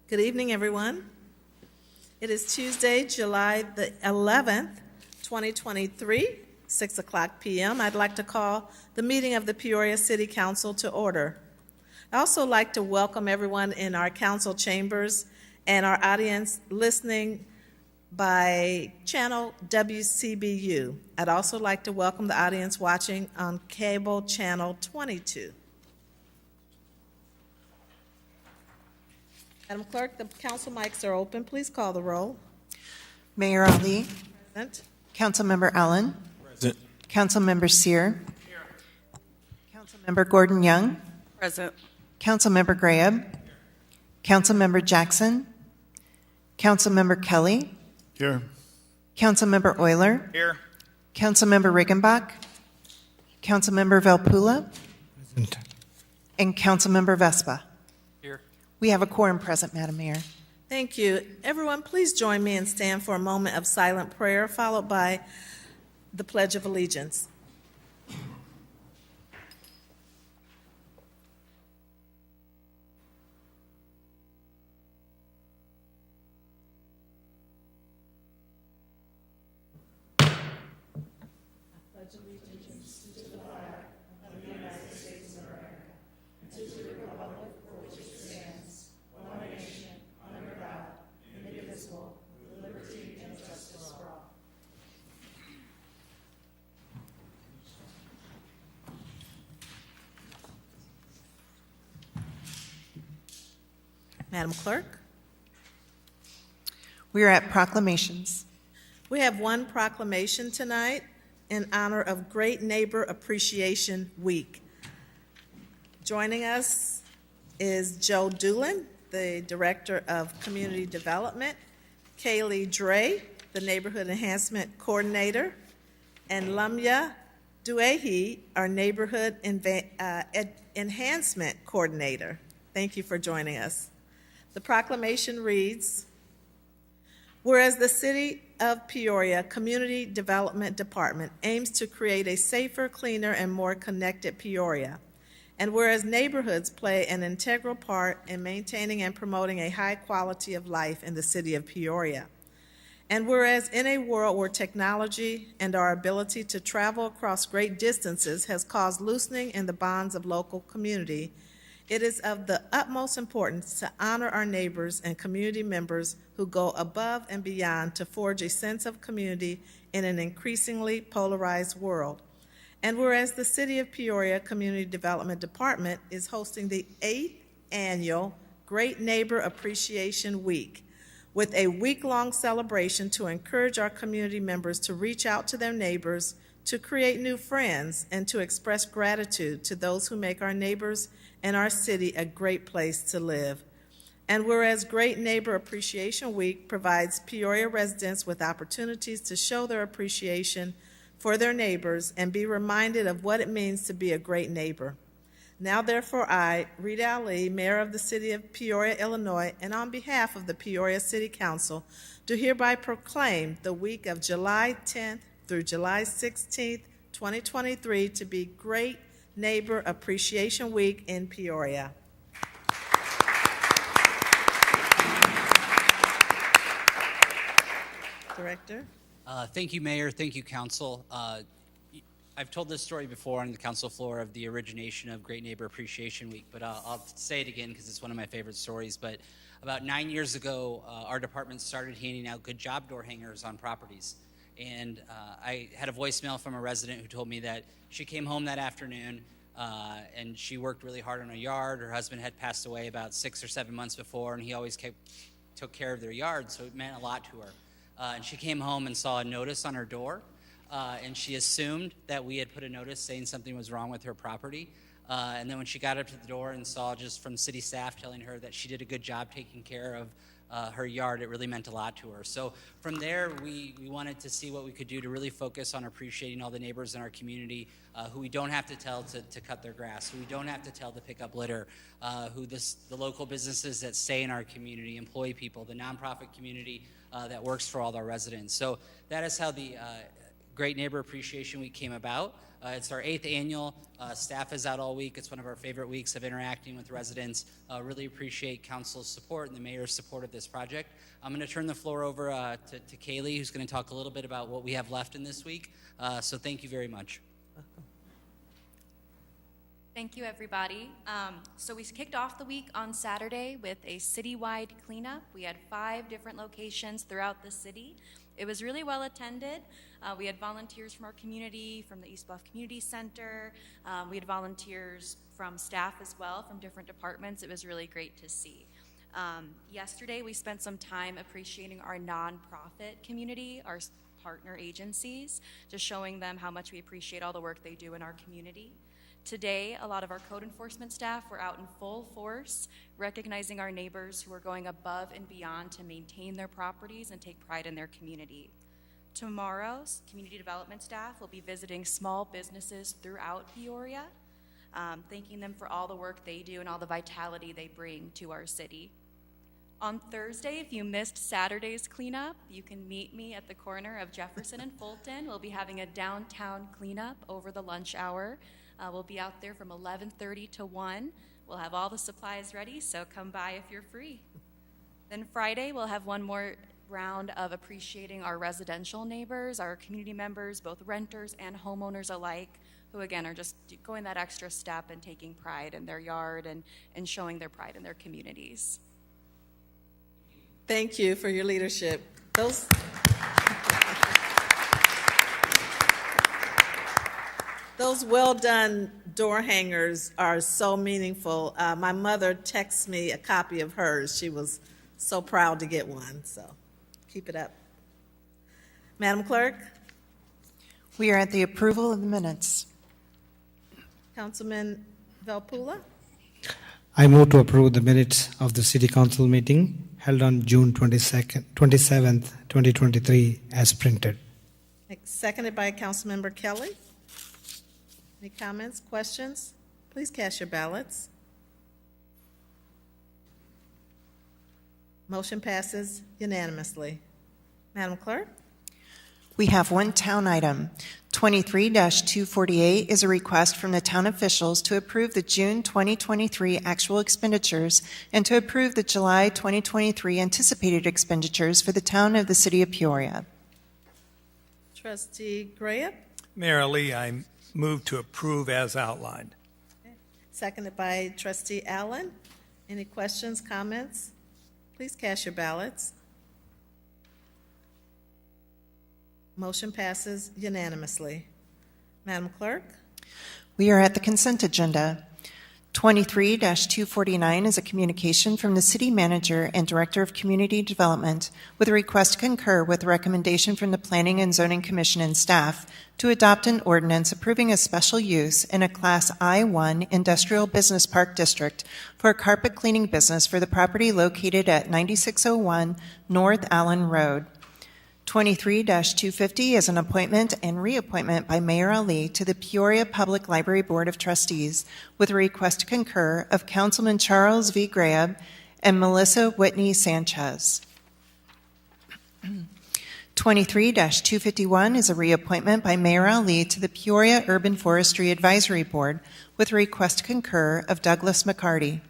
Good evening, everyone. It is Tuesday, July the 11th, 2023, 6 o'clock p.m. I'd like to call the meeting of the Peoria City Council to order. I'd also like to welcome everyone in our council chambers and our audience listening by channel WCBU. I'd also like to welcome the audience watching on cable channel 22. Madam Clerk, the council mics are open. Please call the roll. Mayor Ali. Present. Councilmember Allen. Present. Councilmember Sear. Here. Councilmember Gordon Young. Present. Councilmember Graham. Councilmember Jackson. Councilmember Kelly. Here. Councilmember Euler. Here. Councilmember Riggenbach. Councilmember Velpula. Present. And Councilmember Vespa. Here. We have a quorum present, Madam Mayor. Thank you. Everyone, please join me and stand for a moment of silent prayer, followed by the Pledge of Allegiance. Madam Clerk, We are at proclamations. we have one proclamation tonight in honor of Great Neighbor Appreciation Week. Joining us is Joe Doolin, the Director of Community Development, Kaylee Dre, the Neighborhood Enhancement Coordinator, and Lamya Duehi, our Neighborhood Enhancement Coordinator. Thank you for joining us. The proclamation reads, whereas the City of Peoria Community Development Department aims to create a safer, cleaner, and more connected Peoria, and whereas neighborhoods play an integral part in maintaining and promoting a high quality of life in the City of Peoria, and whereas in a world where technology and our ability to travel across great distances has caused loosening in the bonds of local community, it is of the utmost importance to honor our neighbors and community members who go above and beyond to forge a sense of community in an increasingly polarized world. And whereas the City of Peoria Community Development Department is hosting the 8th annual Great Neighbor Appreciation Week, with a week-long celebration to encourage our community members to reach out to their neighbors, to create new friends, and to express gratitude to those who make our neighbors and our city a great place to live. And whereas Great Neighbor Appreciation Week provides Peoria residents with opportunities to show their appreciation for their neighbors and be reminded of what it means to be a great neighbor. Now, therefore, I, Rita Ali, Mayor of the City of Peoria, Illinois, and on behalf of the Peoria City Council, do hereby proclaim the week of July 10th through July 16th, 2023 to be Great Neighbor Appreciation Week in Peoria. Director. Thank you, Mayor. Thank you, Council. I've told this story before on the council floor of the origination of Great Neighbor Appreciation Week, but I'll say it again because it's one of my favorite stories. But about 9 years ago, our department started handing out good job door hangers on properties. And I had a voicemail from a resident who told me that she came home that afternoon and she worked really hard on her yard. Her husband had passed away about 6 or 7 months before, and he always took care of their yard, so it meant a lot to her. And she came home and saw a notice on her door, and she assumed that we had put a notice saying something was wrong with her property. And then when she got up to the door and saw just from city staff telling her that she did a good job taking care of her yard, it really meant a lot to her. So from there, we wanted to see what we could do to really focus on appreciating all the neighbors in our community who we don't have to tell to cut their grass, who we don't have to tell to pick up litter, the local businesses that stay in our community, employ people, the nonprofit community that works for all our residents. So that is how the Great Neighbor Appreciation Week came about. It's our 8th annual. Staff is out all week. It's one of our favorite weeks of interacting with residents. Really appreciate council's support and the mayor's support of this project. I'm going to turn the floor over to Kaylee, who's going to talk a little bit about what we have left in this week. So thank you very much. Thank you, everybody. So we kicked off the week on Saturday with a citywide cleanup. We had 5 different locations throughout the city. It was really well attended. We had volunteers from our community, from the East Bluff Community Center. We had volunteers from staff as well, from different departments. It was really great to see. Yesterday, we spent some time appreciating our nonprofit community, our partner agencies, just showing them how much we appreciate all the work they do in our community. Today, a lot of our code enforcement staff were out in full force, recognizing our neighbors who are going above and beyond to maintain their properties and take pride in their community. Tomorrow's community development staff will be visiting small businesses throughout Peoria, thanking them for all the work they do and all the vitality they bring to our city. On Thursday, if you missed Saturday's cleanup, you can meet me at the corner of Jefferson and Fulton. We'll be having a downtown cleanup over the lunch hour. We'll be out there from 11:30 to 1. We'll have all the supplies ready, so come by if you're free. Then Friday, we'll have one more round of appreciating our residential neighbors, our community members, both renters and homeowners alike, who again are just going that extra step and taking pride in their yard and showing their pride in their communities. Thank you for your leadership. Those well-done door hangers are so meaningful. My mother texted me a copy of hers. She was so proud to get one, so keep it up. Madam Clerk? We are at the approval of the minutes. Councilman Velpula? I move to approve the minutes of the City Council meeting held on June 27th, 2023, as printed. Seconded by Councilmember Kelly. Any comments, questions? Please cast your ballots. Motion passes unanimously. Madam Clerk? We have one town item. 23-248 is a request from the town officials to approve the June 2023 actual expenditures and to approve the July 2023 anticipated expenditures for the town of the City of Peoria. Trustee Graham? Mayor Lee, I move to approve as outlined. Seconded by Trustee Allen. Any questions, comments? Please cast your ballots. Motion passes unanimously. Madam Clerk? We are at the consent agenda. 23-249 is a communication from the City Manager and Director of Community Development with a request to concur with a recommendation from the Planning and Zoning Commission and staff to adopt an ordinance approving a special use in a Class I-1 Industrial Business Park District for a carpet cleaning business for the property located at 9601 North Allen Road. 23-250 is an appointment and reappointment by Mayor Ali to the Peoria Public Library Board of Trustees with a request to concur of Councilman Charles V. Graham and Melissa Whitney Sanchez. 23-251 is a reappointment by Mayor Ali to the Peoria Urban Forestry Advisory Board with a request to concur of Douglas McCarty.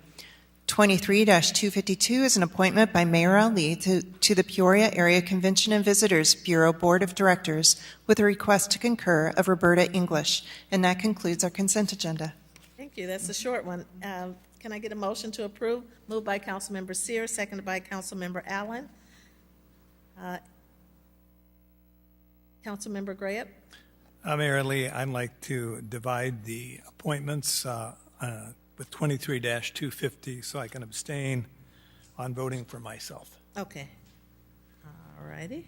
23-252 is an appointment by Mayor Ali to the Peoria Area Convention and Visitors Bureau Board of Directors with a request to concur of Roberta English. And that concludes our consent agenda. Thank you. That's a short one. Can I get a motion to approve? Moved by Councilmember Sears, seconded by Councilmember Allen. Councilmember Graham? Mayor Lee, I'd like to divide the appointments with 23-250 so I can abstain on voting for myself. Okay. All righty.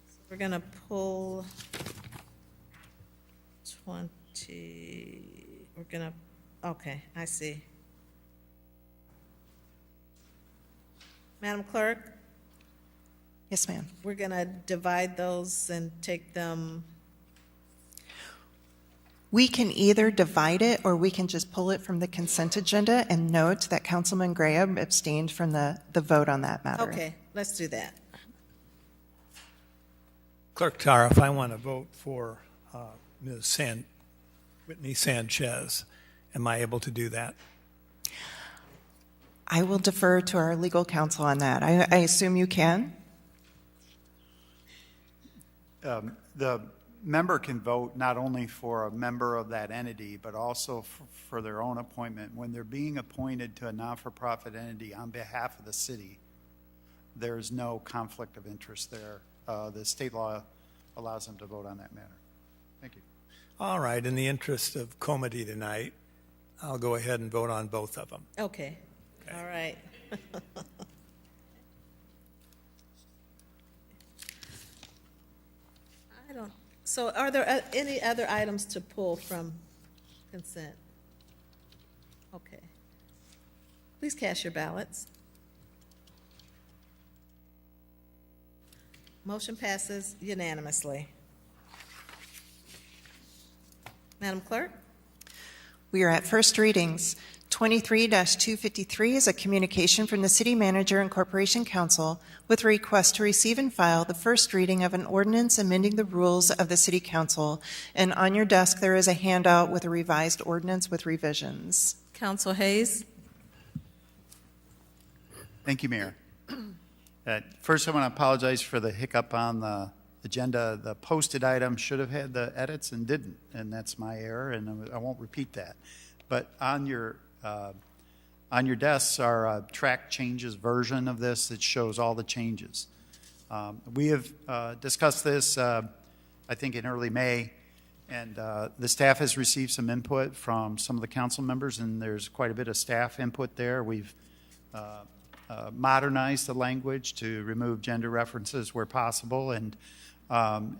So we're going to pull 20. We're going to, okay, I see. Madam Clerk, Yes, ma'am. we're going to divide those and take them. We can either divide it or we can just pull it from the consent agenda and note that Councilman Graham abstained from the vote on that matter. Okay, let's do that. Clerk Tara, if I want to vote for Ms. Whitney Sanchez, am I able to do that? I will defer to our legal counsel on that. I assume you can? The member can vote not only for a member of that entity, but also for their own appointment. When they're being appointed to a non-for-profit entity on behalf of the city, there's no conflict of interest there. The state law allows them to vote on that matter. Thank you. All right, in the interest of comity tonight, I'll go ahead and vote on both of them. Okay. All right. So are there any other items to pull from consent? Okay. Please cast your ballots. Motion passes unanimously. Madam Clerk? We are at first readings. 23-253 is a communication from the City Manager and Corporation Council with a request to receive and file the first reading of an ordinance amending the rules of the City Council. And on your desk, there is a handout with a revised ordinance with revisions. Council Hayes? Thank you, Mayor. First, I want to apologize for the hiccup on the agenda. The posted item should have had the edits and didn't, and that's my error, and I won't repeat that. But on your desks are a track changes version of this that shows all the changes. We have discussed this, I think, in early May, and the staff has received some input from some of the council members, and there's quite a bit of staff input there. We've modernized the language to remove gender references where possible, and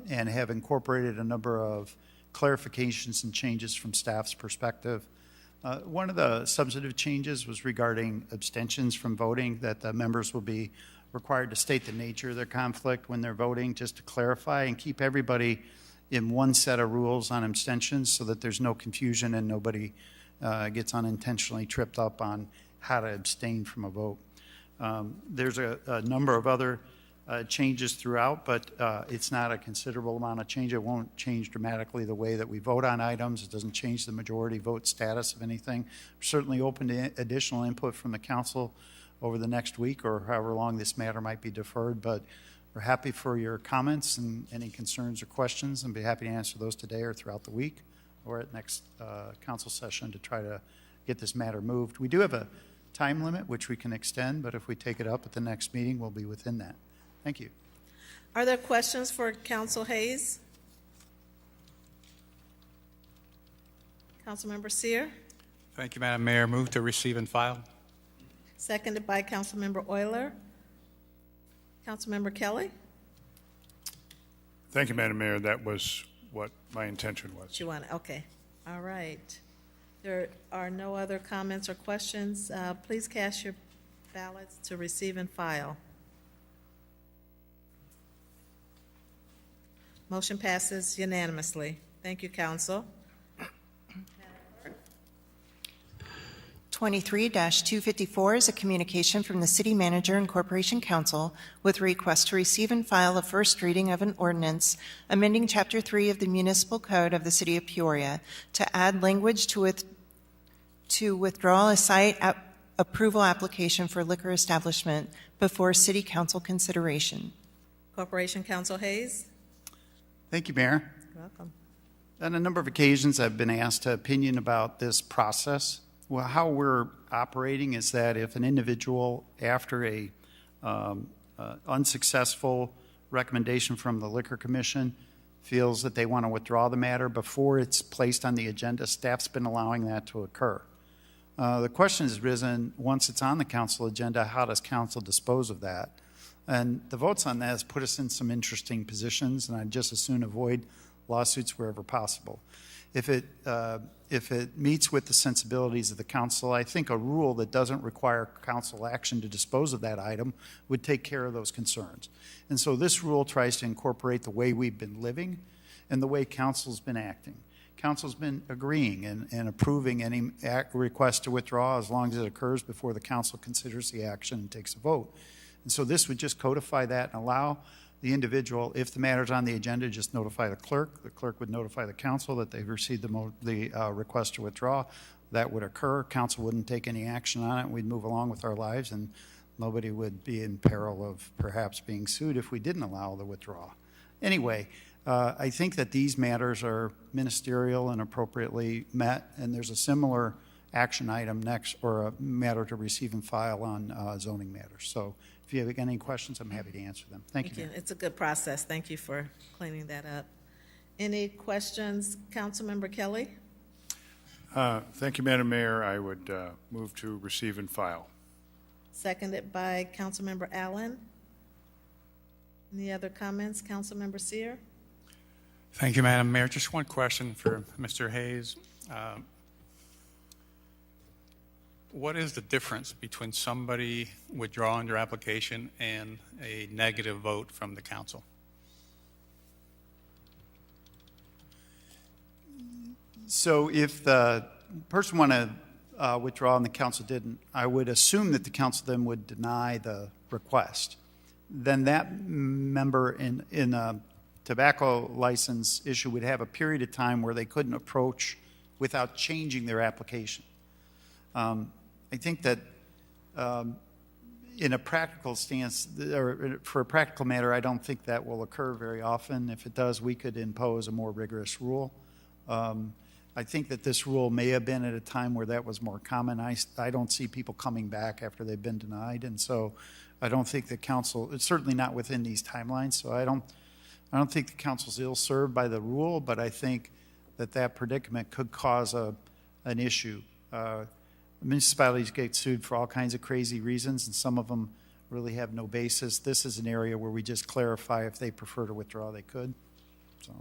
have incorporated a number of clarifications and changes from staff's perspective. One of the substantive changes was regarding abstentions from voting, that the members will be required to state the nature of their conflict when they're voting, just to clarify and keep everybody in one set of rules on abstentions so that there's no confusion and nobody gets unintentionally tripped up on how to abstain from a vote. There's a number of other changes throughout, but it's not a considerable amount of change. It won't change dramatically the way that we vote on items. It doesn't change the majority vote status of anything. We're certainly open to additional input from the council over the next week or however long this matter might be deferred, but we're happy for your comments and any concerns or questions, and be happy to answer those today or throughout the week or at next council session to try to get this matter moved. We do have a time limit which we can extend, but if we take it up at the next meeting, we'll be within that. Thank you. Are there questions for Council Hayes? Councilmember Sear? Thank you, Madam Mayor. Move to receive and file. Seconded by Councilmember Euler. Councilmember Kelly? Thank you, Madam Mayor. That was what my intention was. You want it? Okay. All right. There are no other comments or questions. Please cast your ballots to receive and file. Motion passes unanimously. Thank you, Council. 23-254 is a communication from the City Manager and Corporation Council with a request to receive and file a first reading of an ordinance amending Chapter 3 of the Municipal Code of the City of Peoria to add language to withdraw a site approval application for liquor establishment before City Council consideration. Corporation Council Hayes? Thank you, Mayor. You're welcome. On a number of occasions, I've been asked an opinion about this process. Well, how we're operating is that if an individual, after a unsuccessful recommendation from the Liquor Commission, feels that they want to withdraw the matter before it's placed on the agenda, staff's been allowing that to occur. The question has risen, once it's on the council agenda, how does council dispose of that? And the votes on that has put us in some interesting positions, and I'd just as soon avoid lawsuits wherever possible. If it meets with the sensibilities of the council, I think a rule that doesn't require council action to dispose of that item would take care of those concerns. And so this rule tries to incorporate the way we've been living and the way council's been acting. Council's been agreeing and approving any request to withdraw as long as it occurs before the council considers the action and takes a vote. And so this would just codify that and allow the individual, if the matter's on the agenda, just notify the clerk. The clerk would notify the council that they've received the request to withdraw. That would occur. Council wouldn't take any action on it. We'd move along with our lives, and nobody would be in peril of perhaps being sued if we didn't allow the withdrawal. Anyway, I think that these matters are ministerial and appropriately met, and there's a similar action item next, or a matter to receive and file on zoning matters. So if you have any questions, I'm happy to answer them. Thank you, Mayor. It's a good process. Thank you for cleaning that up. Any questions, Councilmember Kelly? Thank you, Madam Mayor. I would move to receive and file. Seconded by Councilmember Allen. Any other comments, Councilmember Seer? Thank you, Madam Mayor. Just one question for Mr. Hayes. What is the difference between somebody withdrawing their application and a negative vote from the council? So if the person wanted to withdraw and the council didn't, I would assume that the council then would deny the request. Then that member in a tobacco license issue would have a period of time where they couldn't approach without changing their application. I think that in a practical stance, or for a practical matter, I don't think that will occur very often. If it does, we could impose a more rigorous rule. I think that this rule may have been at a time where that was more common. I don't see people coming back after they've been denied, and so I don't think the council, it's certainly not within these timelines, so I don't think the council's ill-served by the rule, but I think that predicament could cause an issue. Municipalities get sued for all kinds of crazy reasons, and some of them really have no basis. This is an area where we just clarify if they prefer to withdraw, they could. So,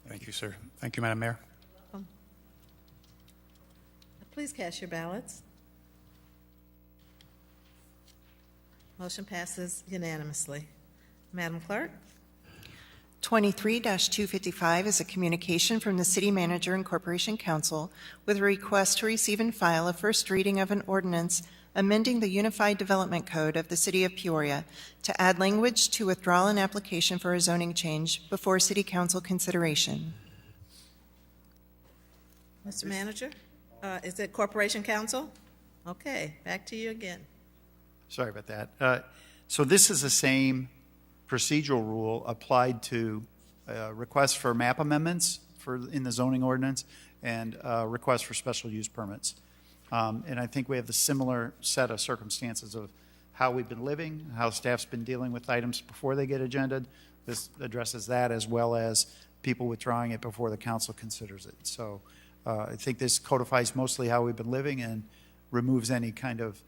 Thank you, sir. Thank you, Madam Mayor. Please cast your ballots. Motion passes unanimously. Madam Clerk? 23-255 is a communication from the City Manager and Corporation Council with a request to receive and file a first reading of an ordinance amending the Unified Development Code of the City of Peoria to add language to withdraw an application for a zoning change before City Council consideration. Mr. Manager? Is it Corporation Council? Okay, back to you again. sorry about that. So this is the same procedural rule applied to requests for map amendments in the zoning ordinance and requests for special use permits. And I think we have the similar set of circumstances of how we've been living, how staff's been dealing with items before they get agended. This addresses that, as well as people withdrawing it before the council considers it. So I think this codifies mostly how we've been living and removes any kind of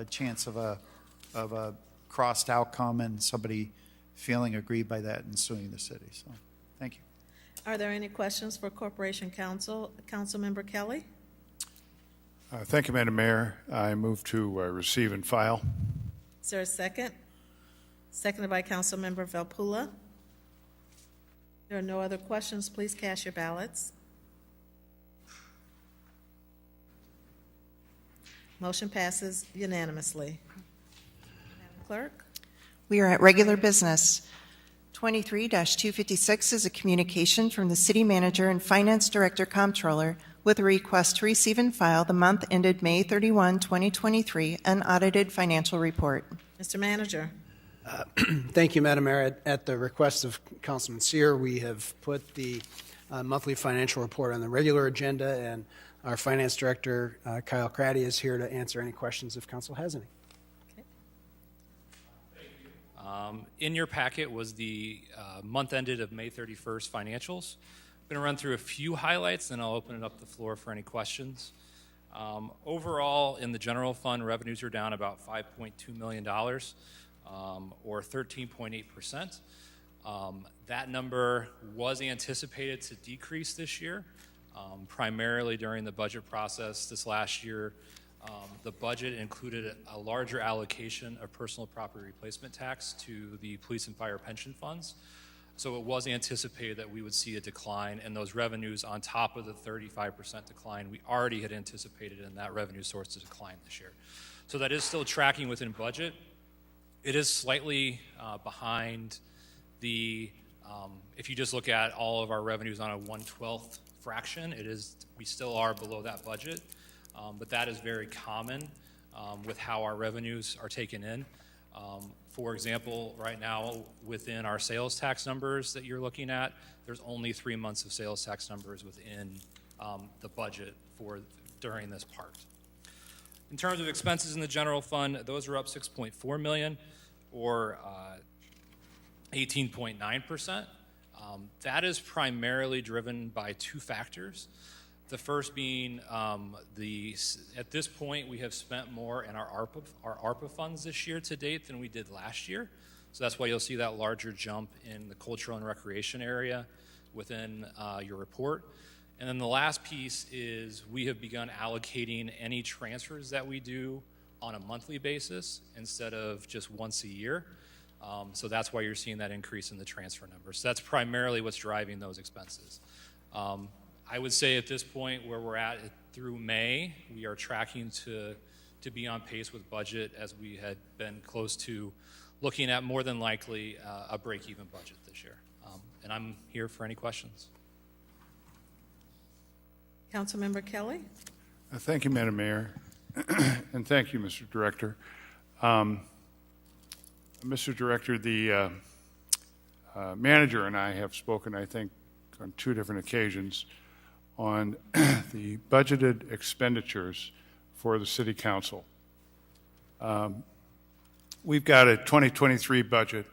chance of a crossed outcome and somebody feeling aggrieved by that and suing the city. So thank you. Are there any questions for Corporation Council? Councilmember Kelly? Thank you, Madam Mayor. I move to receive and file. Is there a second? Seconded by Councilmember Velpula. There are no other questions. Please cast your ballots. Motion passes unanimously. Madam Clerk? We are at regular business. 23-256 is a communication from the City Manager and Finance Director Comptroller with a request to receive and file the month ended May 31, 2023, unaudited financial report. Mr. Manager? Thank you, Madam Mayor. At the request of Councilman Sear, we have put the monthly financial report on the regular agenda, and our Finance Director, Kyle Craddy, is here to answer any questions if Council has any. In your packet was the month ended of May 31st financials. I'm going to run through a few highlights, then I'll open it up the floor for any questions. Overall, in the general fund, revenues are down about $5.2 million, or 13.8%. That number was anticipated to decrease this year, primarily during the budget process this last year. The budget included a larger allocation of personal property replacement tax to the police and fire pension funds. So it was anticipated that we would see a decline in those revenues on top of the 35% decline we already had anticipated in that revenue source to decline this year. So that is still tracking within budget. It is slightly behind If you just look at all of our revenues on a 1/12 fraction, we still are below that budget, but that is very common with how our revenues are taken in. For example, right now within our sales tax numbers that you're looking at, there's only 3 months of sales tax numbers within the budget during this part. In terms of expenses in the general fund, those are up $6.4 million, or 18.9%. That is primarily driven by two factors. The first being at this point we have spent more in our ARPA funds this year to date than we did last year. So that's why you'll see that larger jump in the cultural and recreation area within your report. And then the last piece is we have begun allocating any transfers that we do on a monthly basis instead of just once a year. So that's why you're seeing that increase in the transfer numbers. So that's primarily what's driving those expenses. I would say at this point where we're at through May, we are tracking to be on pace with budget, as we had been close to looking at more than likely a break-even budget this year. And I'm here for any questions. Councilmember Kelly? Thank you, Madam Mayor, and thank you, Mr. Director. Mr. Director, the manager and I have spoken, I think, on 2 different occasions on the budgeted expenditures for the City Council. We've got a 2023 budget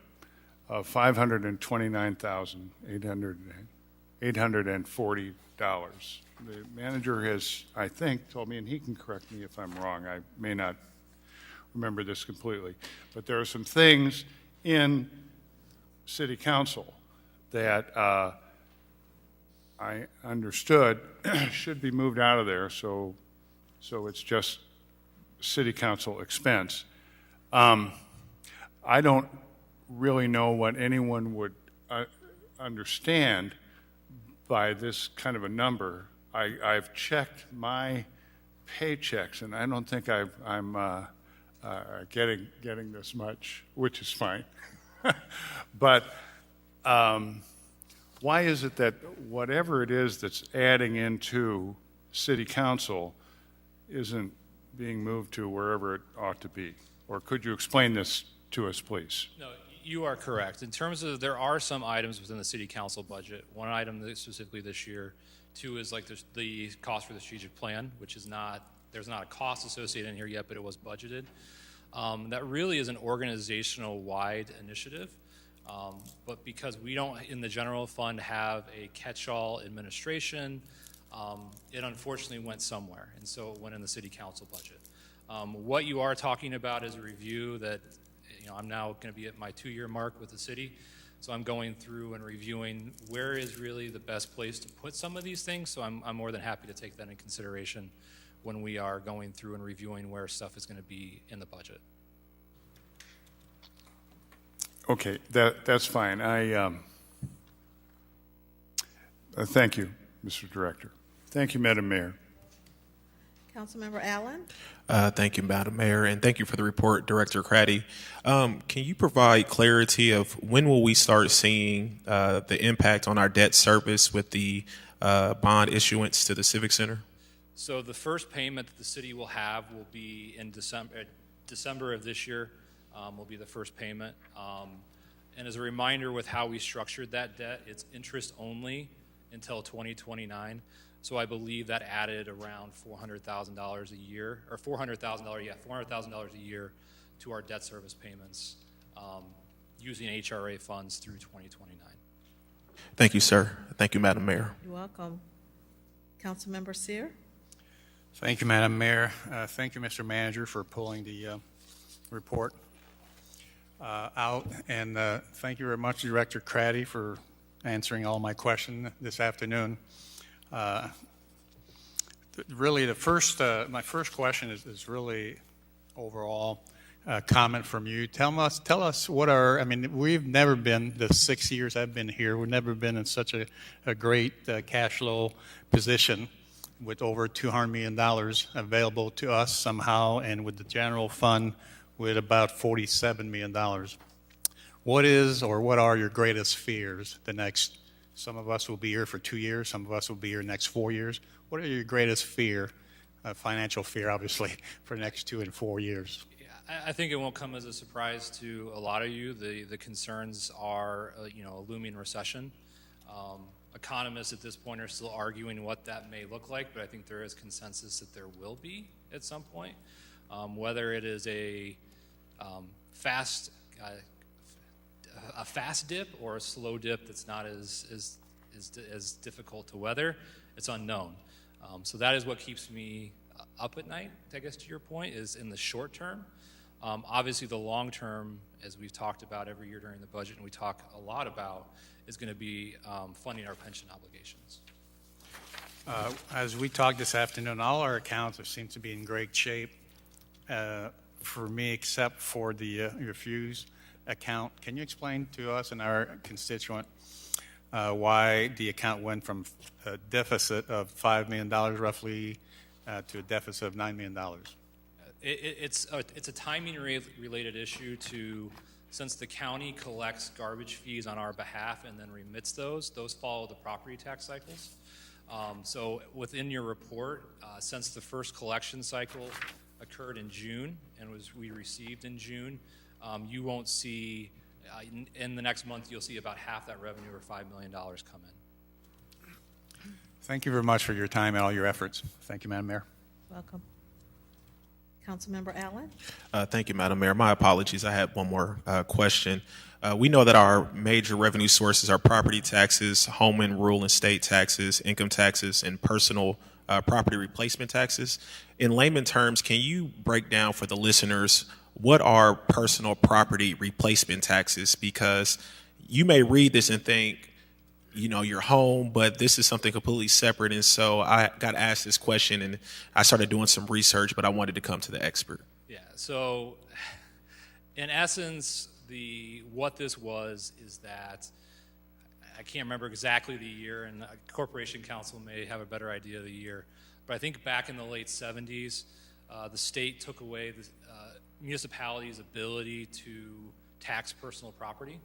of $529,840. The manager has, I think, told me, and he can correct me if I'm wrong, I may not remember this completely, but there are some things in City Council that I understood should be moved out of there, so it's just City Council expense. I don't really know what anyone would understand by this kind of a number. I've checked my paychecks, and I don't think I'm getting this much, which is fine. But why is it that whatever it is that's adding into City Council isn't being moved to wherever it ought to be? Or could you explain this to us, please? No, you are correct. In terms of, there are some items within the City Council budget. One item that specifically this year, 2 is like the cost for the strategic plan, which is there's not a cost associated in here yet, but it was budgeted. That really is an organizational-wide initiative, but because we don't, in the general fund, have a catch-all administration, it unfortunately went somewhere, and so it went in the City Council budget. What you are talking about is a review that, I'm now going to be at my 2-year mark with the city, so I'm going through and reviewing where is really the best place to put some of these things, so I'm more than happy to take that in consideration when we are going through and reviewing where stuff is going to be in the budget. Okay, that's fine. Thank you, Mr. Director. Thank you, Madam Mayor. Councilmember Allen? Thank you, Madam Mayor, and thank you for the report, Director Craddy. Can you provide clarity of when will we start seeing the impact on our debt service with the bond issuance to the Civic Center? So the first payment that the city will have will be in December of this year. Will be the first payment. And as a reminder, with how we structured that debt, it's interest only until 2029. So I believe that added around $400,000 a year, or $400,000 a year to our debt service payments using HRA funds through 2029. Thank you, sir. Thank you, Madam Mayor. You're welcome. Councilmember Sear? Thank you, Madam Mayor. Thank you, Mr. Manager, for pulling the report out. And thank you very much, Director Craddy, for answering all my questions this afternoon. Really, my first question is really overall comment from you. Tell us we've never been, the 6 years I've been here, we've never been in such a great cash flow position with over $200 million available to us somehow, and with the general fund with about $47 million. what is or what are your greatest fears the next, some of us will be here for 2 years, some of us will be here next 4 years. What are your greatest fear, financial fear, obviously, for the next 2 and 4 years? I think it won't come as a surprise to a lot of you. The concerns are, a looming recession. Economists at this point are still arguing what that may look like, but I think there is consensus that there will be at some point. Whether it is a fast dip or a slow dip that's not as difficult to weather, it's unknown. So that is what keeps me up at night, I guess, to your point, is in the short term. Obviously, the long term, as we've talked about every year during the budget, and we talk a lot about, is going to be funding our pension obligations. As we talked this afternoon, all our accounts seem to be in great shape for me, except for the refuse account. Can you explain to us and our constituent why the account went from a deficit of $5 million roughly to a deficit of $9 million? It's a timing related issue to, since the county collects garbage fees on our behalf and then remits those follow the property tax cycles. So within your report, since the first collection cycle occurred in June and we received in June, you won't see, in the next month, you'll see about half that revenue or $5 million come in. Thank you very much for your time and all your efforts. Thank you, Madam Mayor. Welcome. Councilmember Allen? Thank you, Madam Mayor. My apologies. I had one more question. We know that our major revenue sources are property taxes, home and rural and state taxes, income taxes, and personal property replacement taxes. In layman terms, can you break down for the listeners what are personal property replacement taxes? Because you may read this and think, your home, but this is something completely separate. And so I got asked this question and I started doing some research, but I wanted to come to the expert. Yeah, so in essence, what this was is that, I can't remember exactly the year, and the Corporation Council may have a better idea of the year, but I think back in the late 70s, the state took away the municipality's ability to tax personal property.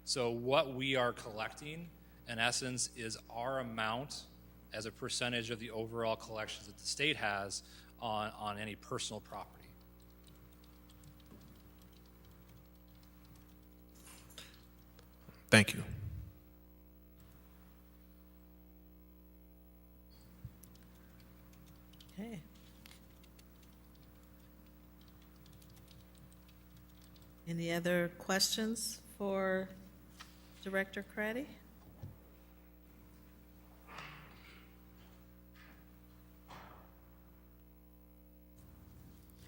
So what we are collecting, in essence, is our amount as a percentage of the overall collections that the state has on any personal property. Thank you. Okay. Any other questions for Director Craddy?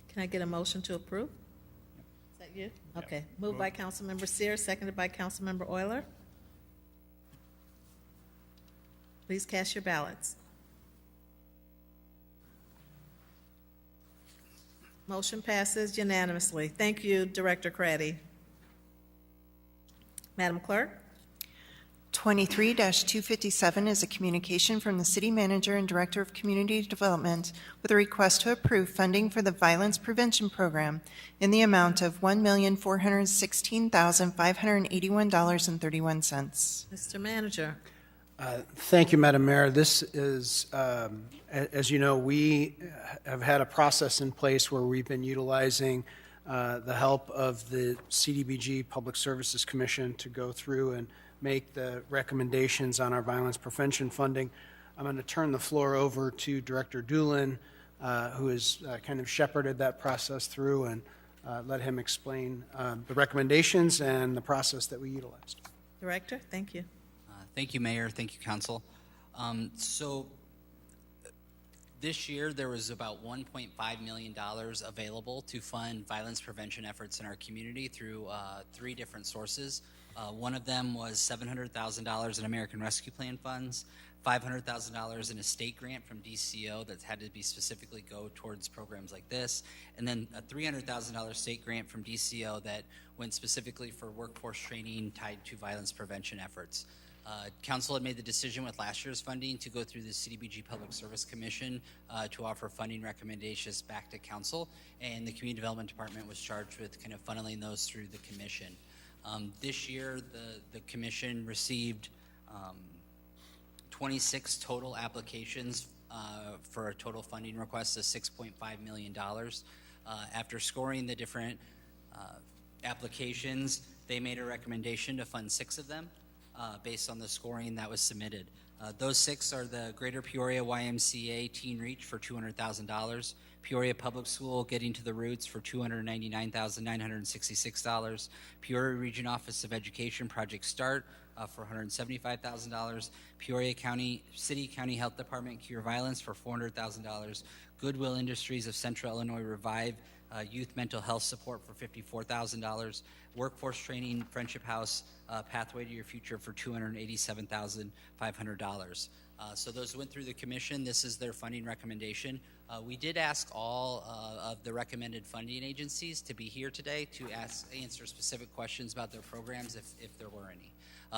Can I get a motion to approve? Is that you? Okay. Moved by Councilmember Sear, seconded by Councilmember Euler. Please cast your ballots. Motion passes unanimously. Thank you, Director Craddy. Madam Clerk? 23-257 is a communication from the City Manager and Director of Community Development with a request to approve funding for the Violence Prevention Program in the amount of $1,416,581.31. Mr. Manager. Thank you, Madam Mayor. This is, as you know, we have had a process in place where we've been utilizing the help of the CDBG Public Services Commission to go through and make the recommendations on our violence prevention funding. I'm going to turn the floor over to Director Doolin, who has kind of shepherded that process through, and let him explain the recommendations and the process that we utilized. Director, thank you. Thank you, Mayor. Thank you, Council. So this year there was about $1.5 million available to fund violence prevention efforts in our community through 3 different sources. One of them was $700,000 in American Rescue Plan funds, $500,000 in a state grant from DCO that had to be specifically go towards programs like this, and then a $300,000 state grant from DCO that went specifically for workforce training tied to violence prevention efforts. Council had made the decision with last year's funding to go through the CDBG Public Service Commission to offer funding recommendations back to Council, and the Community Development Department was charged with kind of funneling those through the Commission. This year, the commission received 26 total applications for a total funding request of $6.5 million. After scoring the different applications, they made a recommendation to fund 6 of them based on the scoring that was submitted. Those 6 are the Greater Peoria YMCA Teen Reach for $200,000, Peoria Public School Getting to the Roots for $299,966, Peoria Region Office of Education Project Start for $175,000, Peoria City County Health Department Cure Violence for $400,000, Goodwill Industries of Central Illinois Revive Youth Mental Health Support for $54,000, Workforce Training Friendship House Pathway to Your Future for $287,500. So those went through the commission. This is their funding recommendation. We did ask all of the recommended funding agencies to be here today to answer specific questions about their programs if there were any.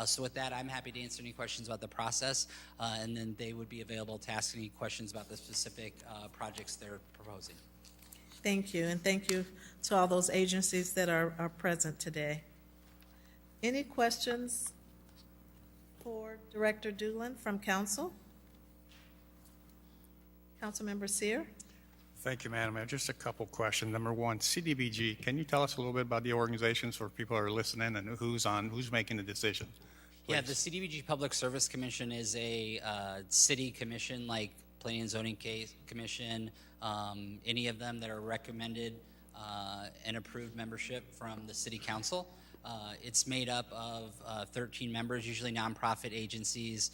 So with that, I'm happy to answer any questions about the process, and then they would be available to ask any questions about the specific projects they're proposing. Thank you, and thank you to all those agencies that are present today. Any questions for Director Doolin from Council? Councilmember Sear? Thank you, Madam Mayor. Just a couple questions. Number one, CDBG. Can you tell us a little bit about the organizations for people who are listening and who's making the decision? Yeah, the CDBG Public Service Commission is a city commission like Planning and Zoning Commission, any of them that are recommended and approved membership from the City Council. It's made up of 13 members, usually nonprofit agencies,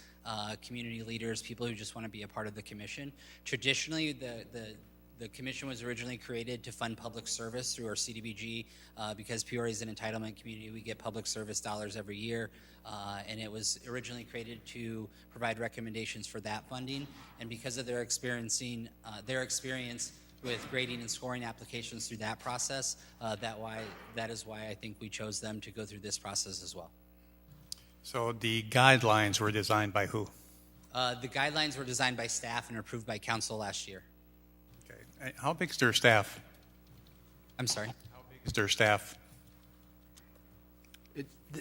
community leaders, people who just want to be a part of the commission. Traditionally, the commission was originally created to fund public service through our CDBG because Peoria is an entitlement community. We get public service dollars every year, and it was originally created to provide recommendations for that funding. And because of their experience with grading and scoring applications through that process, that is why I think we chose them to go through this process as well. So the guidelines were designed by who? The guidelines were designed by staff and approved by council last year. Okay. How big is their staff? I'm sorry? How big is their staff?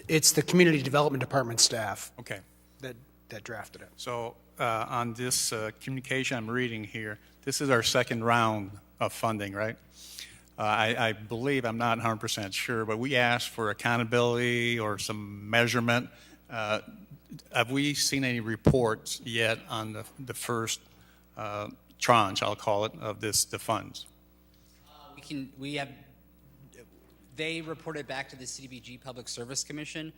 It's the Community Development Department staff Okay. that drafted it. So on this communication I'm reading here, this is our second round of funding, right? I believe, I'm not 100% sure, but we asked for accountability or some measurement. Have we seen any reports yet on the first tranche, I'll call it, of the funds? They reported back to the CDBG Public Service Commission.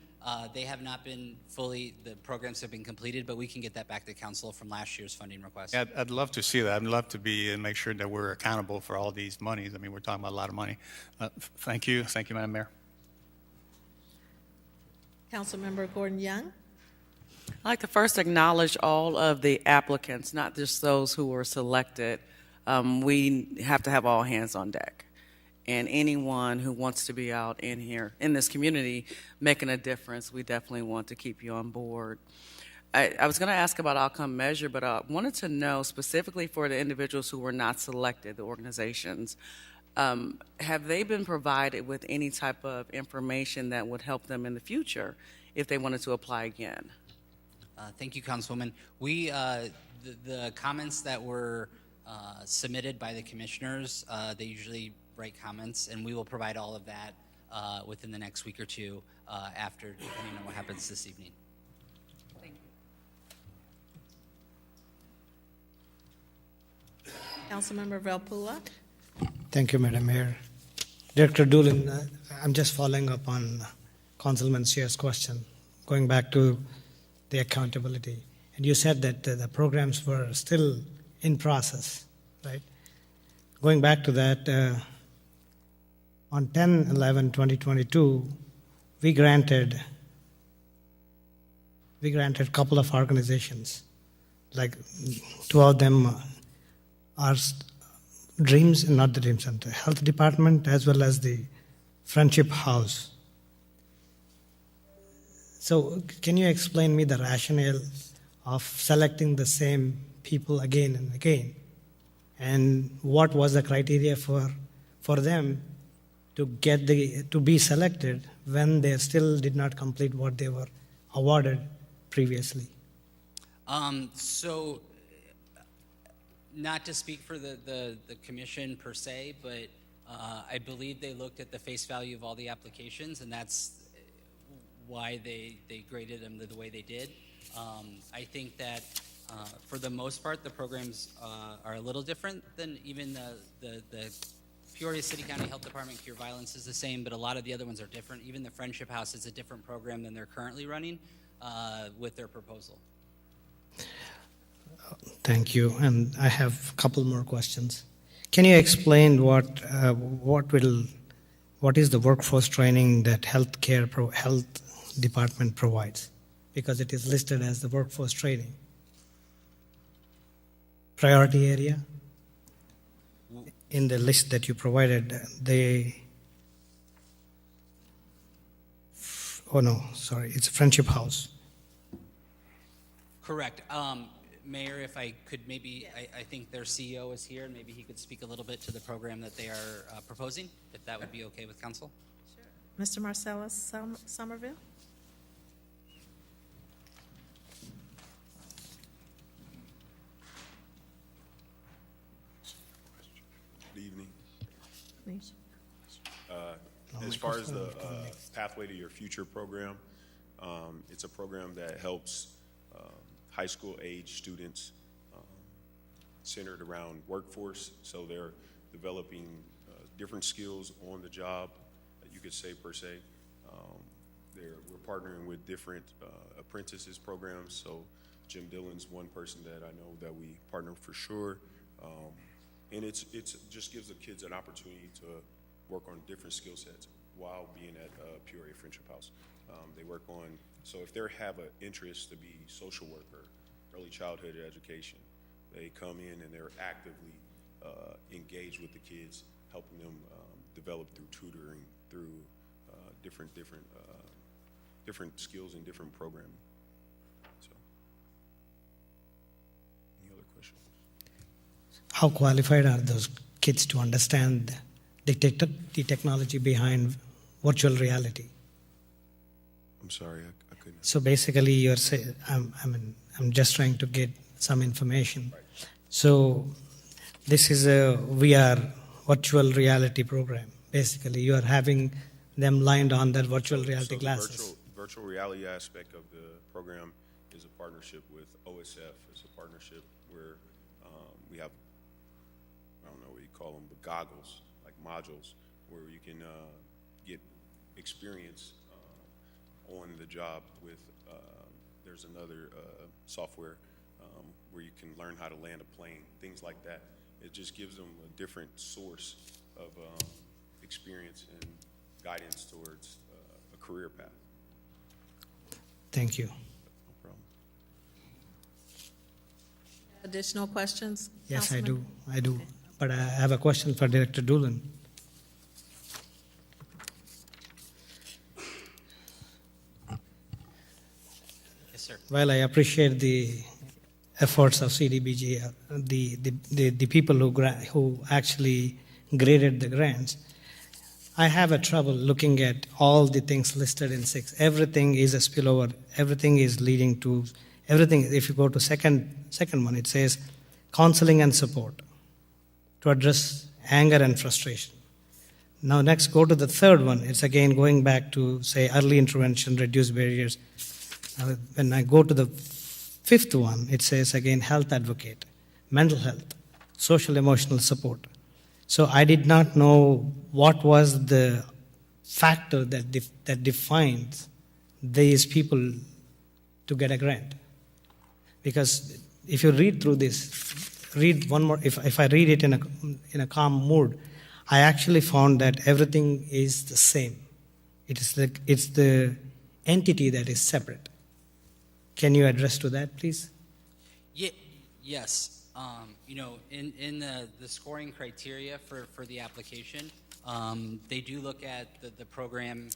They have not been the programs have been completed, but we can get that back to council from last year's funding request. Yeah, I'd love to see that. I'd love to make sure that we're accountable for all these monies. I mean, we're talking about a lot of money. Thank you. Thank you, Madam Mayor. Councilmember Gordon Young? I'd like to first acknowledge all of the applicants, not just those who were selected. We have to have all hands on deck. And anyone who wants to be out in here, in this community, making a difference, we definitely want to keep you on board. I was going to ask about outcome measure, but I wanted to know specifically for the individuals who were not selected, the organizations, have they been provided with any type of information that would help them in the future if they wanted to apply again? Thank you, Councilwoman. The comments that were submitted by the commissioners, they usually write comments, and we will provide all of that within the next week or two after, depending on what happens this evening. Thank you. Councilmember Velpula? Thank you, Madam Mayor. Director Doolin, I'm just following up on Councilman Sear's question, going back to the accountability. And you said that the programs were still in process, right? Going back to that, on 10/11/2022, we granted a couple of organizations, like 2 of them are not the Dream Center, Health Department as well as the Friendship House. So can you explain me the rationale of selecting the same people again and again? And what was the criteria for them to be selected when they still did not complete what they were awarded previously? So, not to speak for the commission per se, but I believe they looked at the face value of all the applications, and that's why they graded them the way they did. I think that for the most part, the programs are a little different than even the Peoria City County Health Department Cure Violence is the same, but a lot of the other ones are different. Even the Friendship House is a different program than they're currently running with their proposal. Thank you. And I have a couple more questions. Can you explain what is the workforce training that health department provides? Because it is listed as the workforce training. Priority area? In the list that you provided, it's Friendship House. Correct. Mayor, if I could maybe, I think their CEO is here, and maybe he could speak a little bit to the program that they are proposing, if that would be okay with council. Sure. Mr. Marcellus Somerville? Good evening. Please. As far as the Pathway to Your Future program, it's a program that helps high school age students centered around workforce. So they're developing different skills on the job, you could say per se. We're partnering with different apprentices programs. So Jim Dillon's one person that I know that we partner for sure. And it's just gives the kids an opportunity to work on different skill sets while being at Peoria Friendship House. They work on, so if they have an interest to be social worker, early childhood education, they come in and they're actively engaged with the kids, helping them develop through tutoring, through different skills and different programming. So, any other questions? How qualified are those kids to understand the technology behind virtual reality? I'm sorry, I couldn't. So basically, you're saying, I'm just trying to get some information. Right. So this is a VR virtual reality program. Basically, you are having them lined on their virtual reality glasses. The virtual reality aspect of the program is a partnership with OSF. It's a partnership where we have, I don't know what you call them, but goggles, like modules, where you can get experience on the job with, there's another software where you can learn how to land a plane, things like that. It just gives them a different source of experience and guidance towards a career path. Thank you. No problem. Additional questions? Yes, Councilman? I do. But I have a question for Director Doolin. Yes, sir. Well, I appreciate the efforts of CDBG, the people who actually graded the grants. I have a trouble looking at all the things listed in 6. Everything is a spillover. Everything is leading to everything. If you go to second one, it says counseling and support to address anger and frustration. Now next, go to the third one. It's again going back to say early intervention, reduce barriers. Now, when I go to the 5th one, it says again health advocate, mental health, social emotional support. So I did not know what was the factor that defines these people to get a grant. Because if you read through this, read one more. If I read it in a calm mood, I actually found that everything is the same. It's the entity that is separate. Can you address to that, please? Yeah, yes. In the scoring criteria for the application, they do look at the program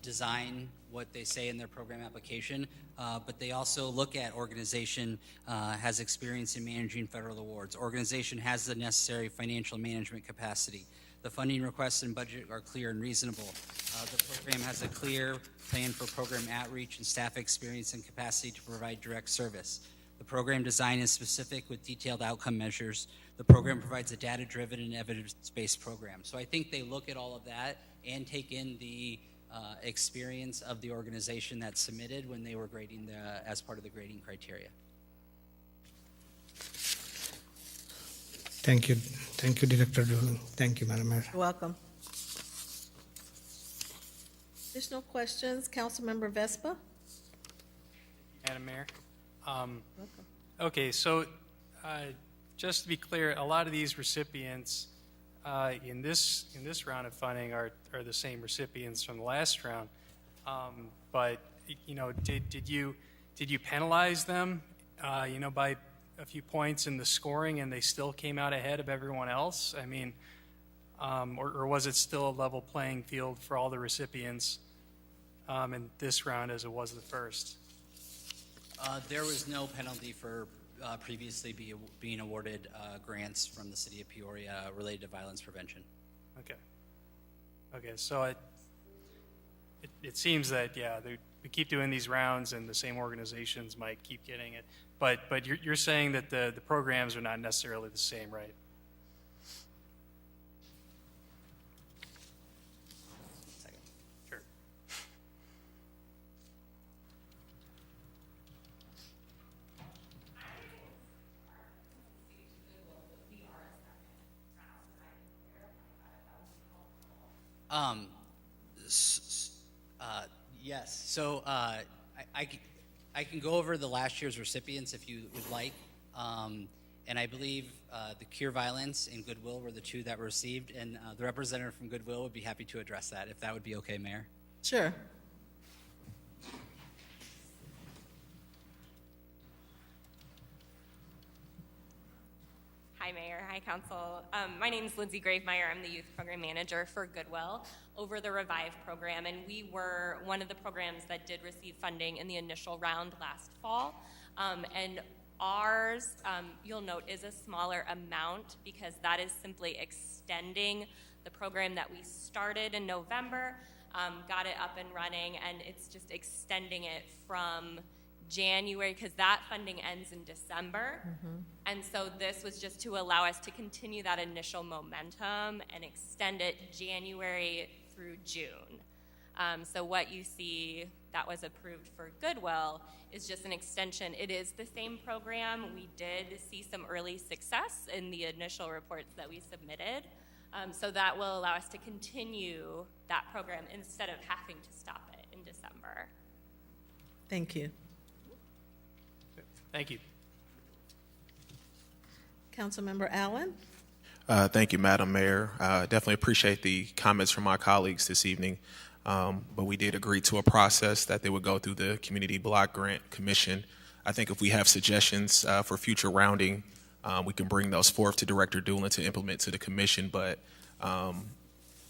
design, what they say in their program application, but they also look at organization has experience in managing federal awards. Organization has the necessary financial management capacity. The funding requests and budget are clear and reasonable. The program has a clear plan for program outreach and staff experience and capacity to provide direct service. The program design is specific with detailed outcome measures. The program provides a data-driven and evidence-based program. So I think they look at all of that and take in the experience of the organization that submitted when they were grading as part of the grading criteria. Thank you. Thank you, Director Doolin. Thank you, Madam Mayor. You're welcome. Additional questions, Councilmember Vespa? Madam Mayor. Okay, so just to be clear, a lot of these recipients in this round of funding are the same recipients from the last round. But did you penalize them by a few points in the scoring, and they still came out ahead of everyone else? I mean, or was it still a level playing field for all the recipients in this round as it was the first? There was no penalty for previously being awarded grants from the city of Peoria related to violence prevention. Okay, so it seems that, yeah, we keep doing these rounds and the same organizations might keep getting it. But you're saying that the programs are not necessarily the same, right? Sure. Yes. So I can go over the last year's recipients if you would like. And I believe the Cure Violence and Goodwill were the two that were received. And the representative from Goodwill would be happy to address that, if that would be okay, Mayor. Sure. Hi, Mayor. Hi, Council. My name is Lindsay Gravemeyer. I'm the Youth Program Manager for Goodwill over the Revive program, and we were one of the programs that did receive funding in the initial round last fall. And ours, you'll note, is a smaller amount because that is simply extending the program that we started in November, got it up and running, and it's just extending it from January, because that funding ends in December. And so this was just to allow us to continue that initial momentum and extend it January through June. So what you see that was approved for Goodwill is just an extension. It is the same program. We did see some early success in the initial reports that we submitted. So that will allow us to continue that program instead of having to stop it in December. Thank you. Thank you. Councilmember Allen? Thank you, Madam Mayor. Definitely appreciate the comments from my colleagues this evening. But we did agree to a process that they would go through the Community Block Grant Commission. I think if we have suggestions for future rounding, we can bring those forth to Director Doolin to implement to the commission. But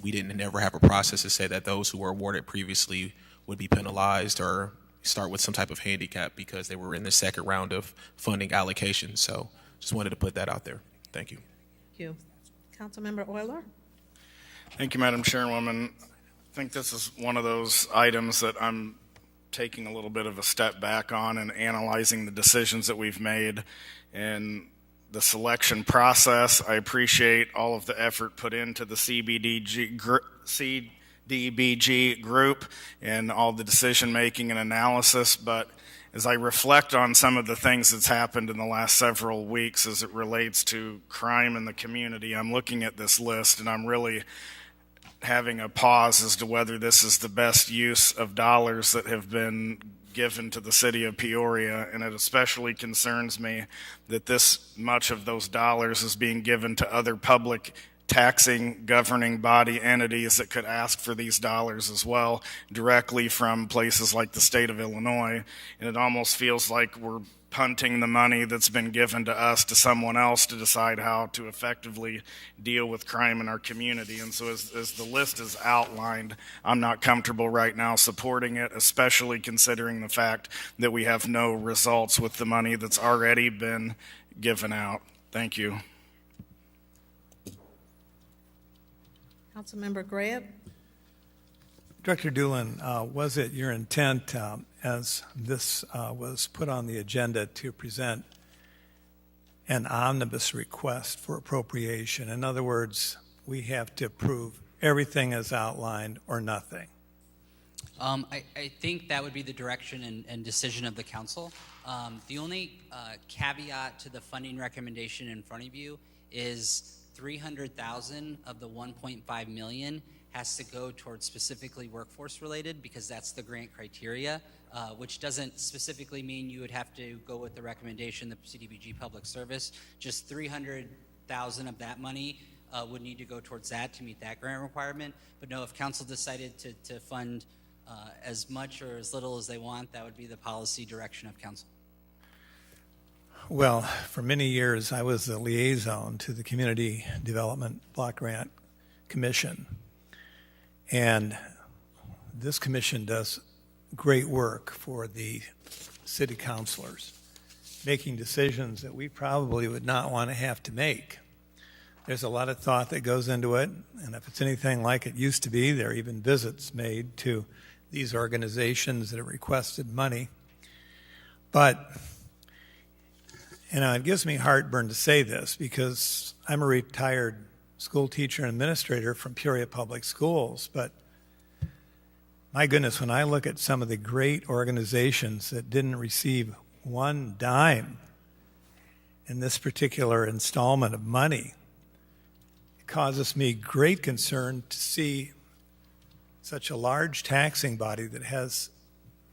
we didn't never have a process to say that those who were awarded previously would be penalized or start with some type of handicap because they were in the second round of funding allocation. So just wanted to put that out there. Thank you. Thank you. Councilmember Euler? Thank you, Madam Chairwoman. I think this is one of those items that I'm taking a little bit of a step back on and analyzing the decisions that we've made in the selection process. I appreciate all of the effort put into the CDBG group and all the decision making and analysis, but as I reflect on some of the things that's happened in the last several weeks as it relates to crime in the community, I'm looking at this list and I'm really having a pause as to whether this is the best use of dollars that have been given to the city of Peoria, and it especially concerns me that this much of those dollars is being given to other public taxing governing body entities that could ask for these dollars as well directly from places like the state of Illinois. And it almost feels like we're punting the money that's been given to us to someone else to decide how to effectively deal with crime in our community. And so as the list is outlined, I'm not comfortable right now supporting it, especially considering the fact that we have no results with the money that's already been given out. Thank you. Councilmember Graham? Director Doolin, was it your intent, as this was put on the agenda, to present an omnibus request for appropriation? In other words, we have to approve everything as outlined or nothing. I think that would be the direction and decision of the council. The only caveat to the funding recommendation in front of you is 300,000 of the 1.5 million has to go towards specifically workforce related, because that's the grant criteria, which doesn't specifically mean you would have to go with the recommendation, the CDBG public service. Just 300,000 of that money would need to go towards that to meet that grant requirement. But no, if council decided to fund as much or as little as they want, that would be the policy direction of council. Well, for many years, I was the liaison to the Community Development Block Grant Commission. And this commission does great work for the city councilors, making decisions that we probably would not want to have to make. There's a lot of thought that goes into it, and if it's anything like it used to be, there are even visits made to these organizations that have requested money. But, you know, it gives me heartburn to say this, because I'm a retired school teacher and administrator from Peoria Public Schools, but my goodness, when I look at some of the great organizations that didn't receive one dime in this particular installment of money, it causes me great concern to see such a large taxing body that has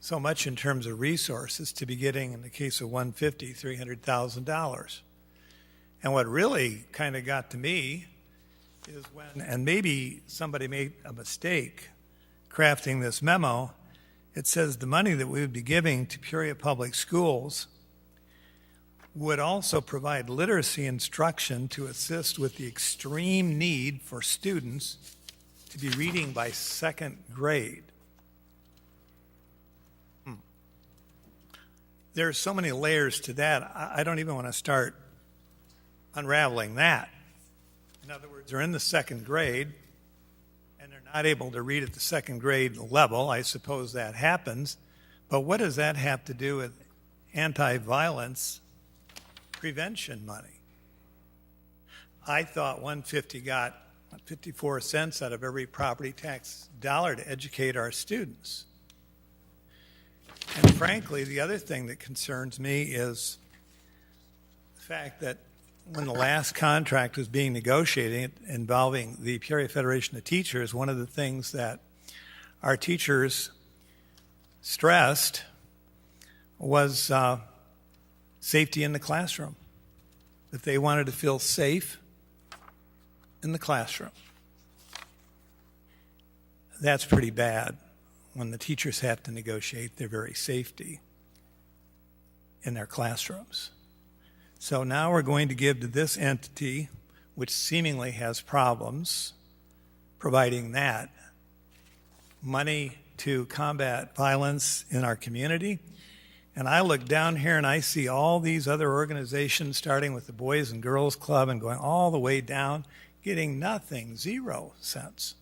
so much in terms of resources to be getting, in the case of $150,000, $300,000. And what really kind of got to me is when, and maybe somebody made a mistake crafting this memo, it says the money that we would be giving to Peoria Public Schools would also provide literacy instruction to assist with the extreme need for students to be reading by second grade. There's so many layers to that, I don't even want to start unraveling that. In other words, they're in the second grade, and they're not able to read at the second grade level. I suppose that happens. But what does that have to do with anti-violence prevention money? I thought 150 got 54 cents out of every property tax dollar to educate our students. And frankly, the other thing that concerns me is the fact that when the last contract was being negotiated involving the Peoria Federation of Teachers, one of the things that our teachers stressed was safety in the classroom, that they wanted to feel safe in the classroom. That's pretty bad when the teachers have to negotiate their very safety in their classrooms. So now we're going to give to this entity, which seemingly has problems, providing that money to combat violence in our community. And I look down here and I see all these other organizations, starting with the Boys and Girls Club and going all the way down, getting nothing, 0 cents.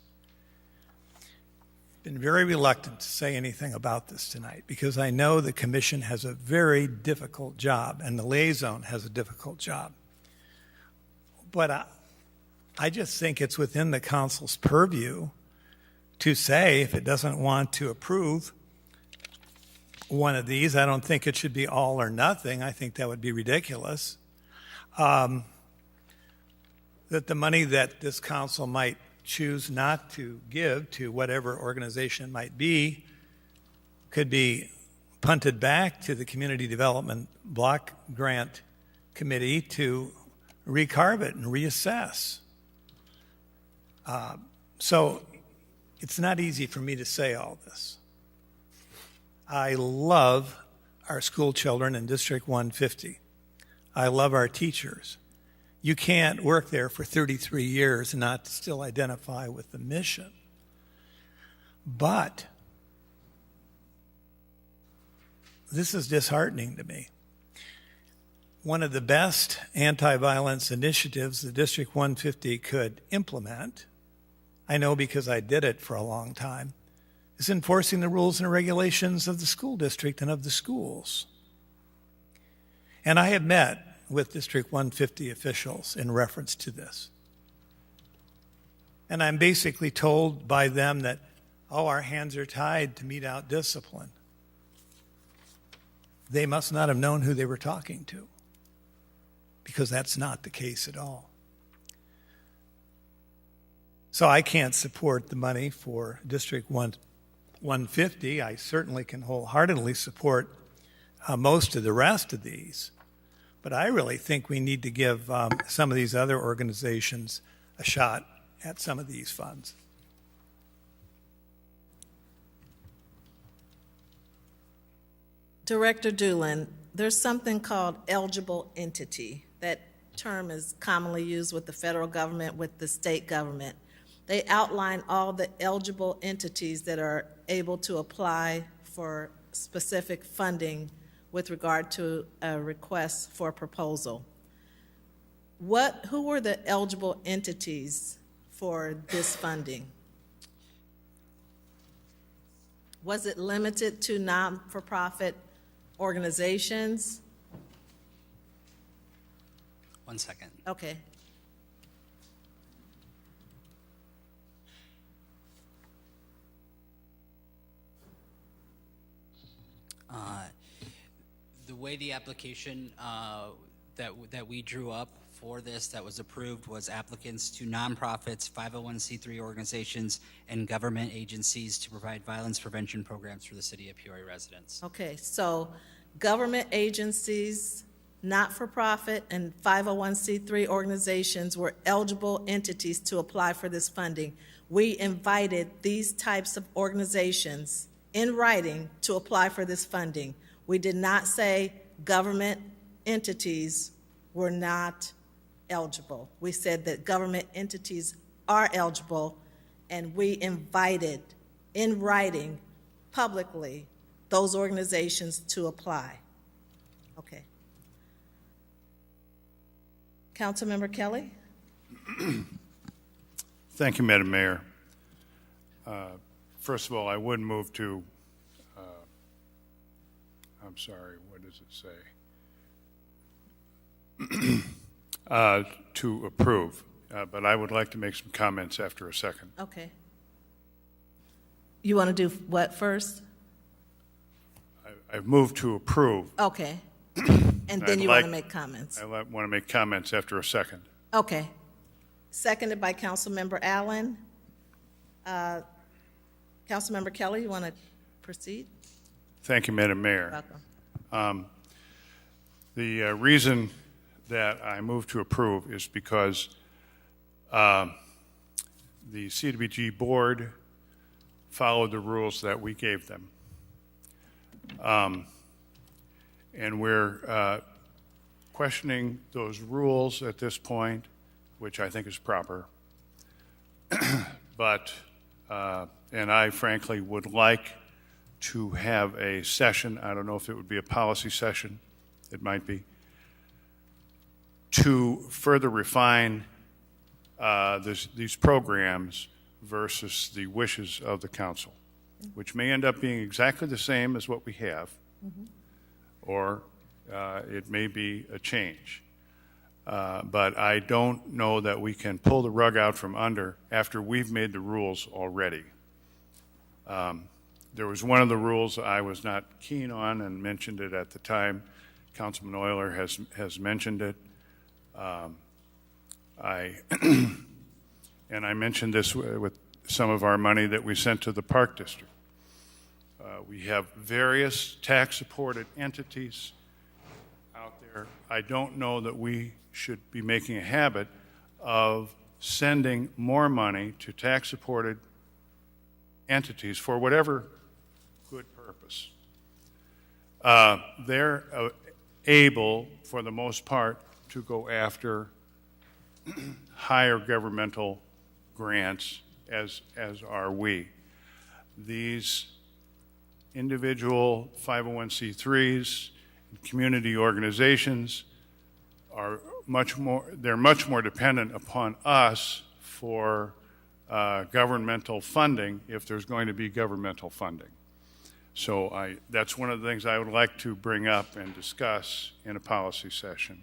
Been very reluctant to say anything about this tonight because I know the commission has a very difficult job and the liaison has a difficult job. But I just think it's within the council's purview to say if it doesn't want to approve one of these. I don't think it should be all or nothing. I think that would be ridiculous. That the money that this council might choose not to give to whatever organization it might be could be punted back to the Community Development Block Grant Committee to recarve it and reassess. So it's not easy for me to say all this. I love our school children in District 150. I love our teachers. You can't work there for 33 years and not still identify with the mission. But this is disheartening to me. One of the best anti-violence initiatives the District 150 could implement, I know because I did it for a long time, is enforcing the rules and regulations of the school district and of the schools. And I have met with District 150 officials in reference to this. And I'm basically told by them that, oh, our hands are tied to mete out discipline. They must not have known who they were talking to, because that's not the case at all. So I can't support the money for District 150. I certainly can wholeheartedly support most of the rest of these. But I really think we need to give some of these other organizations a shot at some of these funds. Director Doolin, there's something called eligible entity. That term is commonly used with the federal government, with the state government. They outline all the eligible entities that are able to apply for specific funding with regard to a request for a proposal. Who were the eligible entities for this funding? Was it limited to non-for-profit organizations? 1 second. Okay. The way the application that we drew up for this that was approved was applicants to nonprofits, 501c3 organizations, and government agencies to provide violence prevention programs for the city of Peoria residents. Okay, so government agencies, not-for-profit, and 501c3 organizations were eligible entities to apply for this funding. We invited these types of organizations in writing to apply for this funding. We did not say government entities were not eligible. We said that government entities are eligible, and we invited in writing publicly those organizations to apply. Okay. Councilmember Kelly? Thank you, Madam Mayor. First of all, I would move to, I'm sorry, what does it say? To approve, but I would like to make some comments after a second. Okay. You want to do what first? I've moved to approve. Okay. And then you want to make comments. I want to make comments after a second. Okay. Seconded by Councilmember Allen. Councilmember Kelly, you want to proceed? Thank you, Madam Mayor. Welcome. The reason that I move to approve is because the CDBG board followed the rules that we gave them. And we're questioning those rules at this point, which I think is proper. But, and I frankly would like to have a session, I don't know if it would be a policy session, it might be, to further refine these programs versus the wishes of the council, which may end up being exactly the same as what we have, or it may be a change. But I don't know that we can pull the rug out from under after we've made the rules already. There was one of the rules I was not keen on and mentioned it at the time. Councilman Euler has mentioned it. And I mentioned this with some of our money that we sent to the Park District. We have various tax-supported entities out there. I don't know that we should be making a habit of sending more money to tax-supported entities for whatever good purpose. They're able, for the most part, to go after higher governmental grants, as are we. These individual 501c3s, community organizations are much more dependent upon us for governmental funding if there's going to be governmental funding. So that's one of the things I would like to bring up and discuss in a policy session.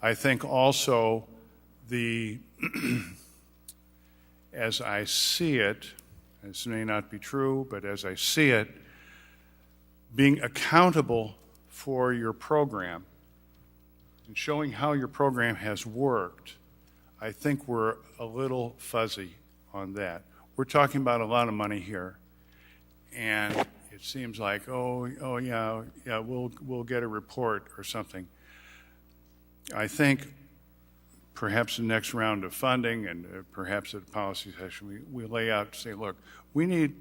I think also as I see it, this may not be true, but as I see it, being accountable for your program and showing how your program has worked, I think we're a little fuzzy on that. We're talking about a lot of money here, and it seems like, oh yeah, we'll get a report or something. I think perhaps the next round of funding and perhaps at a policy session, we lay out, say, look, we need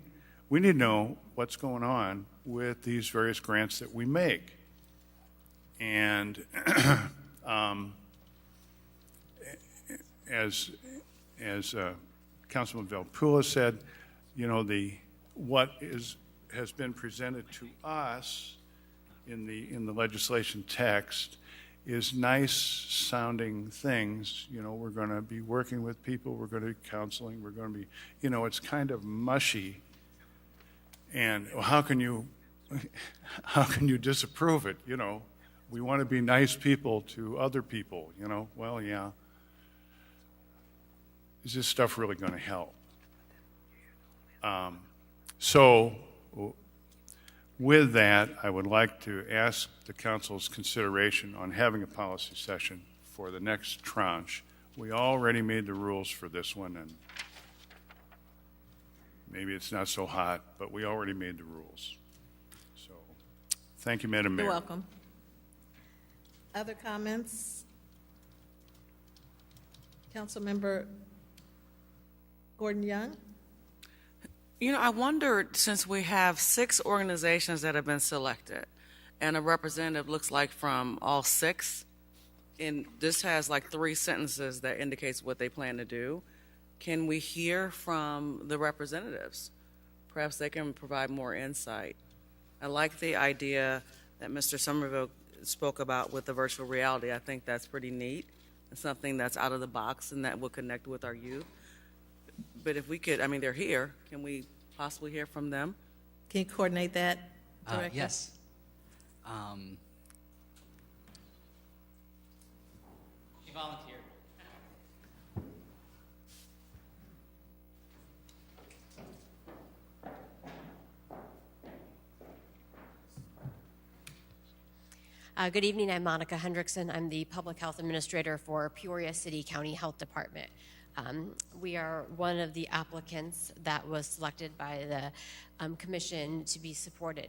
to know what's going on with these various grants that we make. And as Councilman Velpula said, you know, what has been presented to us in the legislation text is nice sounding things. You know, we're going to be working with people, we're going to be counseling, we're going to be, you know, it's kind of mushy. And how can you disapprove it? You know, we want to be nice people to other people, you know. Well, yeah. Is this stuff really going to help? So with that, I would like to ask the council's consideration on having a policy session for the next tranche. We already made the rules for this one, and maybe it's not so hot, but we already made the rules. So thank you, Madam Mayor. You're welcome. Other comments? Councilmember Gordon Young? You know, I wondered, since we have 6 organizations that have been selected, and a representative looks like from all 6, and this has like 3 sentences that indicates what they plan to do, can we hear from the representatives? Perhaps they can provide more insight. I like the idea that Mr. Somerville spoke about with the virtual reality. I think that's pretty neat. It's something that's out of the box and that will connect with our youth. But if we could, I mean, they're here. Can we possibly hear from them? Can you coordinate that, Director? Yes. She volunteered. Good evening. I'm Monica Hendrickson. I'm the Public Health Administrator for Peoria City County Health Department. We are one of the applicants that was selected by the Commission to be supported.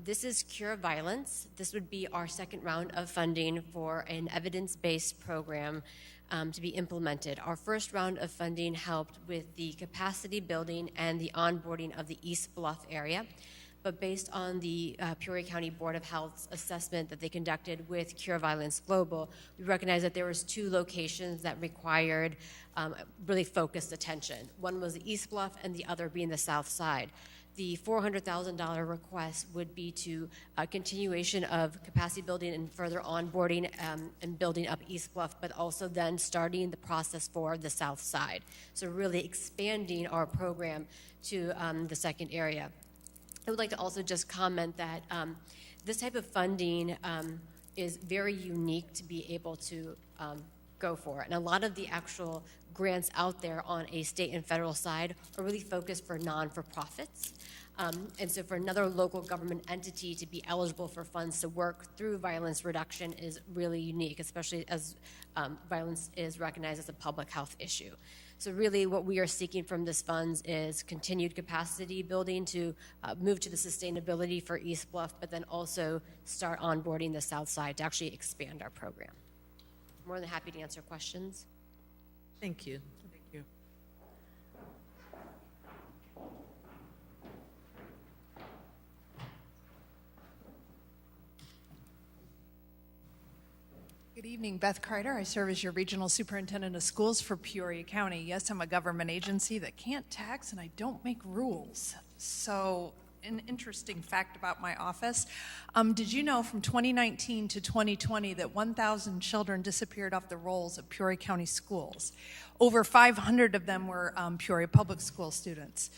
This is Cure Violence. This would be our second round of funding for an evidence-based program to be implemented. Our first round of funding helped with the capacity building and the onboarding of the East Bluff area. But based on the Peoria County Board of Health's assessment that they conducted with Cure Violence Global, we recognized that there was 2 locations that required really focused attention. One was the East Bluff and the other being the South Side. The $400,000 request would be to a continuation of capacity building and further onboarding and building up East Bluff, but also then starting the process for the South Side. So really expanding our program to the second area. I would like to also just comment that this type of funding is very unique to be able to go for. And a lot of the actual grants out there on a state and federal side are really focused for non-for-profits. And so for another local government entity to be eligible for funds to work through violence reduction is really unique, especially as violence is recognized as a public health issue. So really what we are seeking from this funds is continued capacity building to move to the sustainability for East Bluff, but then also start onboarding the South Side to actually expand our program. More than happy to answer questions. Thank you. Thank you. Good evening, Beth Carter. I serve as your Regional Superintendent of Schools for Peoria County. Yes, I'm a government agency that can't tax and I don't make rules. So an interesting fact about my office. Did you know from 2019 to 2020 that 1,000 children disappeared off the rolls of Peoria County schools? Over 500 of them were Peoria Public School students.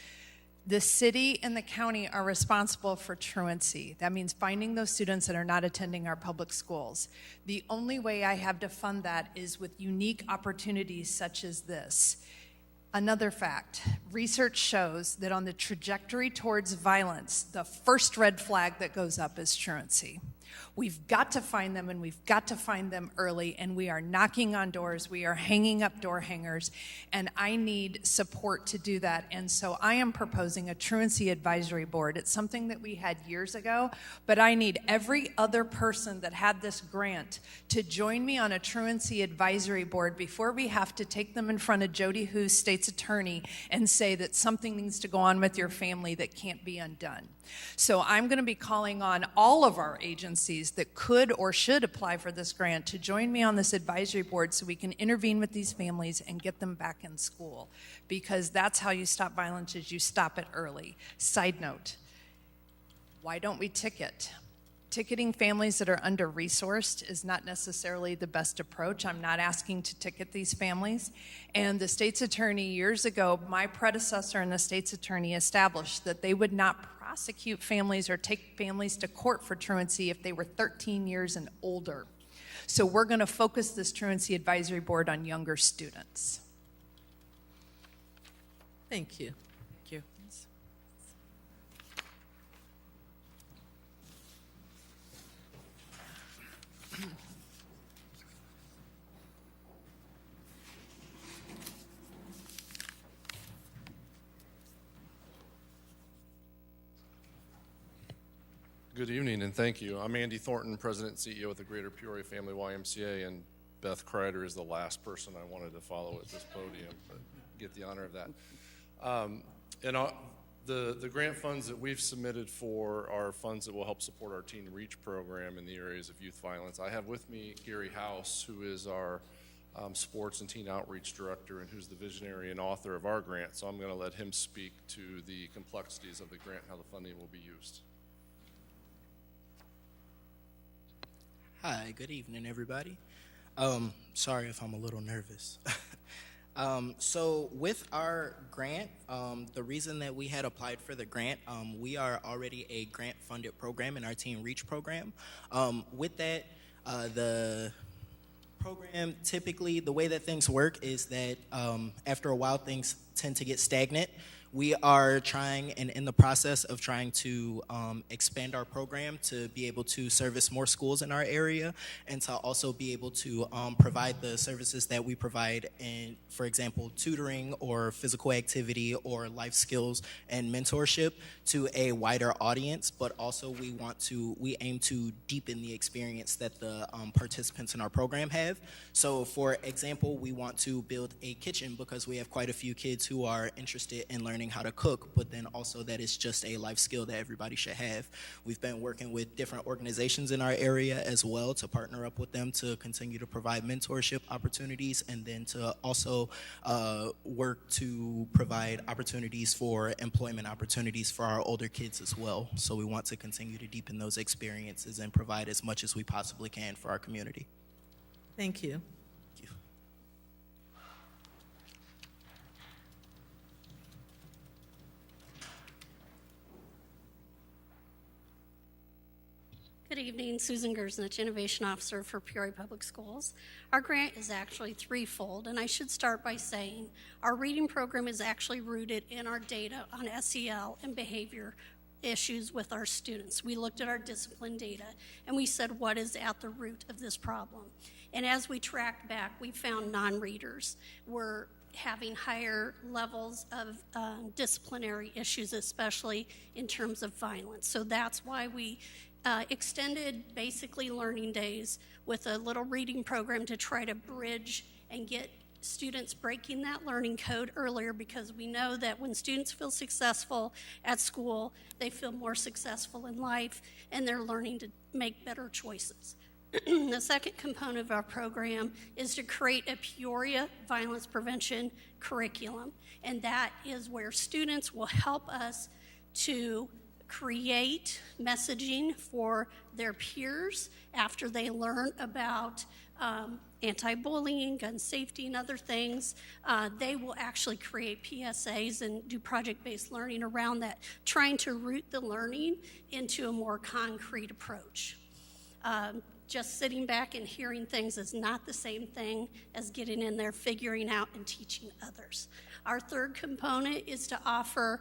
The city and the county are responsible for truancy. That means finding those students that are not attending our public schools. The only way I have to fund that is with unique opportunities such as this. Another fact, research shows that on the trajectory towards violence, the first red flag that goes up is truancy. We've got to find them, and we've got to find them early, and we are knocking on doors, we are hanging up door hangers, and I need support to do that. And so I am proposing a truancy advisory board. It's something that we had years ago, but I need every other person that had this grant to join me on a truancy advisory board before we have to take them in front of Jody Hoos, state's attorney, and say that something needs to go on with your family that can't be undone. So I'm going to be calling on all of our agencies that could or should apply for this grant to join me on this advisory board so we can intervene with these families and get them back in school, because that's how you stop violence, is you stop it early. Side note, why don't we ticket? Ticketing families that are under-resourced is not necessarily the best approach. I'm not asking to ticket these families. And the state's attorney years ago, my predecessor and the state's attorney established that they would not prosecute families or take families to court for truancy if they were 13 years and older. So we're going to focus this truancy advisory board on younger students. Thank you. Thank you. Good evening and thank you. I'm Andy Thornton, President and CEO of the Greater Peoria Family YMCA, and Beth Kreider is the last person I wanted to follow at this podium, but get the honor of that. The grant funds that we've submitted for are funds that will help support our Teen Reach program in the areas of youth violence. I have with me Gary House, who is our sports and teen outreach director and who's the visionary and author of our grant, so I'm going to let him speak to the complexities of the grant and how the funding will be used. Hi, good evening, everybody. Sorry if I'm a little nervous. So with our grant, the reason that we had applied for the grant, we are already a grant-funded program in our Teen Reach program. With that, the program, typically the way that things work is that after a while things tend to get stagnant. We are trying and in the process of trying to expand our program to be able to service more schools in our area and to also be able to provide the services that we provide in, for example, tutoring or physical activity or life skills and mentorship to a wider audience, but also we aim to deepen the experience that the participants in our program have. So for example, we want to build a kitchen because we have quite a few kids who are interested in learning how to cook, but then also that it's just a life skill that everybody should have. We've been working with different organizations in our area as well to partner up with them to continue to provide mentorship opportunities and then to also work to provide opportunities for employment opportunities for our older kids as well. So we want to continue to deepen those experiences and provide as much as we possibly can for our community. Thank you. Good evening, Susan Gersnich, Innovation Officer for Peoria Public Schools. Our grant is actually threefold, and I should start by saying our reading program is actually rooted in our data on SEL and behavior issues with our students. We looked at our discipline data, and we said, what is at the root of this problem? And as we tracked back, we found non-readers were having higher levels of disciplinary issues, especially in terms of violence. So that's why we extended basically learning days with a little reading program to try to bridge and get students breaking that learning code earlier, because we know that when students feel successful at school, they feel more successful in life and they're learning to make better choices. The second component of our program is to create a Peoria violence prevention curriculum, and that is where students will help us to create messaging for their peers after they learn about anti-bullying, gun safety, and other things. They will actually create PSAs and do project-based learning around that, trying to root the learning into a more concrete approach. Just sitting back and hearing things is not the same thing as getting in there, figuring out, and teaching others. Our third component is to offer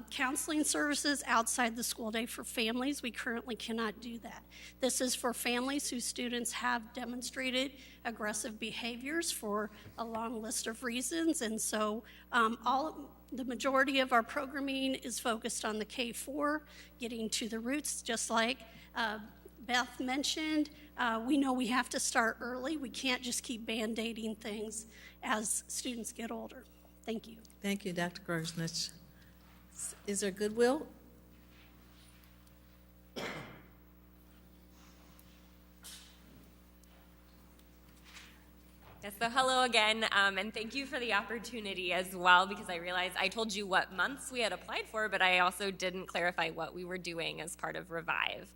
counseling services outside the school day for families. We currently cannot do that. This is for families whose students have demonstrated aggressive behaviors for a long list of reasons, and so the majority of our programming is focused on the K-4, getting to the roots, just like Beth mentioned. We know we have to start early. We can't just keep band-aiding things as students get older. Thank you. Thank you, Dr. Gersnich. Is there goodwill? Yes, so hello again, and thank you for the opportunity as well, because I realized I told you what months we had applied for, but I also didn't clarify what we were doing as part of Revive.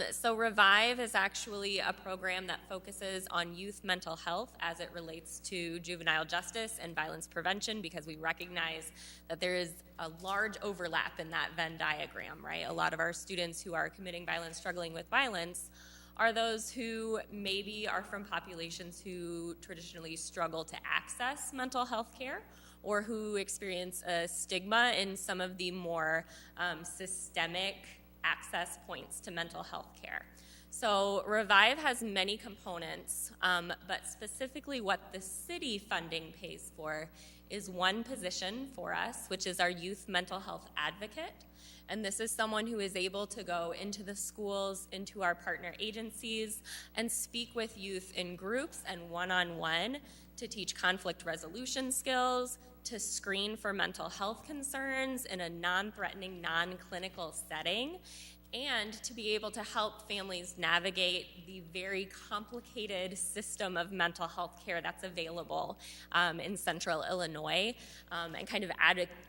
So Revive is actually a program that focuses on youth mental health as it relates to juvenile justice and violence prevention, because we recognize that there is a large overlap in that Venn diagram, right? A lot of our students who are committing violence, struggling with violence, are those who maybe are from populations who traditionally struggle to access mental health care, or who experience a stigma in some of the more systemic access points to mental health care. So Revive has many components, but specifically what the city funding pays for is one position for us, which is our youth mental health advocate. And this is someone who is able to go into the schools, into our partner agencies, and speak with youth in groups and one-on-one to teach conflict resolution skills, to screen for mental health concerns in a non-threatening, non-clinical setting, and to be able to help families navigate the very complicated system of mental health care that's available in central Illinois, and kind of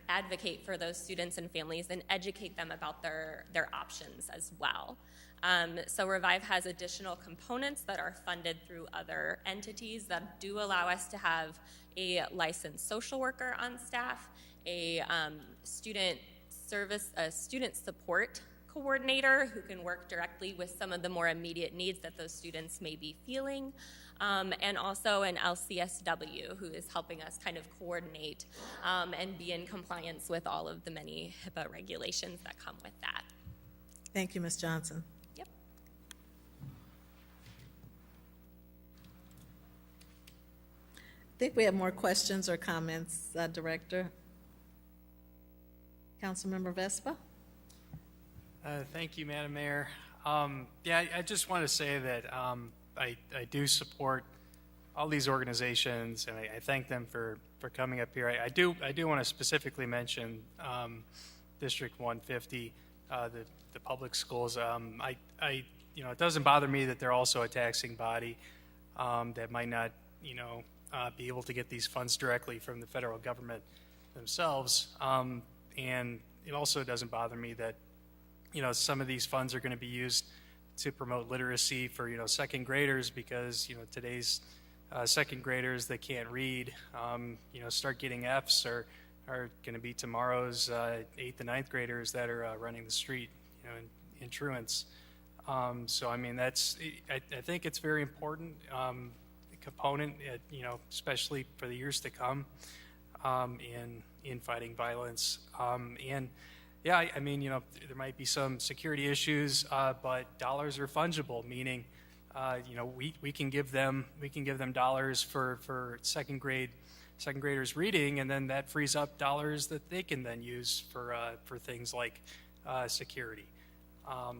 advocate for those students and families and educate them about their options as well. So Revive has additional components that are funded through other entities that do allow us to have a licensed social worker on staff, a student support coordinator who can work directly with some of the more immediate needs that those students may be feeling, and also an LCSW who is helping us kind of coordinate and be in compliance with all of the many HIPAA regulations that come with that. Thank you, Ms. Johnson. Yep. I think we have more questions or comments, Director. Councilmember Vespa? Thank you, Madam Mayor. I just want to say that I do support all these organizations, and I thank them for coming up here. I do want to specifically mention District 150, the public schools. It doesn't bother me that they're also a taxing body that might not, be able to get these funds directly from the federal government themselves. And it also doesn't bother me that some of these funds are going to be used to promote literacy for, second graders, because, today's second graders that can't read, start getting Fs are going to be tomorrow's 8th and 9th graders that are running the street, in truants. So, I mean, I think it's very important component, especially for the years to come in fighting violence. There might be some security issues, but dollars are fungible, meaning, we can give them dollars for second graders reading, and then that frees up dollars that they can then use for things like security.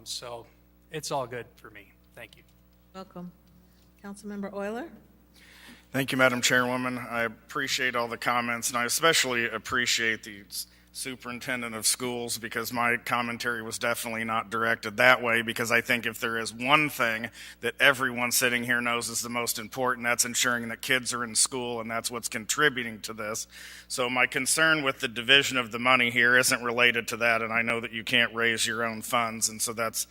So it's all good for me. Thank you. Welcome. Councilmember Euler? Thank you, Madam Chairwoman. I appreciate all the comments, and I especially appreciate the superintendent of schools, because my commentary was definitely not directed that way, because I think if there is one thing that everyone sitting here knows is the most important, that's ensuring that kids are in school, and that's what's contributing to this. So my concern with the division of the money here isn't related to that, and I know that you can't raise your own funds, and so that's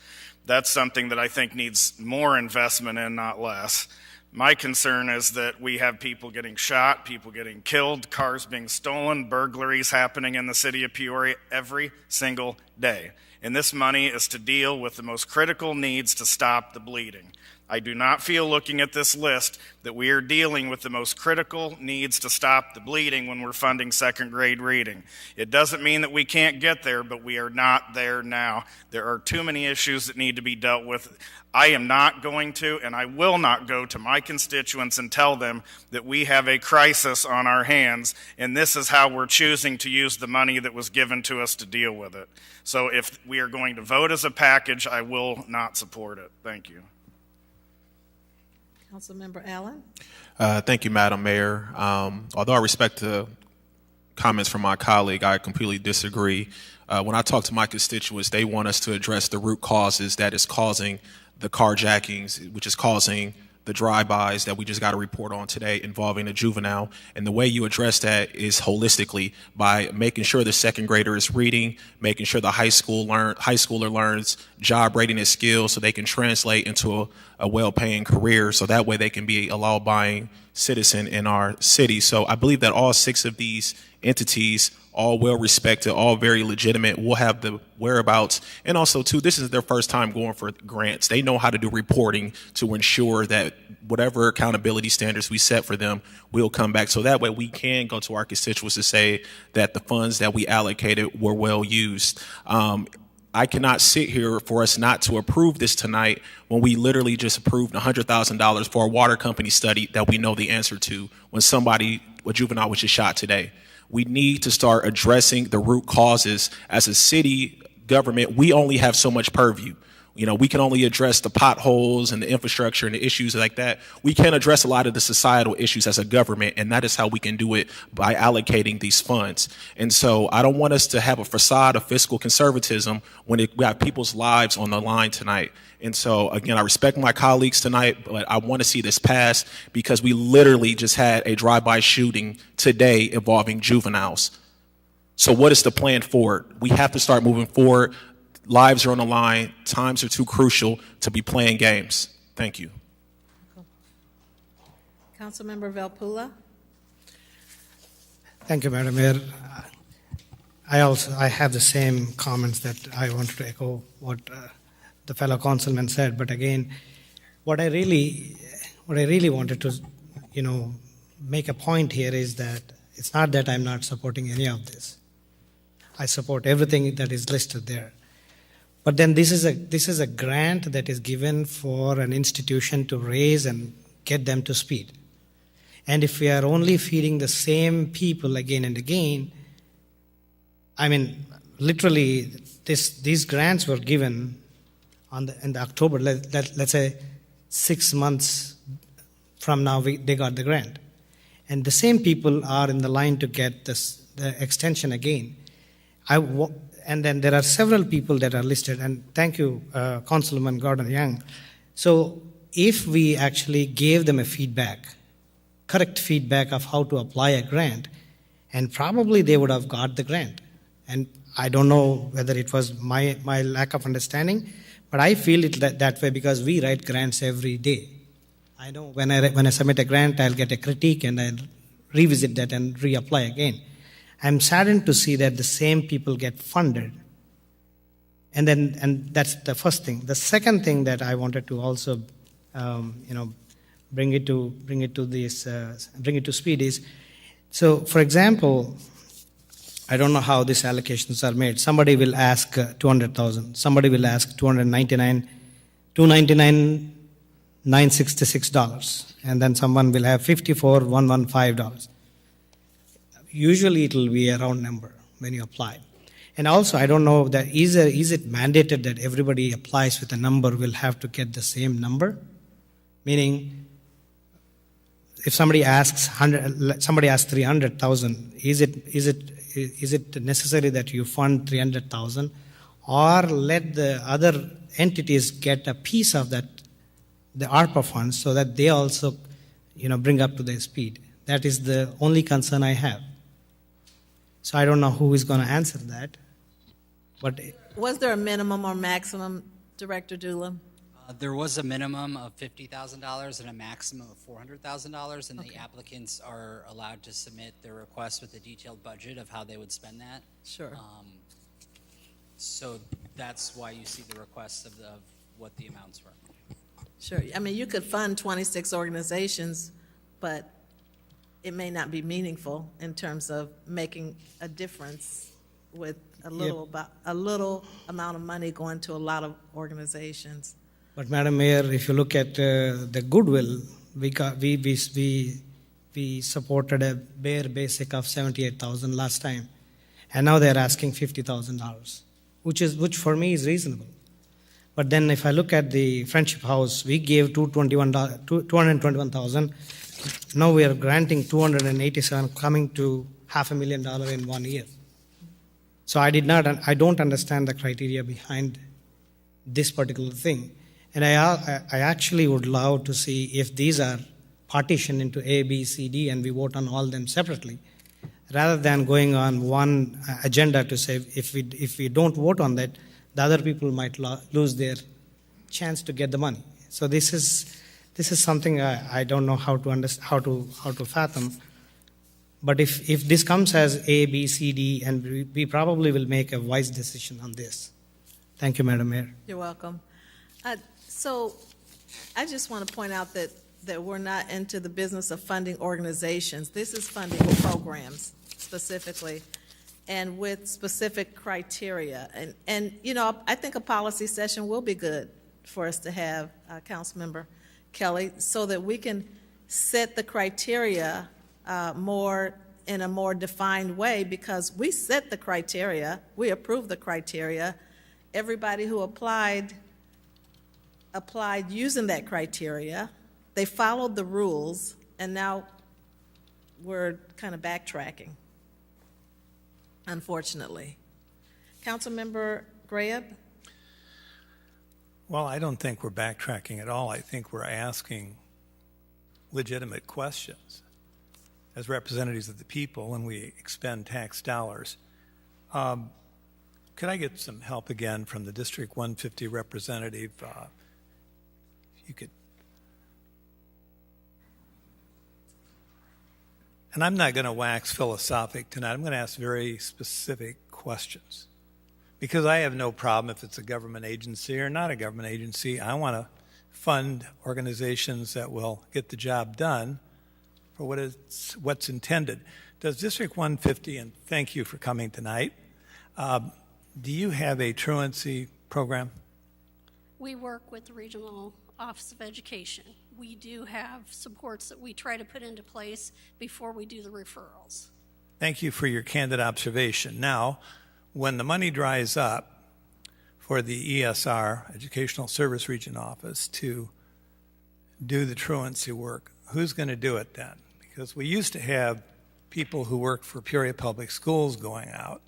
something that I think needs more investment in, not less. My concern is that we have people getting shot, people getting killed, cars being stolen, burglaries happening in the city of Peoria every single day. And this money is to deal with the most critical needs to stop the bleeding. I do not feel, looking at this list, that we are dealing with the most critical needs to stop the bleeding when we're funding second grade reading. It doesn't mean that we can't get there, but we are not there now. There are too many issues that need to be dealt with. I am not going to, and I will not go to my constituents and tell them that we have a crisis on our hands, and this is how we're choosing to use the money that was given to us to deal with it. So if we are going to vote as a package, I will not support it. Thank you. Councilmember Allen? Thank you, Madam Mayor. Although I respect the comments from my colleague, I completely disagree. When I talk to my constituents, they want us to address the root causes that is causing the carjackings, which is causing the drive-bys that we just got a report on today involving a juvenile. And the way you address that is holistically, by making sure the second grader is reading, making sure the high schooler learns job readiness skills so they can translate into a well-paying career, so that way they can be a law-abiding citizen in our city. So I believe that all 6 of these entities, all well-respected, all very legitimate, will have the whereabouts. And also, too, this is their first time going for grants. They know how to do reporting to ensure that whatever accountability standards we set for them will come back. So that way we can go to our constituents to say that the funds that we allocated were well used. I cannot sit here for us not to approve this tonight when we literally just approved $100,000 for a water company study that we know the answer to when a juvenile was just shot today. We need to start addressing the root causes. As a city government, we only have so much purview. We can only address the potholes and the infrastructure and the issues like that. We can't address a lot of the societal issues as a government, and that is how we can do it, by allocating these funds. And so I don't want us to have a facade of fiscal conservatism when we have people's lives on the line tonight. And so, again, I respect my colleagues tonight, but I want to see this pass, because we literally just had a drive-by shooting today involving juveniles. So what is the plan forward? We have to start moving forward. Lives are on the line. Times are too crucial to be playing games. Thank you. Councilmember Velpula? Thank you, Madam Mayor. I have the same comments that I wanted to echo what the fellow councilman said. But again, what I really wanted to, make a point here is that it's not that I'm not supporting any of this. I support everything that is listed there. But then this is a grant that is given for an institution to raise and get them to speed. And if we are only feeding the same people again and again, literally these grants were given in the October, let's say 6 months from now they got the grant. And the same people are in the line to get the extension again. And then there are several people that are listed, and thank you, Councilman Gordon Young. So if we actually gave them a correct feedback of how to apply a grant, and probably they would have got the grant. And I don't know whether it was my lack of understanding, but I feel it that way because we write grants every day. I know when I submit a grant, I'll get a critique and I'll revisit that and reapply again. I'm saddened to see that the same people get funded. And that's the first thing. The second thing that I wanted to also, bring it to speed is, so for example, I don't know how these allocations are made. Somebody will ask $200,000. Somebody will ask $299,966, and then someone will have $54,115. Usually it will be a round number when you apply. And also, I don't know that is it mandated that everybody applies with a number will have to get the same number? Meaning, if somebody asks 300,000, is is it necessary that you fund 300,000, or let the other entities get a piece of that, the ARPA funds, so that they also, bring up to their speed? That is the only concern I have. So I don't know who is going to answer that, but Was there a minimum or maximum, Director Doolin? There was a minimum of $50,000 and a maximum of $400,000, and the applicants are allowed to submit their request with a detailed budget of how they would spend that. Sure. So that's why you see the requests of what the amounts were. Sure. I mean, you could fund 26 organizations, but it may not be meaningful in terms of making a difference with a little amount of money going to a lot of organizations. But Madam Mayor, if you look at the goodwill, we supported a bare basic of 78,000 last time, and now they're asking $50,000, which for me is reasonable. But then if I look at the Friendship House, we gave $221,000. Now we are granting $287,000, coming to $500,000 in 1 year. So I don't understand the criteria behind this particular thing. And I actually would love to see if these are partitioned into A, B, C, D, and we vote on all them separately, rather than going on one agenda to say if we don't vote on that, the other people might lose their chance to get the money. So this is something I don't know how to fathom. But if this comes as A, B, C, D, and we probably will make a wise decision on this. Thank you, Madam Mayor. You're welcome. So I just want to point out that we're not into the business of funding organizations. This is funding programs specifically, and with specific criteria. And I think a policy session will be good for us to have, Councilmember Kelly, so that we can set the criteria in a more defined way, because we set the criteria, we approve the criteria. Everybody who applied using that criteria. They followed the rules, and now we're kind of backtracking, unfortunately. Councilmember Graham? Well, I don't think we're backtracking at all. I think we're asking legitimate questions as representatives of the people when we expend tax dollars. Could I get some help again from the District 150 representative? You could. And I'm not going to wax philosophic tonight. I'm going to ask very specific questions, because I have no problem if it's a government agency or not a government agency. I want to fund organizations that will get the job done for what's intended. Does District 150, and thank you for coming tonight, do you have a truancy program? We work with the Regional Office of Education. We do have supports that we try to put into place before we do the referrals. Thank you for your candid observation. Now, when the money dries up for the ESR, Educational Service Region Office, to do the truancy work, who's going to do it then? Because we used to have people who worked for Peoria Public Schools going out.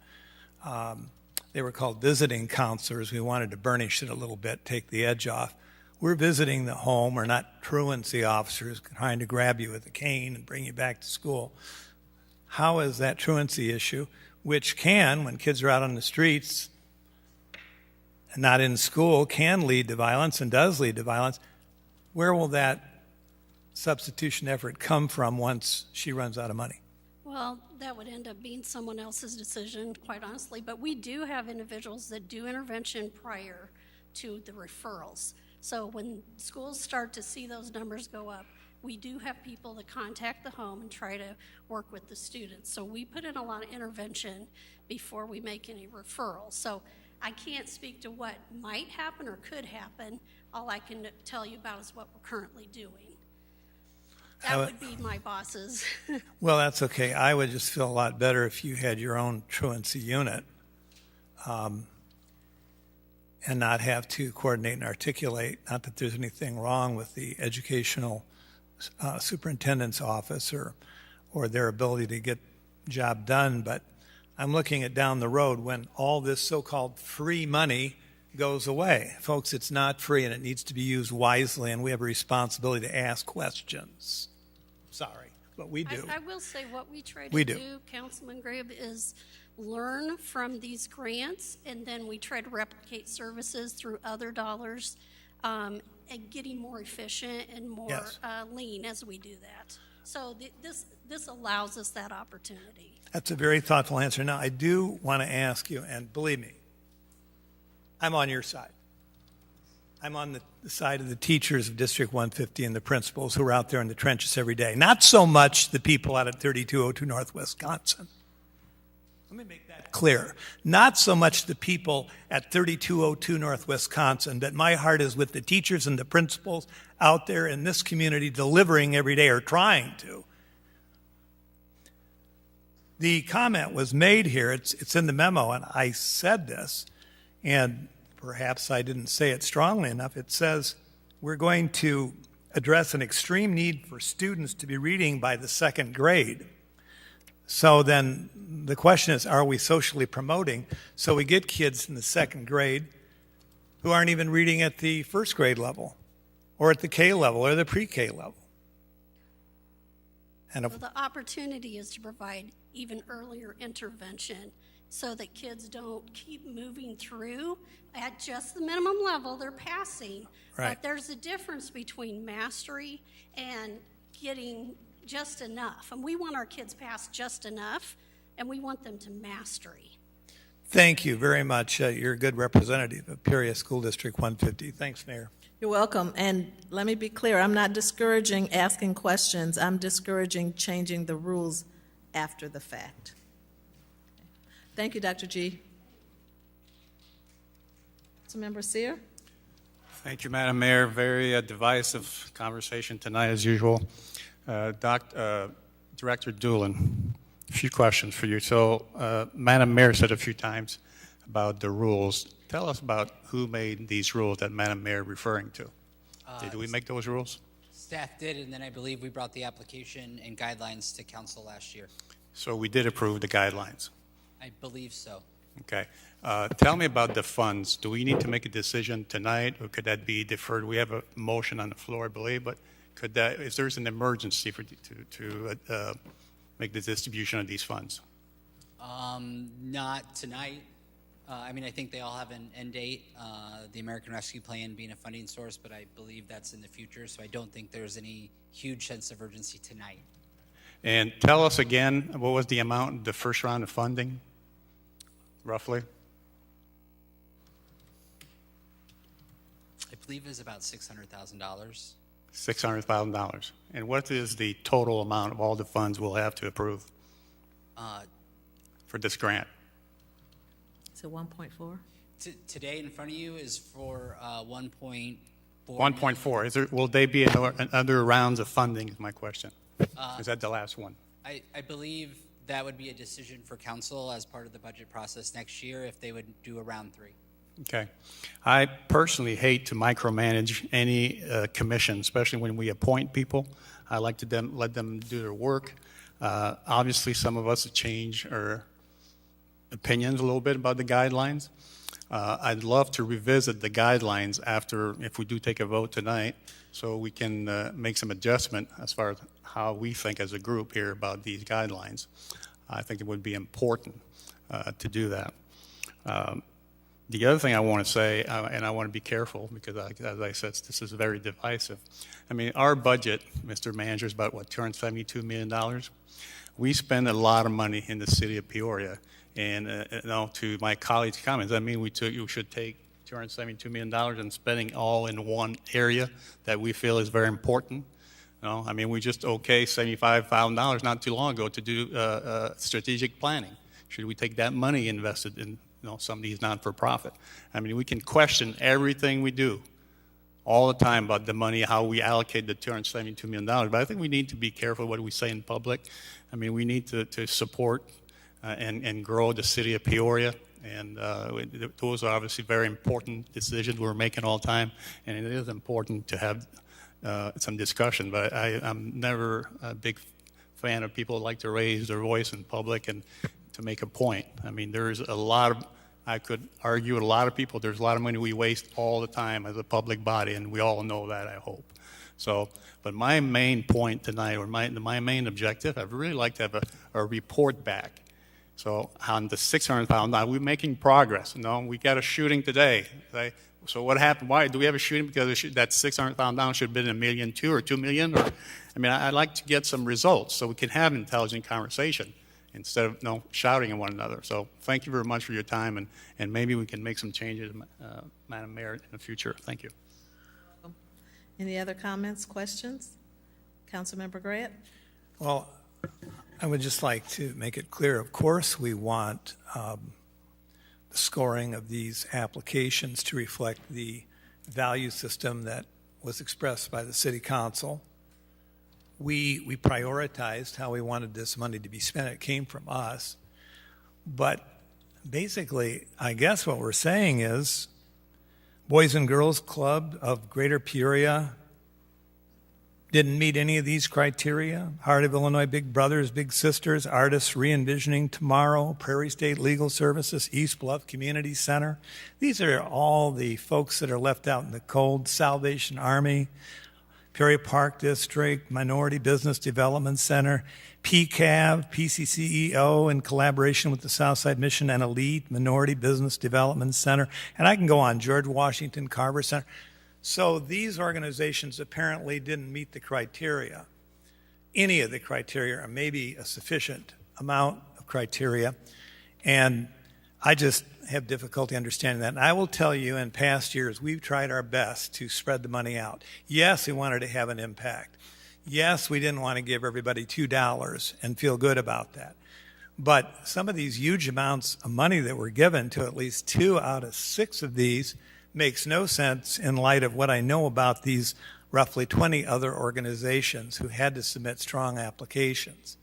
They were called visiting counselors. We wanted to burnish it a little bit, take the edge off. We're visiting the home. We're not truancy officers trying to grab you with a cane and bring you back to school. How is that truancy issue, which can, when kids are out on the streets and not in school, can lead to violence and does lead to violence, where will that substitution effort come from once she runs out of money? Well, that would end up being someone else's decision, quite honestly. But we do have individuals that do intervention prior to the referrals. So when schools start to see those numbers go up, we do have people that contact the home and try to work with the students. So we put in a lot of intervention before we make any referrals. So I can't speak to what might happen or could happen. All I can tell you about is what we're currently doing. That would be my bosses. Well, that's okay. I would just feel a lot better if you had your own truancy unit and not have to coordinate and articulate. Not that there's anything wrong with the educational superintendent's office or their ability to get the job done, but I'm looking at down the road when all this so-called free money goes away. Folks, it's not free, and it needs to be used wisely, and we have a responsibility to ask questions. Sorry, but we do. I will say what we try to We do, do. Councilman Grabe, is learn from these grants, and then we try to replicate services through other dollars, and getting more efficient and more Yes. lean as we do that. So this allows us that opportunity. That's a very thoughtful answer. Now, I do want to ask you, and believe me, I'm on your side. I'm on the side of the teachers of District 150 and the principals who are out there in the trenches every day. Not so much the people out at 3202 North Wisconsin. Let me make that clear. Not so much the people at 3202 North Wisconsin, but my heart is with the teachers and the principals out there in this community delivering every day, or trying to. The comment was made here, it's in the memo, and I said this, and perhaps I didn't say it strongly enough. It says we're going to address an extreme need for students to be reading by the second grade. So then the question is, are we socially promoting so we get kids in the second grade who aren't even reading at the first grade level or at the K level or the pre-K level? And So the opportunity is to provide even earlier intervention so that kids don't keep moving through at just the minimum level they're passing. Right. But there's a difference between mastery and getting just enough. And we want our kids past just enough, and we want them to mastery. thank you very much. You're a good representative of Peoria School District 150. Thanks, Mayor. You're welcome. And let me be clear, I'm not discouraging asking questions. I'm discouraging changing the rules after the fact. Thank you, Dr. G. Councilmember Sear? Thank you, Madam Mayor. Very divisive conversation tonight, as usual. Director Doolin, a few questions for you. So, Madam Mayor said a few times about the rules. Tell us about who made these rules that Madam Mayor referring to. Did we make those rules? Staff did, and then I believe we brought the application and guidelines to council last year. So we did approve the guidelines. I believe so. Okay. Tell me about the funds. Do we need to make a decision tonight, or could that be deferred? We have a motion on the floor, I believe, but could that, if there's an emergency to make the distribution of these funds? Not tonight. I mean, I think they all have an end date, the American Rescue Plan being a funding source, but I believe that's in the future, so I don't think there's any huge sense of urgency tonight. And tell us again, what was the amount, the first round of funding, roughly? I believe it was about $600,000. $600,000. And what is the total amount of all the funds we'll have to approve for this grant? Is it 1.4? Today in front of you is for 1.4. 1.4. Is there, will they be in other rounds of funding, is my question. Is that the last one? I believe that would be a decision for council as part of the budget process next year if they would do a round 3. Okay. I personally hate to micromanage any commission, especially when we appoint people. I like to let them do their work. Obviously, some of us have changed our opinions a little bit about the guidelines. I'd love to revisit the guidelines after, if we do take a vote tonight, so we can make some adjustment as far as how we think as a group here about these guidelines. I think it would be important to do that. The other thing I want to say, and I want to be careful because, as I said, this is very divisive. I mean, our budget, Mr. Manager, is about, what, $272 million? We spend a lot of money in the city of Peoria. And to my colleagues' comments, I mean, you should take $272 million and spending all in one area that we feel is very important. I mean, we just $75,000 not too long ago to do strategic planning. Should we take that money invested in some of these non-for-profit? I mean, we can question everything we do all the time about the money, how we allocate the $272 million. But I think we need to be careful what we say in public. I mean, we need to support and grow the city of Peoria. And those are obviously very important decisions we're making all the time. And it is important to have some discussion. But I'm never a big fan of people who like to raise their voice in public and to make a point. I mean, there's a lot of, I could argue with a lot of people, there's a lot of money we waste all the time as a public body, and we all know that, I hope. So, but my main point tonight, or my main objective, I'd really like to have a report back. So on the $600,000, now we're making progress. No, we got a shooting today. Okay? So what happened? Why do we have a shooting? Because that $600,000 should have been $1.2 million or $2 million. Or, I mean, I'd like to get some results so we can have intelligent conversation instead of shouting at one another. So thank you very much for your time, and maybe we can make some changes, Madam Mayor, in the future. Thank you. Any other comments, questions? Councilmember Grant? Well, I would just like to make it clear, of course, we want the scoring of these applications to reflect the value system that was expressed by the City Council. We prioritized how we wanted this money to be spent. It came from us. But basically, I guess what we're saying is Boys and Girls Club of Greater Peoria didn't meet any of these criteria. Heart of Illinois, Big Brothers, Big Sisters, Artists Re-envisioning Tomorrow, Prairie State Legal Services, East Bluff Community Center. These are all the folks that are left out in the cold. Salvation Army, Peoria Park District, Minority Business Development Center, PCAV, PCCEO, in collaboration with the Southside Mission and Elite, Minority Business Development Center, and I can go on, George Washington Carver Center. So these organizations apparently didn't meet the criteria, any of the criteria, or maybe a sufficient amount of criteria, and I just have difficulty understanding that. And I will tell you, in past years, we've tried our best to spread the money out. Yes, we wanted to have an impact. Yes, we didn't want to give everybody $2 and feel good about that. But some of these huge amounts of money that were given to at least 2 out of 6 of these makes no sense in light of what I know about these roughly 20 other organizations who had to submit strong applications.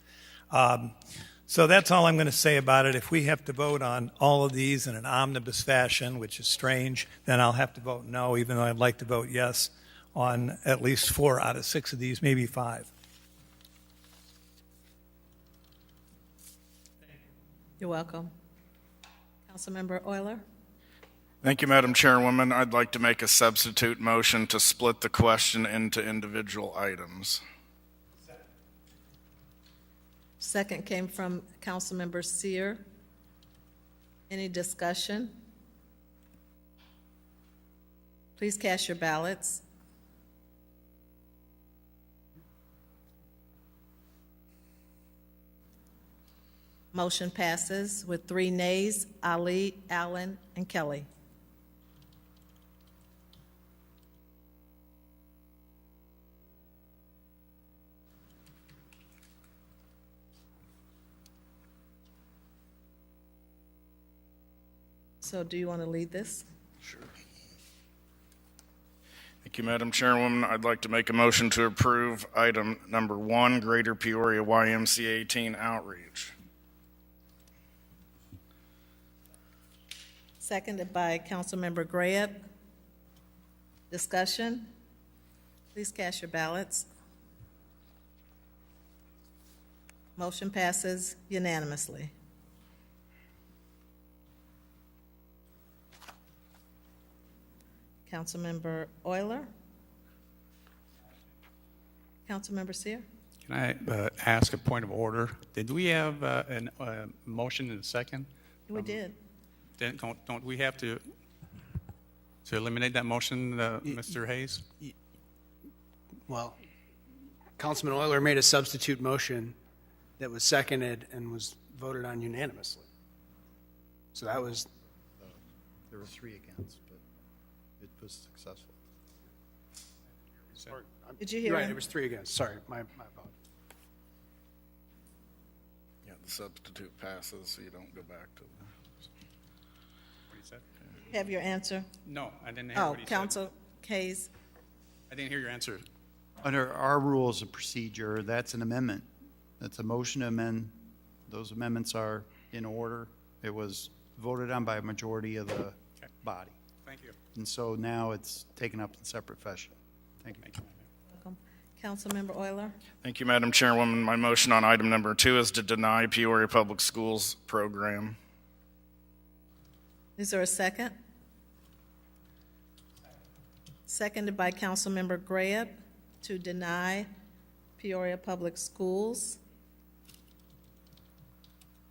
So that's all I'm going to say about it. If we have to vote on all of these in an omnibus fashion, which is strange, then I'll have to vote no, even though I'd like to vote yes on at least 4 out of 6 of these, maybe 5. You're welcome. Councilmember Euler? Thank you, Madam Chairwoman. I'd like to make a substitute motion to split the question into individual items. Second came from Councilmember Sear. Any discussion? Please cast your ballots. Motion passes with 3 nays, Ali, Allen, and Kelly. So do you want to lead this? Sure. Thank you, Madam Chairwoman. I'd like to make a motion to approve item number 1, Greater Peoria YMCA Teen Outreach. Seconded by Councilmember Grant. Discussion? Please cast your ballots. Motion passes unanimously. Councilmember Euler? Councilmember Sear? Can I ask a point of order? Did we have a motion in a second? We did. Then don't we have to eliminate that motion, Mr. Hayes? Well, Councilman Euler made a substitute motion that was seconded and was voted on unanimously. So that was... There were 3 against, but it was successful. Did you hear Right, him? it was 3 against. Sorry, my apologies. Yeah, the substitute passes, so you don't go back to the... Have your answer? No, I didn't hear what he said. Council Hayes? I didn't hear your answer. Under our rules of procedure, that's an amendment. That's a motion to amend. Those amendments are in order. It was voted on by a majority of the body. Thank you. And so now it's taken up in separate fashion. Thank you. Welcome. Councilmember Euler. Thank you, Madam Chairwoman. My motion on item number 2 is to deny Peoria Public Schools program. Is there a second? Seconded by Councilmember Graham to deny Peoria Public Schools.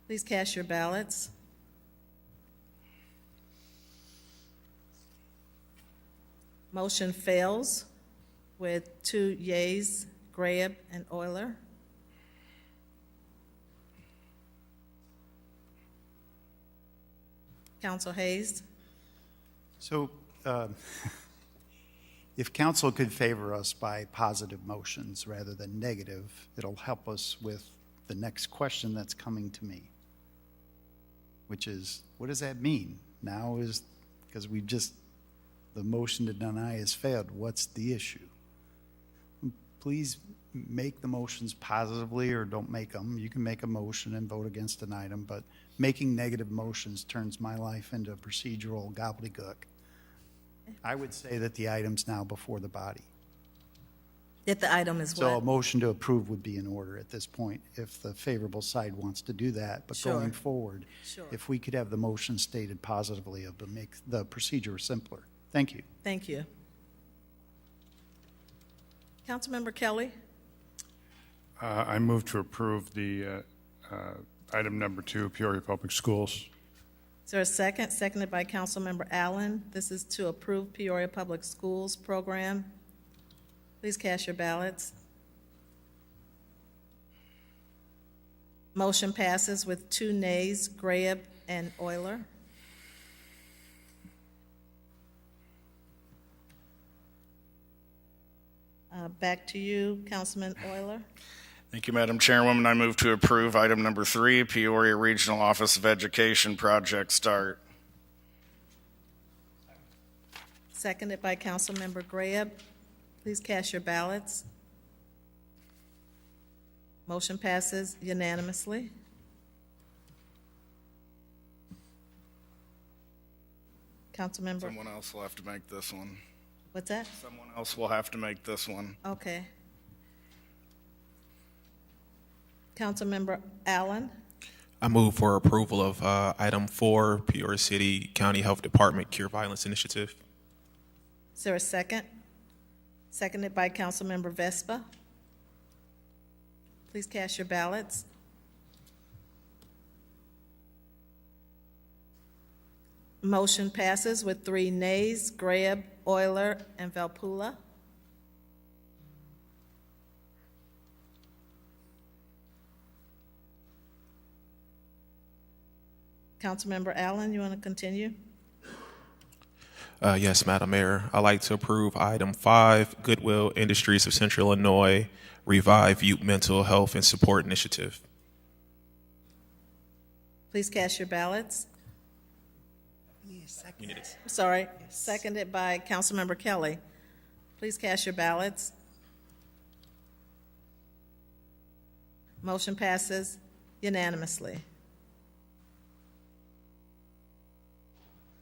Please cast your ballots. Motion fails with 2 yeas, Graham and Euler. Council Hayes. So if council could favor us by positive motions rather than negative, it'll help us with the next question that's coming to me, which is, what does that mean? Now is, because we just, the motion to deny has failed, what's the issue? Please make the motions positively or don't make them. You can make a motion and vote against an item, but making negative motions turns my life into a procedural gobbledygook. I would say that the item's now before the body. That the item is So a what? motion to approve would be in order at this point if the favorable side wants to do that. But Sure. going forward, Sure. if we could have the motion stated positively, it would make the procedure simpler. Thank you. Thank you. Councilmember Kelly. I move to approve the item number 2, Peoria Public Schools. Is there a second? Seconded by Councilmember Allen. This is to approve Peoria Public Schools program. Please cast your ballots. Motion passes with 2 nays, Graham and Euler. Back to you, Councilman Euler. Thank you, Madam Chairwoman. I move to approve item number 3, Peoria Regional Office of Education project start. Seconded by Councilmember Graham. Please cast your ballots. Motion passes unanimously. Councilmember, Someone else will have to make this one. what's that? Someone else will have to make this one. Okay. Councilmember Allen. I move for approval of item 4, Peoria City County Health Department Cure Violence Initiative. Is there a second? Seconded by Councilmember Vespa. Please cast your ballots. Motion passes with 3 nays, Graham, Euler, and Valpula. Councilmember Allen, you want to continue? Yes, Madam Mayor. I'd like to approve item 5, Goodwill Industries of Central Illinois Revive Youth Mental Health and Support Initiative. Please cast your ballots. You need it. Sorry, seconded by Councilmember Kelly. Please cast your ballots. Motion passes unanimously.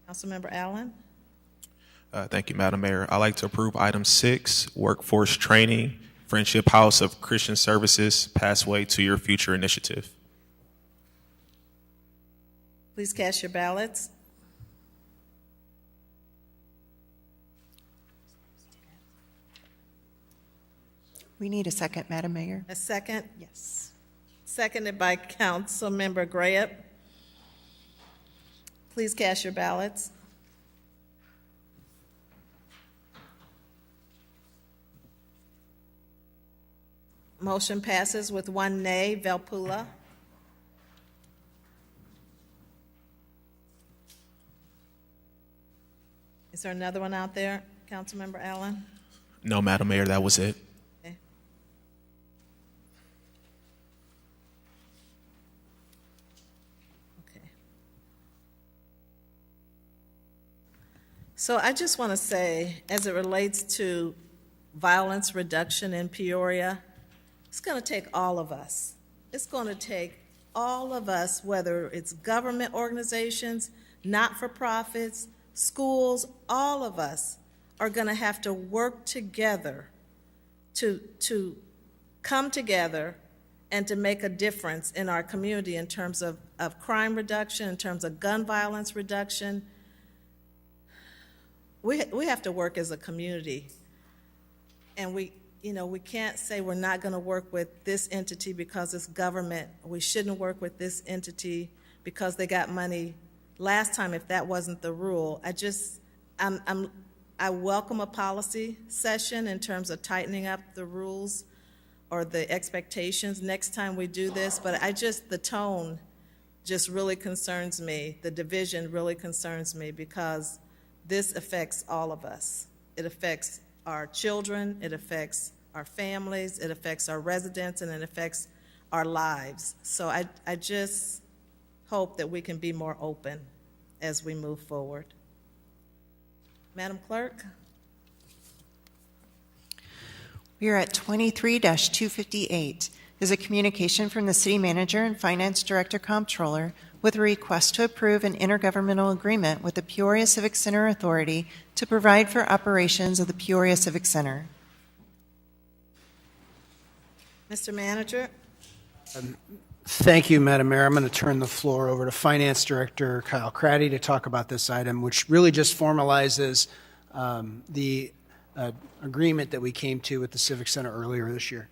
Councilmember Allen. Thank you, Madam Mayor. I'd like to approve item 6, Workforce Training, Friendship House of Christian Services, Pathway to Your Future Initiative. Please cast your ballots. We need a second, Madam Mayor. A second? Yes. Seconded by Councilmember Graham. Please cast your ballots. Motion passes with 1 nay, Valpula. Is there another one out there, Councilmember Allen? No, Madam Mayor, that was it. Okay. Okay. So I just want to say, as it relates to violence reduction in Peoria, it's going to take all of us. It's going to take all of us, whether it's government organizations, not-for-profits, schools, all of us are going to have to work together to come together and to make a difference in our community in terms of crime reduction, in terms of gun violence reduction. We have to work as a community. And we can't say we're not going to work with this entity because it's government. We shouldn't work with this entity because they got money last time if that wasn't the rule. I welcome a policy session in terms of tightening up the rules or the expectations next time we do this, but the tone just really concerns me. The division really concerns me because this affects all of us. It affects our children, it affects our families, it affects our residents, and it affects our lives. So I just hope that we can be more open as we move forward. Madam Clerk? We are at 23-258. Is a communication from the City Manager and Finance Director Comptroller with a request to approve an intergovernmental agreement with the Peoria Civic Center Authority to provide for operations of the Peoria Civic Center. Mr. Manager? Thank you, Madam Mayor. I'm going to turn the floor over to Finance Director Kyle Craddy to talk about this item, which really just formalizes the agreement that we came to with the Civic Center earlier this year.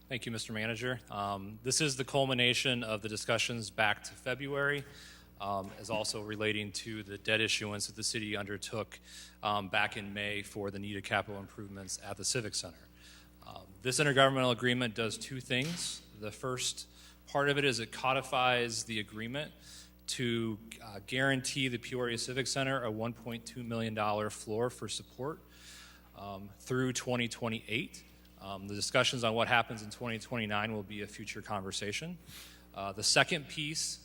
Thank you, Mr. Manager. This is the culmination of the discussions back to February, as also relating to the debt issuance that the city undertook back in May for the needed capital improvements at the Civic Center. This intergovernmental agreement does two things. The first part of it is it codifies the agreement to guarantee the Peoria Civic Center a $1.2 million floor for support through 2028. The discussions on what happens in 2029 will be a future conversation. The second piece,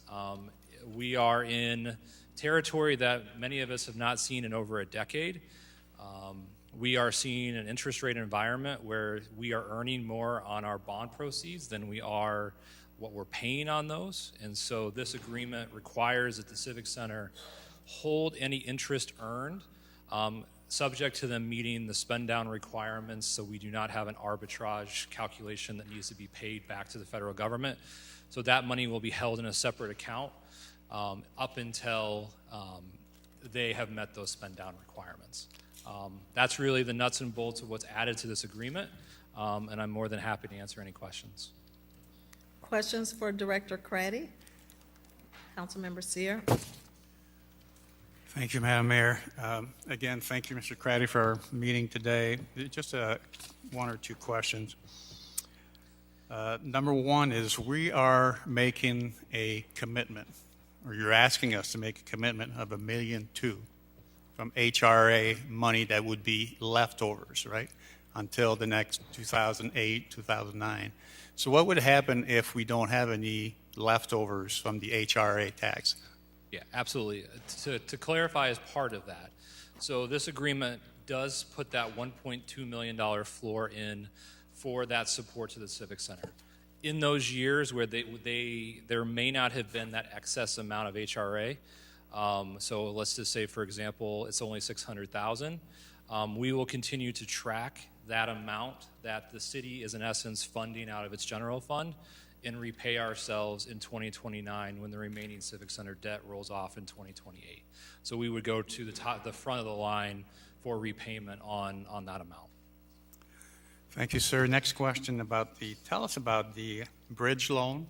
we are in territory that many of us have not seen in over a decade. We are seeing an interest rate environment where we are earning more on our bond proceeds than we are what we're paying on those. And so this agreement requires that the Civic Center hold any interest earned subject to them meeting the spend down requirements, so we do not have an arbitrage calculation that needs to be paid back to the federal government. So that money will be held in a separate account up until they have met those spend down requirements. That's really the nuts and bolts of what's added to this agreement, and I'm more than happy to answer any questions. Questions for Director Craddy? Councilmember Sear? Thank you, Madam Mayor. Again, thank you, Mr. Craddy, for our meeting today. Just one or two questions. Number one is we are making a commitment, or you're asking us to make a commitment of $1.2 million from HRA money that would be leftovers, right, until the next 2008, 2009. So what would happen if we don't have any leftovers from the HRA tax? Yeah, absolutely. To clarify as part of that, so this agreement does put that $1.2 million floor in for that support to the Civic Center. In those years where there may not have been that excess amount of HRA, so let's just say, for example, it's only $600,000, we will continue to track that amount that the city is in essence funding out of its general fund and repay ourselves in 2029 when the remaining Civic Center debt rolls off in 2028. So we would go to the front of the line for repayment on that amount. Thank you, sir. Next question tell us about the bridge loan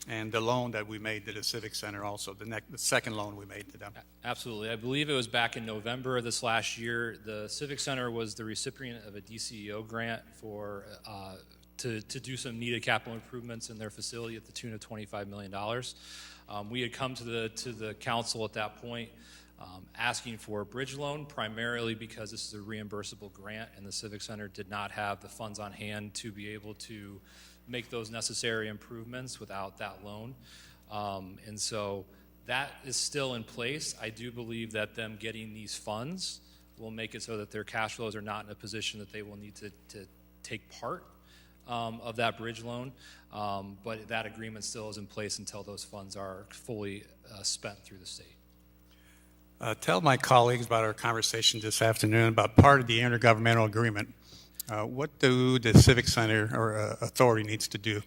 and the loan that we made to the Civic Center also, the second loan we made to them. Absolutely. I believe it was back in November of this last year. The Civic Center was the recipient of a DCEO grant for to do some needed capital improvements in their facility at the tune of $25 million. We had come to the council at that point asking for a bridge loan, primarily because this is a reimbursable grant and the Civic Center did not have the funds on hand to be able to make those necessary improvements without that loan. And so that is still in place. I do believe that them getting these funds will make it so that their cash flows are not in a position that they will need to take part of that bridge loan, but that agreement still is in place until those funds are fully spent through the state. Tell my colleagues about our conversation this afternoon about part of the intergovernmental agreement What do the Civic Center or authority needs to do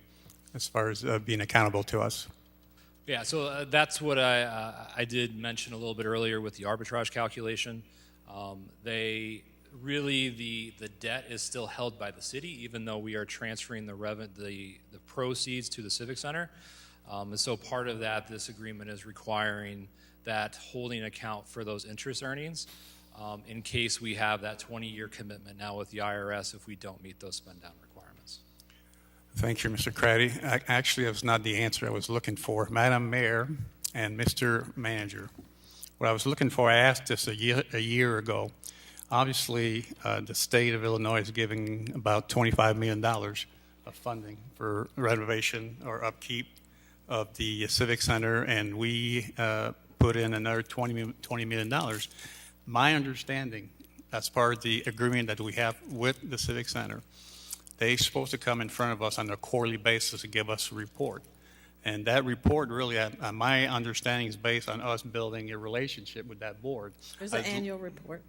as far as being accountable to us? Yeah, so that's what I did mention a little bit earlier with the arbitrage calculation. They really, the debt is still held by the city, even though we are transferring the proceeds to the Civic Center. And so part of that, this agreement is requiring that holding account for those interest earnings in case we have that 20-year commitment now with the IRS if we don't meet those spend down requirements. Thank you, Mr. Craddy. Actually, that was not the answer I was looking for. Madam Mayor and Mr. Manager, what I was looking for, I asked this a year ago. Obviously, the state of Illinois is giving about $25 million of funding for renovation or upkeep of the Civic Center, and we put in another $20 million. My understanding, as part of the agreement that we have with the Civic Center, they're supposed to come in front of us on a quarterly basis to give us a report. And that report really, my understanding, is based on us building a relationship with that board. There's an annual report.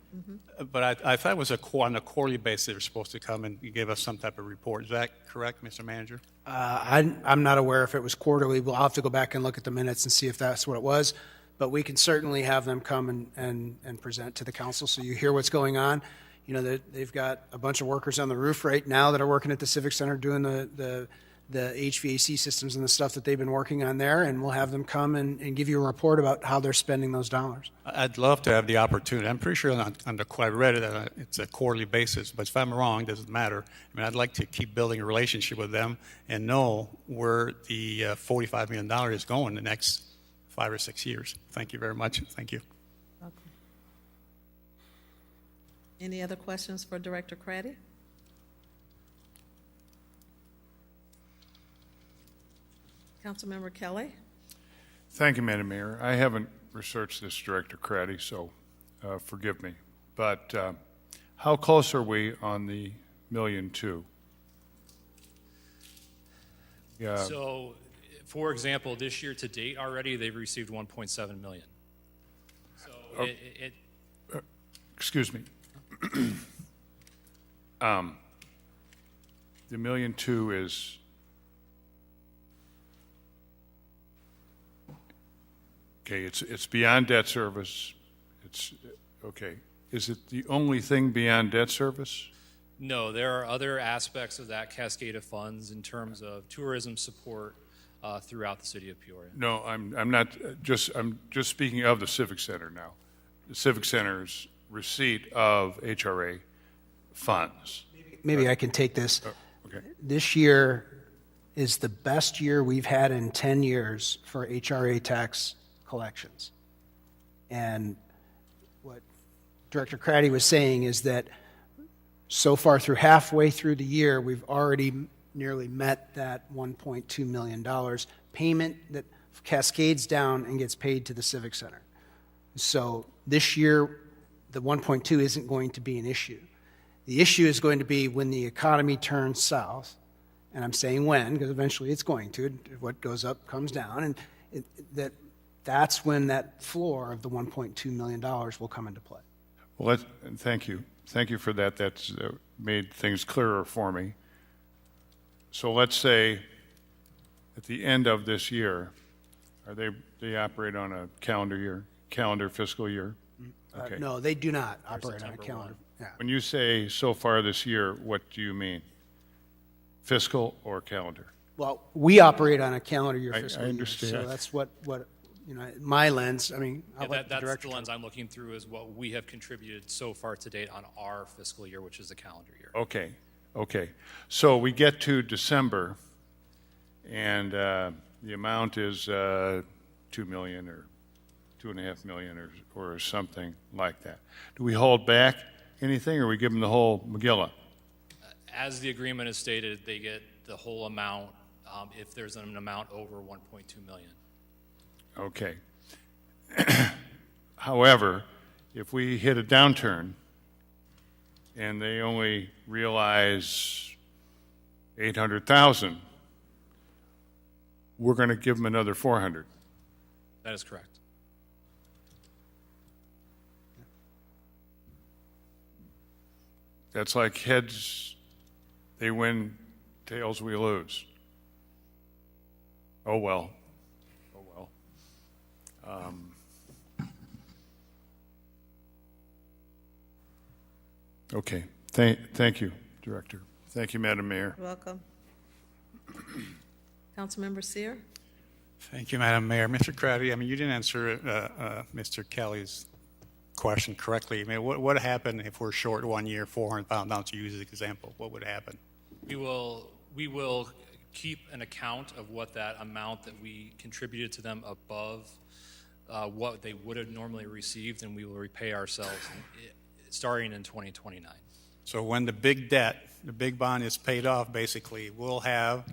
But I thought it was on a quarterly basis they were supposed to come and give us some type of report. Is that correct, Mr. Manager? I'm not aware if it was quarterly. We'll have to go back and look at the minutes and see if that's what it was. But we can certainly have them come and present to the council so you hear what's going on. You know, they've got a bunch of workers on the roof right now that are working at the Civic Center doing the HVAC systems and the stuff that they've been working on there, and we'll have them come and give you a report about how they're spending those dollars. I'd love to have the opportunity. I'm pretty sure I read it, it's a quarterly basis, but if I'm wrong, it doesn't matter. I mean, I'd like to keep building a relationship with them and know where the $45 million is going the next 5 or 6 years. Thank you very much. Thank you. Okay. Any other questions for Director Craddy? Councilmember Kelly? Thank you, Madam Mayor. I haven't researched this, Director Craddy, so forgive me. But how close are we on the $1.2 million? Yeah. So, for example, this year to date already, they've received $1.7 million. So excuse me. The $1.2 million is okay. It's beyond debt service. It's okay. Is it the only thing beyond debt service? No, there are other aspects of that cascade of funds in terms of tourism support throughout the city of Peoria. No, I'm not. I'm just speaking of the Civic Center now. The Civic Center's receipt of HRA funds. Maybe I can take this. Okay. This year is the best year we've had in 10 years for HRA tax collections. And what Director Craddy was saying is that so far through halfway through the year, we've already nearly met that $1.2 million payment that cascades down and gets paid to the Civic Center. So this year, the 1.2 isn't going to be an issue. The issue is going to be when the economy turns south, and I'm saying when, because eventually it's going to. What goes up comes down, and that's when that floor of the $1.2 million will come into play. Well, thank you. Thank you for that. That's made things clearer for me. So let's say at the end of this year, they operate on a calendar fiscal year? Okay. No, they do not operate on a calendar. Yeah. When you say so far this year, what do you mean? Fiscal or calendar? Well, we operate on a calendar year fiscal I understand. year, so that's what my lens. I mean, That's the lens I'm looking through is what we have contributed so far to date on our fiscal year, which is the calendar year. Okay. So we get to December, and the amount is $2 million or $2.5 million or something like that. Do we hold back anything, or we give them the whole Megillah? As the agreement is stated, they get the whole amount if there's an amount over $1.2 million. Okay. However, if we hit a downturn and they only realize $800,000, we're going to give them another $400,000. That is correct. That's like heads They win, tails we lose. Oh well. Oh well. Okay. Thank you, Director. Thank you, Madam Mayor. You're welcome. Councilmember Sear? Thank you, Madam Mayor. Mr. Crowdy, I mean, you didn't answer Mr. Kelly's question correctly. I mean, what would happen if we're short 1 year, £400,000, to use as an example? What would happen? We will keep an account of what that amount that we contributed to them above what they would have normally received, and we will repay ourselves starting in 2029. So when the big debt, the big bond is paid off, basically, we'll have,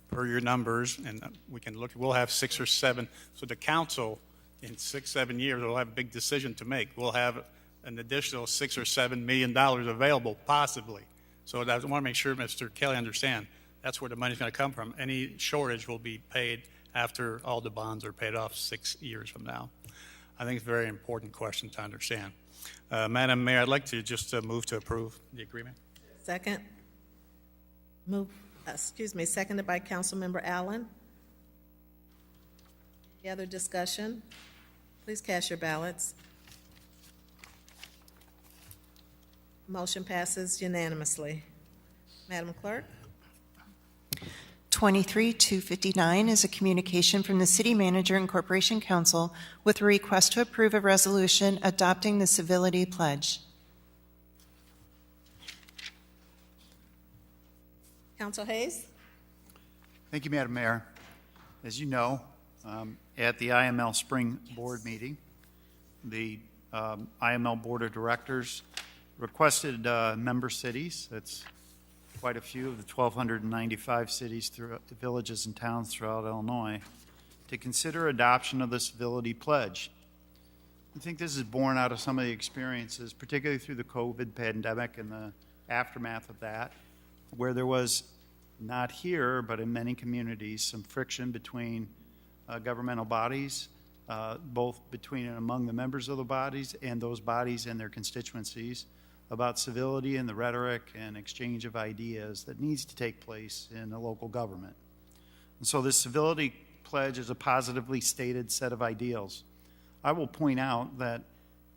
per your numbers, and we can look, we'll have 6 or 7. So the council, in 6-7 years, will have a big decision to make. We'll have an additional $6 or $7 million available, possibly. So I want to make sure Mr. Kelly understand that's where the money's going to come from. Any shortage will be paid after all the bonds are paid off 6 years from now. I think it's a very important question to understand. Madam Mayor, I'd like to just move to approve the agreement. Second. Seconded by Councilmember Allen. Any other discussion? Please cast your ballots. Motion passes unanimously. Madam Clerk? 23-259 is a communication from the City Manager and Corporation Council with a request to approve a resolution adopting the Civility Pledge. Council Hayes? Thank you, Madam Mayor. As you know, at the IML Spring Board meeting, the IML Board of Directors requested member cities, that's quite a few of the 1,295 cities, villages, and towns throughout Illinois, to consider adoption of the Civility Pledge. I think this is born out of some of the experiences, particularly through the COVID pandemic and the aftermath of that, where there was, not here, but in many communities, some friction between governmental bodies, both between and among the members of the bodies and those bodies and their constituencies, about civility and the rhetoric and exchange of ideas that needs to take place in a local government. And so this Civility Pledge is a positively stated set of ideals. I will point out that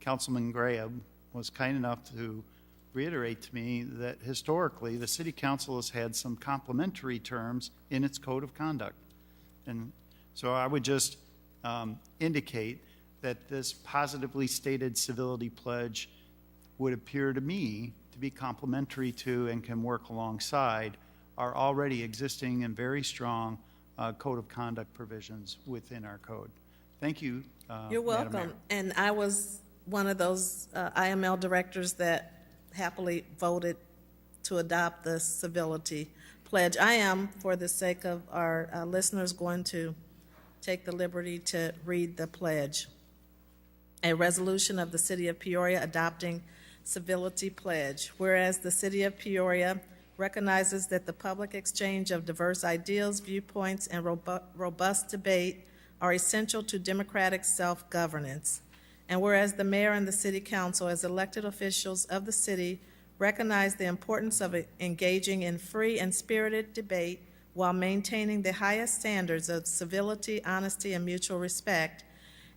Councilman Graham was kind enough to reiterate to me that historically the City Council has had some complementary terms in its code of conduct. And so I would just indicate that this positively stated Civility Pledge would appear to me to be complementary to and can work alongside our already existing and very strong code of conduct provisions within our code. Thank you, You're Madam welcome. Mayor. And I was one of those IML directors that happily voted to adopt the Civility Pledge. I am, for the sake of our listeners, going to take the liberty to read the pledge. A resolution of the City of Peoria adopting Civility Pledge. Whereas the City of Peoria recognizes that the public exchange of diverse ideals, viewpoints, and robust debate are essential to democratic self-governance. And whereas the mayor and the city council, as elected officials of the city, recognize the importance of engaging in free and spirited debate while maintaining the highest standards of civility, honesty, and mutual respect.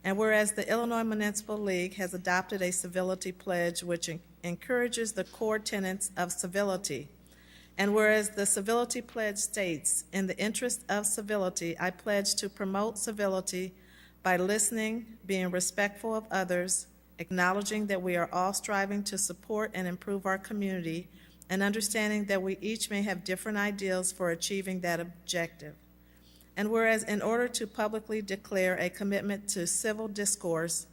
And whereas the Illinois Municipal League has adopted a civility pledge which encourages the core tenets of civility. And whereas the civility pledge states, in the interest of civility, I pledge to promote civility by listening, being respectful of others, acknowledging that we are all striving to support and improve our community, and understanding that we each may have different ideals for achieving that objective. And whereas in order to publicly declare a commitment to civil discourse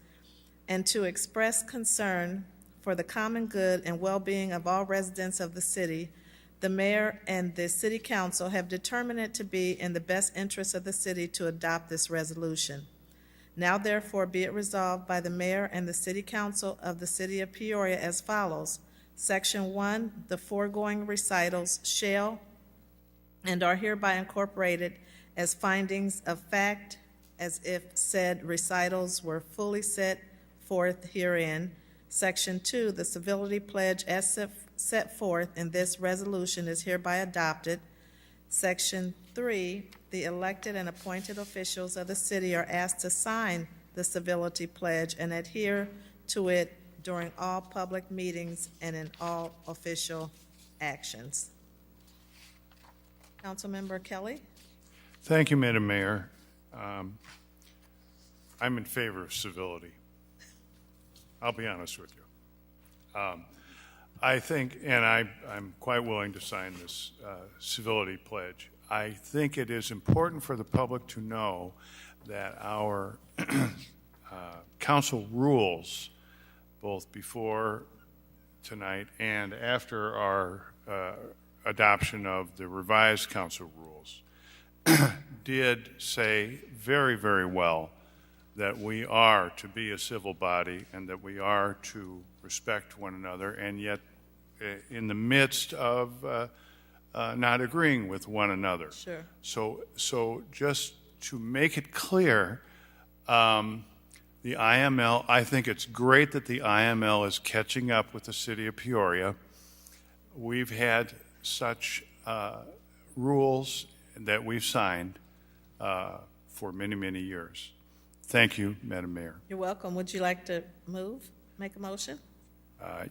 and to express concern for the common good and well-being of all residents of the city, the mayor and the city council have determined it to be in the best interest of the city to adopt this resolution. Now therefore be it resolved by the mayor and the city council of the City of Peoria as follows. Section 1, the foregoing recitals shall and are hereby incorporated as findings of fact, as if said recitals were fully set forth herein. Section 2, the Civility Pledge as set forth in this resolution is hereby adopted. Section 3, the elected and appointed officials of the city are asked to sign the civility pledge and adhere to it during all public meetings and in all official actions. Councilmember Kelly? Thank you, Madam Mayor. I'm in favor of civility. I'll be honest with you. I think, and I'm quite willing to sign this civility pledge. I think it is important for the public to know that our council rules, both before tonight and after our adoption of the revised council rules, did say very, very well that we are to be a civil body and that we are to respect one another, and yet in the midst of not agreeing with one another. Sure. So just to make it clear, the IML, I think it's great that the IML is catching up with the city of Peoria. We've had such rules that we've signed for many, many years. Thank you, Madam Mayor. You're welcome. Would you like to make a motion?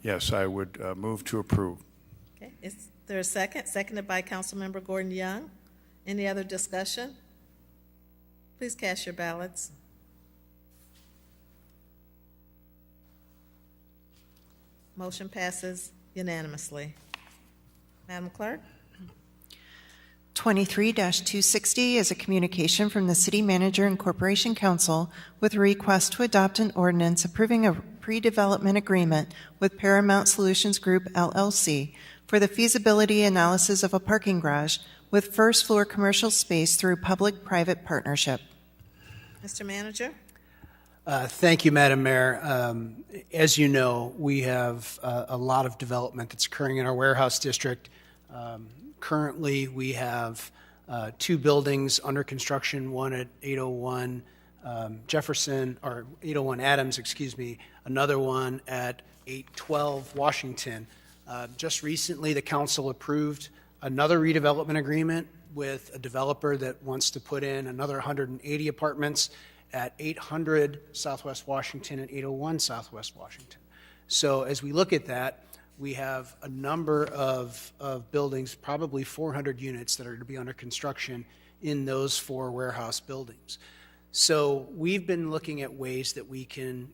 Yes, I would move to approve. Okay, is there a second? Seconded by Councilmember Gordon Young. Any other discussion? Please cast your ballots. Motion passes unanimously. Madam Clerk? 23-260 is a communication from the City Manager and Corporation Council with a request to adopt an ordinance approving a pre-development agreement with Paramount Solutions Group, LLC, for the feasibility analysis of a parking garage with first-floor commercial space through public-private partnership. Mr. Manager? Thank you, Madam Mayor. As you know, we have a lot of development that's occurring in our warehouse district. Currently, we have two buildings under construction, one at 801 Jefferson, or 801 Adams, excuse me, another one at 812 Washington. Just recently, the council approved another redevelopment agreement with a developer that wants to put in another 180 apartments at 800 Southwest Washington and 801 Southwest Washington. So as we look at that, we have a number of buildings, probably 400 units that are to be under construction in those four warehouse buildings. So we've been looking at ways that we can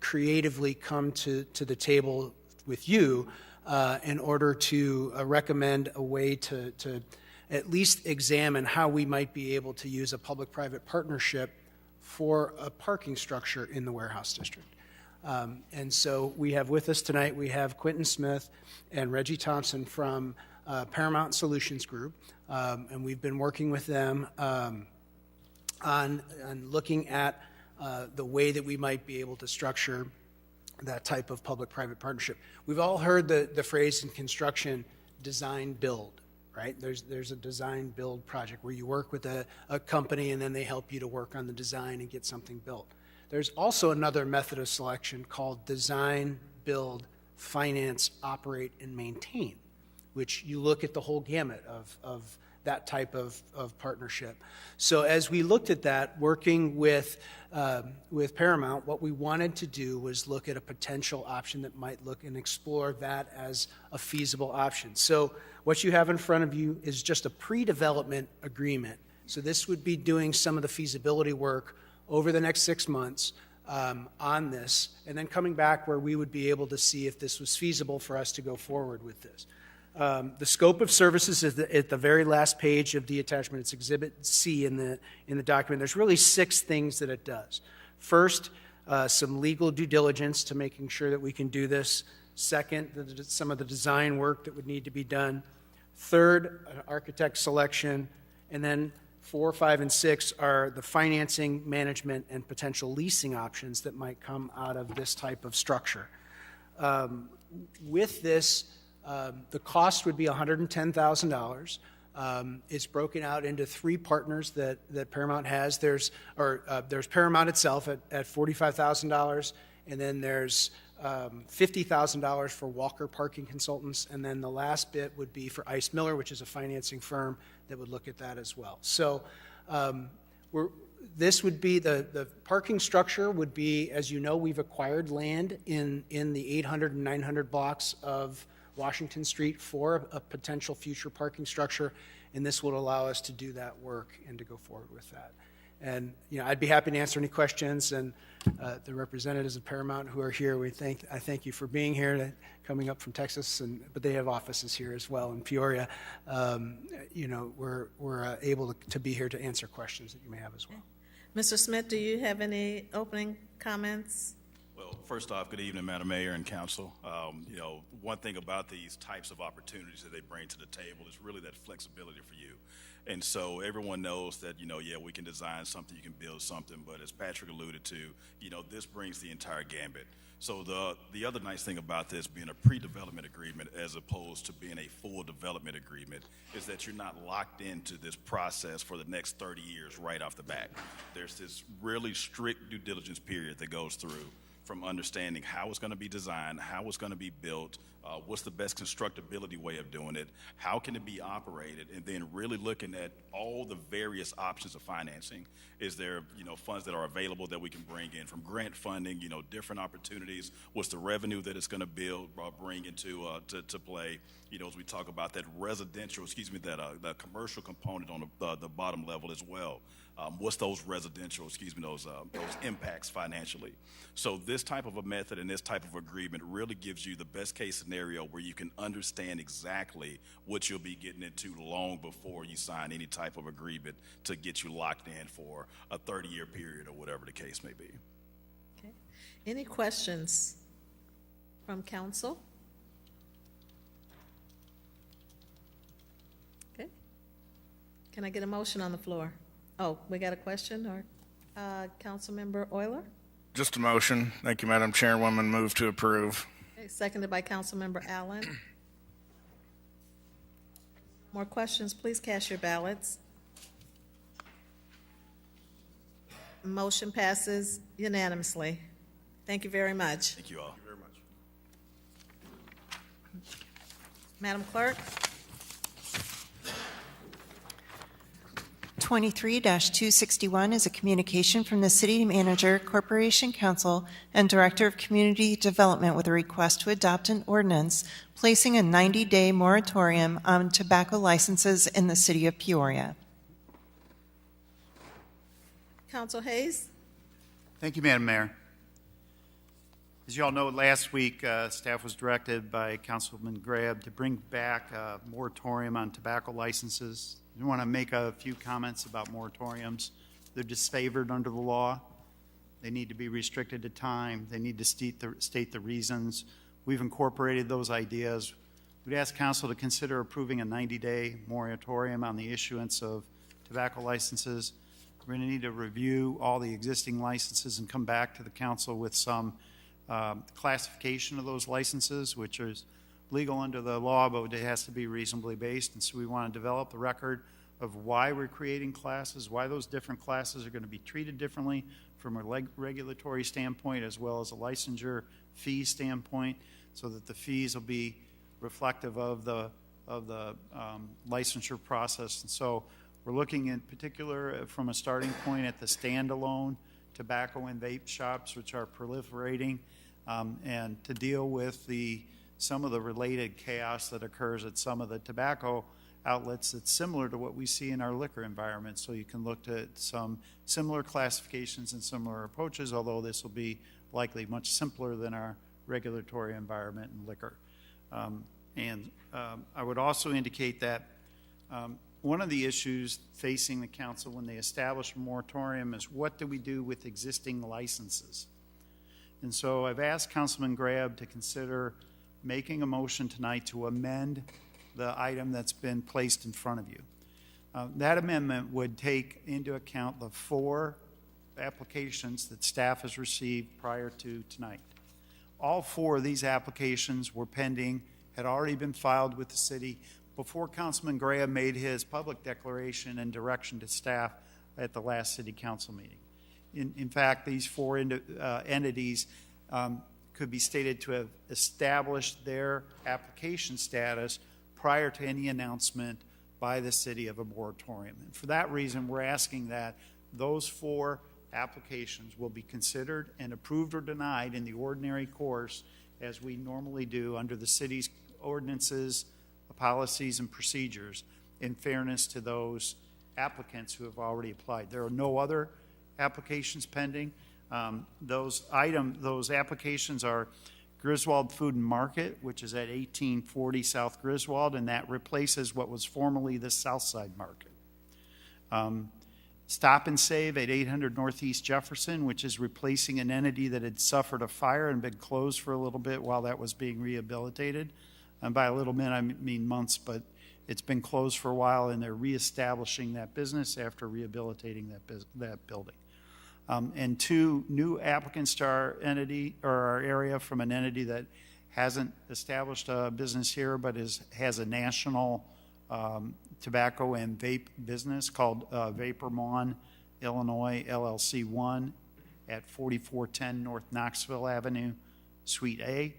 creatively come to the table with you in order to recommend a way to at least examine how we might be able to use a public-private partnership for a parking structure in the warehouse district. And so we have with us tonight, we have Quentin Smith and Reggie Thompson from Paramount Solutions Group, and we've been working with them on looking at the way that we might be able to structure that type of public-private partnership. We've all heard the phrase in construction, design build, right? There's a design build project where you work with a company and then they help you to work on the design and get something built. There's also another method of selection called design, build, finance, operate, and maintain, which you look at the whole gamut of that type of partnership. So as we looked at that, working with Paramount, what we wanted to do was look at a potential option that might look and explore that as a feasible option. So what you have in front of you is just a pre-development agreement. So this would be doing some of the feasibility work over the next 6 months on this, and then coming back where we would be able to see if this was feasible for us to go forward with this. The scope of services is at the very last page of the attachment. It's Exhibit C in the document. There's really 6 things that it does. First, some legal due diligence to making sure that we can do this. Second, some of the design work that would need to be done. Third, an architect selection. And then 4, 5, and 6 are the financing, management, and potential leasing options that might come out of this type of structure. With this, the cost would be $110,000. It's broken out into 3 partners that Paramount has. There's Paramount itself at $45,000, and then there's $50,000 for Walker Parking Consultants, and then the last bit would be for Ice Miller, which is a financing firm that would look at that as well. So this would be the parking structure would be, as you know, we've acquired land in the 800 and 900 blocks of Washington Street for a potential future parking structure, and this will allow us to do that work and to go forward with that. And I'd be happy to answer any questions, and the representatives of Paramount who are here, I thank you for being here, coming up from Texas, but they have offices here as well in Peoria. We're able to be here to answer questions that you may have as well. Mr. Smith, do you have any opening comments? Well, first off, good evening, Madam Mayor and Council. One thing about these types of opportunities that they bring to the table is really that flexibility for you. And so everyone knows that, we can design something, you can build something, but as Patrick alluded to, this brings the entire gambit. So the other nice thing about this being a pre-development agreement as opposed to being a full development agreement is that you're not locked into this process for the next 30 years right off the bat. There's this really strict due diligence period that goes through, from understanding how it's going to be designed, how it's going to be built, what's the best constructability way of doing it, how can it be operated, and then really looking at all the various options of financing. Is there, funds that are available that we can bring in from grant funding, different opportunities, what's the revenue that it's going to bring into to play, as we talk about that residential, that commercial component on the bottom level as well. What's those residential, those impacts financially. So this type of a method and this type of agreement really gives you the best case scenario where you can understand exactly what you'll be getting into long before you sign any type of agreement to get you locked in for a 30-year period or whatever the case may be. Okay. Any questions from council? Okay. Can I get a motion on the floor? Oh, we got a question, or Councilmember Euler? Just a motion. Thank you, Madam Chairwoman. Move to approve. Okay, seconded by Councilmember Allen. More questions, please cast your ballots. Motion passes unanimously. Thank you very much. Thank you all. Thank you very much. Madam Clerk? 23-261 is a communication from the City Manager, Corporation Counsel, and Director of Community Development with a request to adopt an ordinance placing a 90-day moratorium on tobacco licenses in the City of Peoria. Council Hayes? Thank you, Madam Mayor. As you all know, last week staff was directed by Councilman Grab to bring back a moratorium on tobacco licenses. I want to make a few comments about moratoriums. They're disfavored under the law. They need to be restricted to time. They need to state the reasons. We've incorporated those ideas. We'd ask Council to consider approving a 90-day moratorium on the issuance of tobacco licenses. We're going to need to review all the existing licenses and come back to the Council with some classification of those licenses, which is legal under the law, but it has to be reasonably based. And so we want to develop the record of why we're creating classes, why those different classes are going to be treated differently from a regulatory standpoint as well as a licensure fee standpoint, so that the fees will be reflective of the licensure process. And so we're looking in particular from a starting point at the standalone tobacco and vape shops, which are proliferating, and to deal with some of the related chaos that occurs at some of the tobacco outlets that's similar to what we see in our liquor environment. So you can look at some similar classifications and similar approaches, although this will be likely much simpler than our regulatory environment in liquor. I would also indicate that one of the issues facing the council when they establish a moratorium is what do we do with existing licenses? And so I've asked Councilman Grab to consider making a motion tonight to amend the item that's been placed in front of you. That amendment would take into account the 4 applications that staff has received prior to tonight. All 4 of these applications were pending, had already been filed with the city before Councilman Graham made his public declaration and direction to staff at the last city council meeting. In fact, these 4 entities could be stated to have established their application status prior to any announcement by the city of a moratorium. And for that reason, we're asking that those 4 applications will be considered and approved or denied in the ordinary course as we normally do under the city's ordinances, policies, and procedures, in fairness to those applicants who have already applied. There are no other applications pending. Those applications are Griswold Food and Market, which is at 1840 South Griswold, and that replaces what was formerly the Southside Market. Stop and Save at 800 Northeast Jefferson, which is replacing an entity that had suffered a fire and been closed for a little bit while that was being rehabilitated. And by a little bit, I mean months, but it's been closed for a while, and they're reestablishing that business after rehabilitating that building. And 2 new applicants to our entity or our area from an entity that hasn't established a business here but has a national tobacco and vape business called Vapormon, Illinois, LLC 1 at 4410 North Knoxville Avenue, Suite A,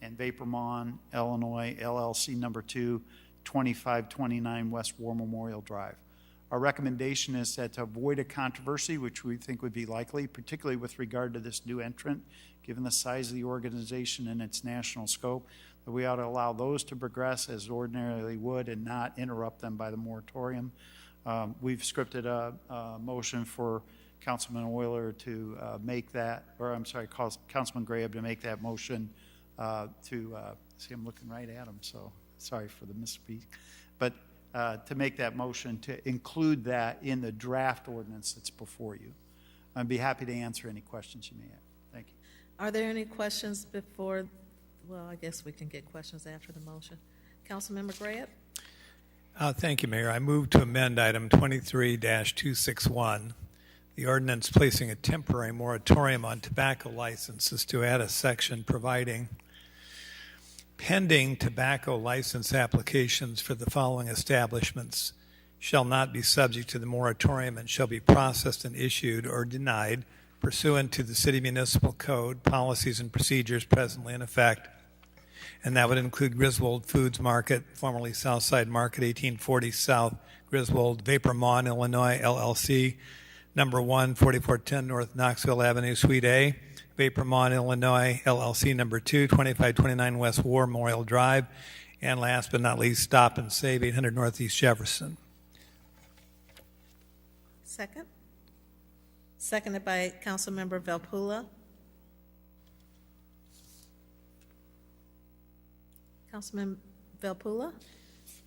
and Vapormon, Illinois, LLC number 2, 2529 West War Memorial Drive. Our recommendation is that to avoid a controversy, which we think would be likely, particularly with regard to this new entrant, given the size of the organization and its national scope, that we ought to allow those to progress as ordinarily would and not interrupt them by the moratorium. We've scripted a motion for Councilman Euler to make that, or I'm sorry, Councilman Graham to make that motion see, I'm looking right at him, so sorry for the misspeak. But to make that motion to include that in the draft ordinance that's before you. I'd be happy to answer any questions you may have. Thank you. Are there any questions before? Well, I guess we can get questions after the motion. Councilmember Graham? Thank you, Mayor. I move to amend item 23-261, the ordinance placing a temporary moratorium on tobacco licenses, to add a section providing pending tobacco license applications for the following establishments shall not be subject to the moratorium and shall be processed and issued or denied pursuant to the City Municipal Code, policies, and procedures presently in effect. And that would include Griswold Foods Market, formerly Southside Market, 1840 South Griswold, Vapormon, Illinois, LLC, number 1, 4410 North Knoxville Avenue, Suite A, Vapormon, Illinois, LLC, number 2, 2529 West War Memorial Drive, and last but not least, Stop and Save, 800 Northeast Jefferson. Second? Seconded by Councilmember Velpula. Councilman Velpula?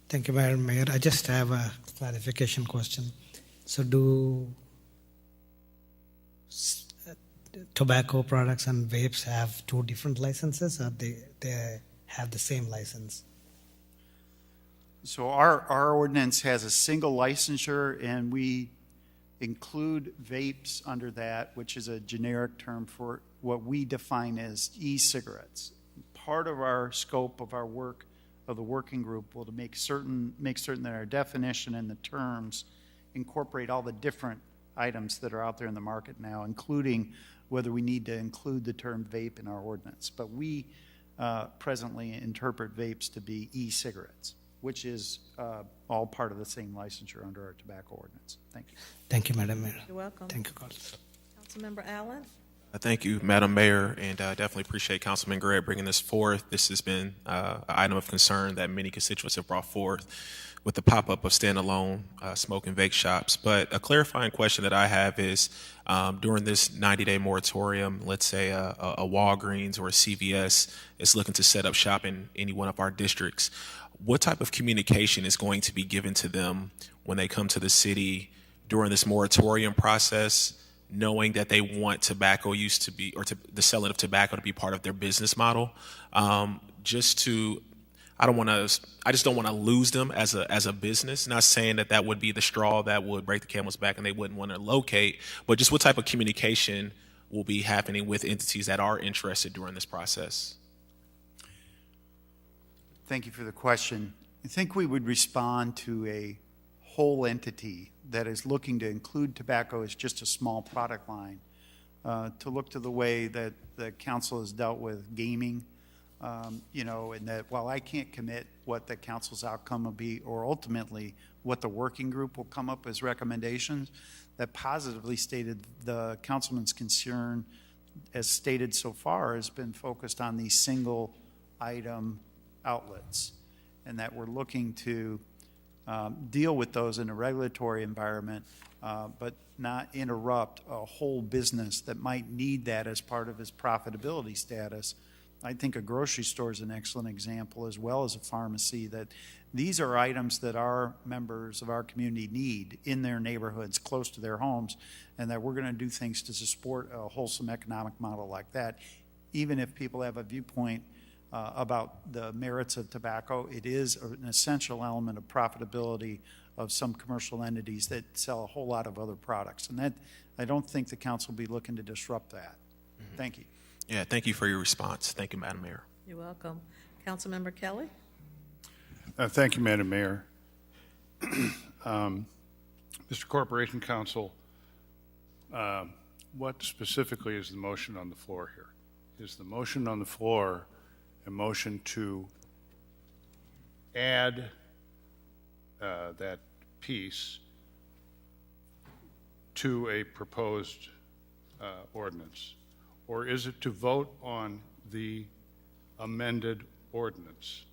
Thank you, Madam Mayor. I just have a clarification question. So do tobacco products and vapes have 2 different licenses, or they have the same license? So our ordinance has a single licensure, and we include vapes under that, which is a generic term for what we define as e-cigarettes. Part of our scope of our work of the working group will to make certain that our definition and the terms incorporate all the different items that are out there in the market now, including whether we need to include the term vape in our ordinance. But we presently interpret vapes to be e-cigarettes, which is all part of the same licensure under our tobacco ordinance. Thank you. Thank you, Madam Mayor. You're welcome. Thank you, Councilmember Allen? Thank you, Madam Mayor, and I definitely appreciate Councilman Gray bringing this forth. This has been an item of concern that many constituents have brought forth with the pop-up of standalone smoke and vape shops. But a clarifying question that I have is, during this 90-day moratorium, let's say a Walgreens or a CVS is looking to set up shop in any one of our districts, what type of communication is going to be given to them when they come to the city during this moratorium process, knowing that they want tobacco use to be, or the selling of tobacco to be part of their business model? I just don't want to lose them as a business. Not saying that would be the straw that would break the camel's back and they wouldn't want to locate, but just what type of communication will be happening with entities that are interested during this process? Thank you for the question. I think we would respond to a whole entity that is looking to include tobacco as just a small product line to look to the way that the council has dealt with gaming, and that while I can't commit what the council's outcome will be, or ultimately what the working group will come up as recommendations, that positively stated the councilman's concern, as stated so far, has been focused on these single item outlets, and that we're looking to deal with those in a regulatory environment, but not interrupt a whole business that might need that as part of its profitability status. I think a grocery store is an excellent example, as well as a pharmacy, that these are items that our members of our community need in their neighborhoods, close to their homes, and that we're going to do things to support a wholesome economic model like that. Even if people have a viewpoint about the merits of tobacco, it is an essential element of profitability of some commercial entities that sell a whole lot of other products. And that, I don't think the council will be looking to disrupt that. Thank you. Yeah, thank you for your response. Thank you, Madam Mayor. You're welcome. Councilmember Kelly? Thank you, Madam Mayor. Mr. Corporation Counsel, what specifically is the motion on the floor here? Is the motion on the floor a motion to add that piece to a proposed ordinance? Or is it to vote on the amended ordinance?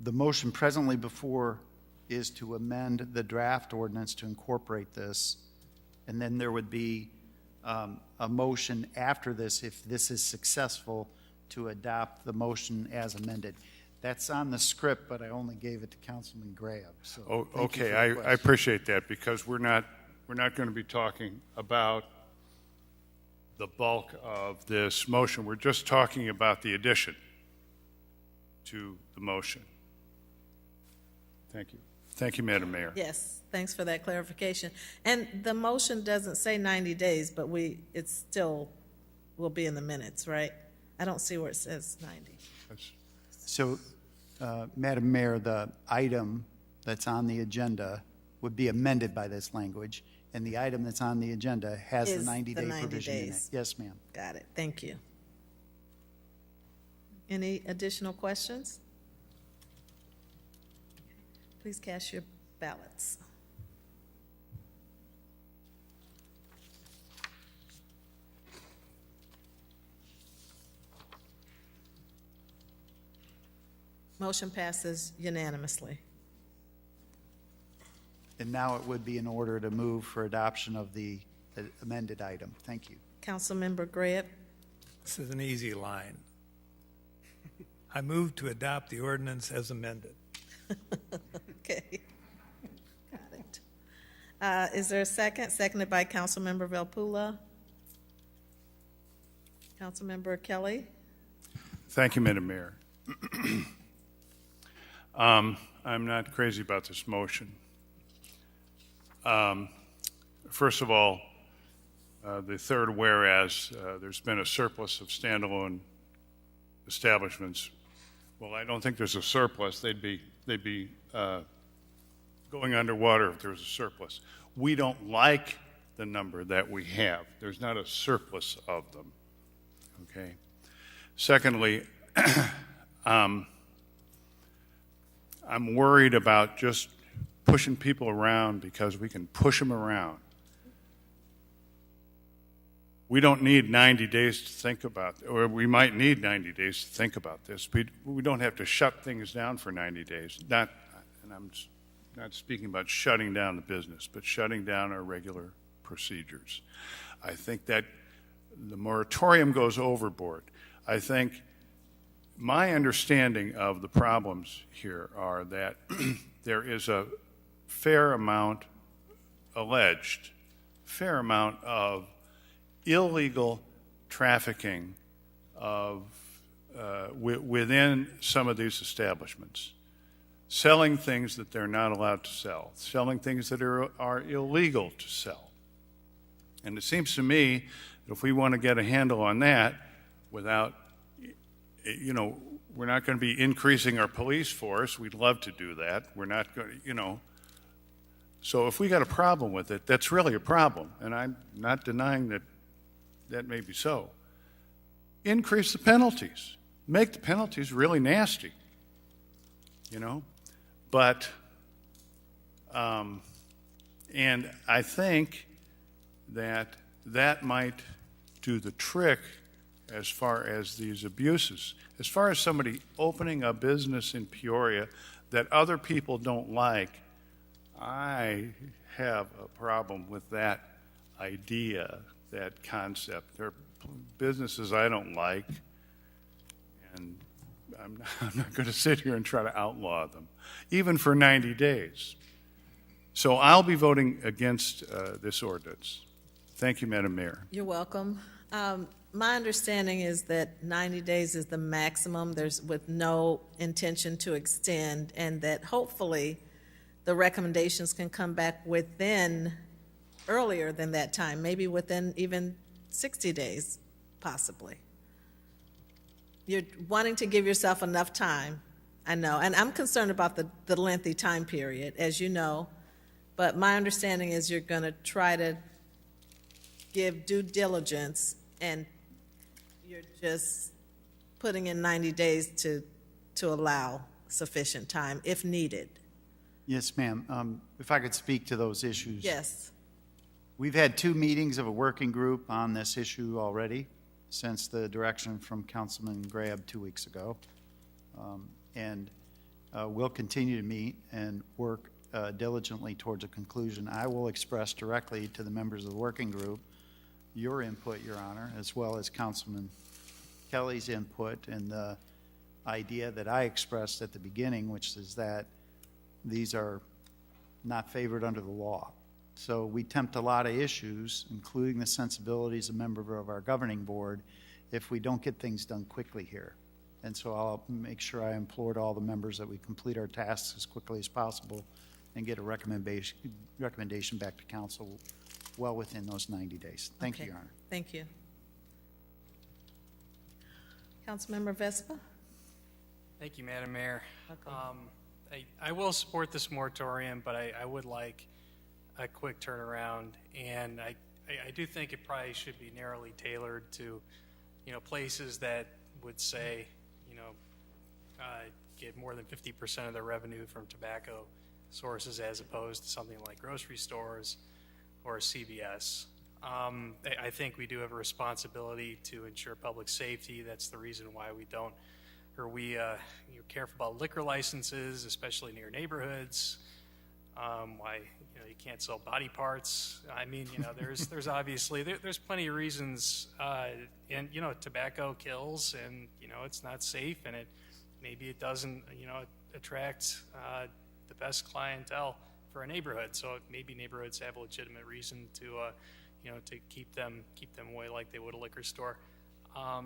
The motion presently before is to amend the draft ordinance to incorporate this, and then there would be a motion after this, if this is successful, to adopt the motion as amended. That's on the script, but I only gave it to Councilman Graham. So okay, I appreciate that, because we're not going to be talking about the bulk of this motion. We're just talking about the addition to the motion. Thank you. Thank you, Madam Mayor. Yes, thanks for that clarification. And the motion doesn't say 90 days, but it still will be in the minutes, right? I don't see where it says 90. So, Madam Mayor, the item that's on the agenda would be amended by this language, and the item that's on the agenda has the 90-day provision in it. Yes, ma'am. Got it. Thank you. Any additional questions? Please cast your ballots. Motion passes unanimously. And now it would be in order to move for adoption of the amended item. Thank you. Councilmember Greb? This is an easy line. I move to adopt the ordinance as amended. Okay. Got it. Is there a second? Seconded by Councilmember Velpula. Councilmember Kelly? Thank you, Madam Mayor. I'm not crazy about this motion. First of all, the third whereas, there's been a surplus of standalone establishments. Well, I don't think there's a surplus. They'd be going underwater if there was a surplus. We don't like the number that we have. There's not a surplus of them. Okay. Secondly, I'm worried about just pushing people around because we can push them around. We don't need 90 days to think about, or we might need 90 days to think about this. We don't have to shut things down for 90 days. And I'm not speaking about shutting down the business, but shutting down our regular procedures. I think that the moratorium goes overboard. I think my understanding of the problems here are that there is a alleged fair amount of illegal trafficking of within some of these establishments, selling things that they're not allowed to sell, selling things that are illegal to sell. And it seems to me that if we want to get a handle on that without, we're not going to be increasing our police force. We'd love to do that. We're not going to, So if we got a problem with it, that's really a problem, and I'm not denying that that may be so. Increase the penalties. Make the penalties really nasty, you know? But, and I think that that might do the trick as far as these abuses. As far as somebody opening a business in Peoria that other people don't like, I have a problem with that idea, that concept. There are businesses I don't like, and I'm not going to sit here and try to outlaw them, even for 90 days. So I'll be voting against this ordinance. Thank you, Madam Mayor. You're welcome. My understanding is that 90 days is the maximum. There's with no intention to extend, and that hopefully the recommendations can come back within earlier than that time, maybe within even 60 days, possibly. You're wanting to give yourself enough time, I know, and I'm concerned about the lengthy time period, as you know, but my understanding is you're going to try to give due diligence, and you're just putting in 90 days to allow sufficient time if needed. Yes, ma'am. If I could speak to those issues. Yes. We've had 2 meetings of a working group on this issue already since the direction from Councilman Grab 2 weeks ago. And we'll continue to meet and work diligently towards a conclusion. I will express directly to the members of the working group your input, Your Honor, as well as Councilman Kelly's input and the idea that I expressed at the beginning, which is that these are not favored under the law. So we tempt a lot of issues, including the sensibilities of members of our governing board, if we don't get things done quickly here. And so I'll make sure I implored all the members that we complete our tasks as quickly as possible and get a recommendation back to council well within those 90 days. Thank you, Your Honor. Thank you. Councilmember Vespa? Thank you, Madam Mayor. I will support this moratorium, but I would like a quick turnaround, and I do think it probably should be narrowly tailored to, places that would say, get more than 50% of their revenue from tobacco sources as opposed to something like grocery stores or CVS. I think we do have a responsibility to ensure public safety. That's the reason why we don't, or you're careful about liquor licenses, especially near neighborhoods. Why you can't sell body parts. I mean, there's obviously there's plenty of reasons, and tobacco kills, and it's not safe, and maybe it doesn't attract the best clientele for a neighborhood. So maybe neighborhoods have a legitimate reason to to keep them away like they would a liquor store.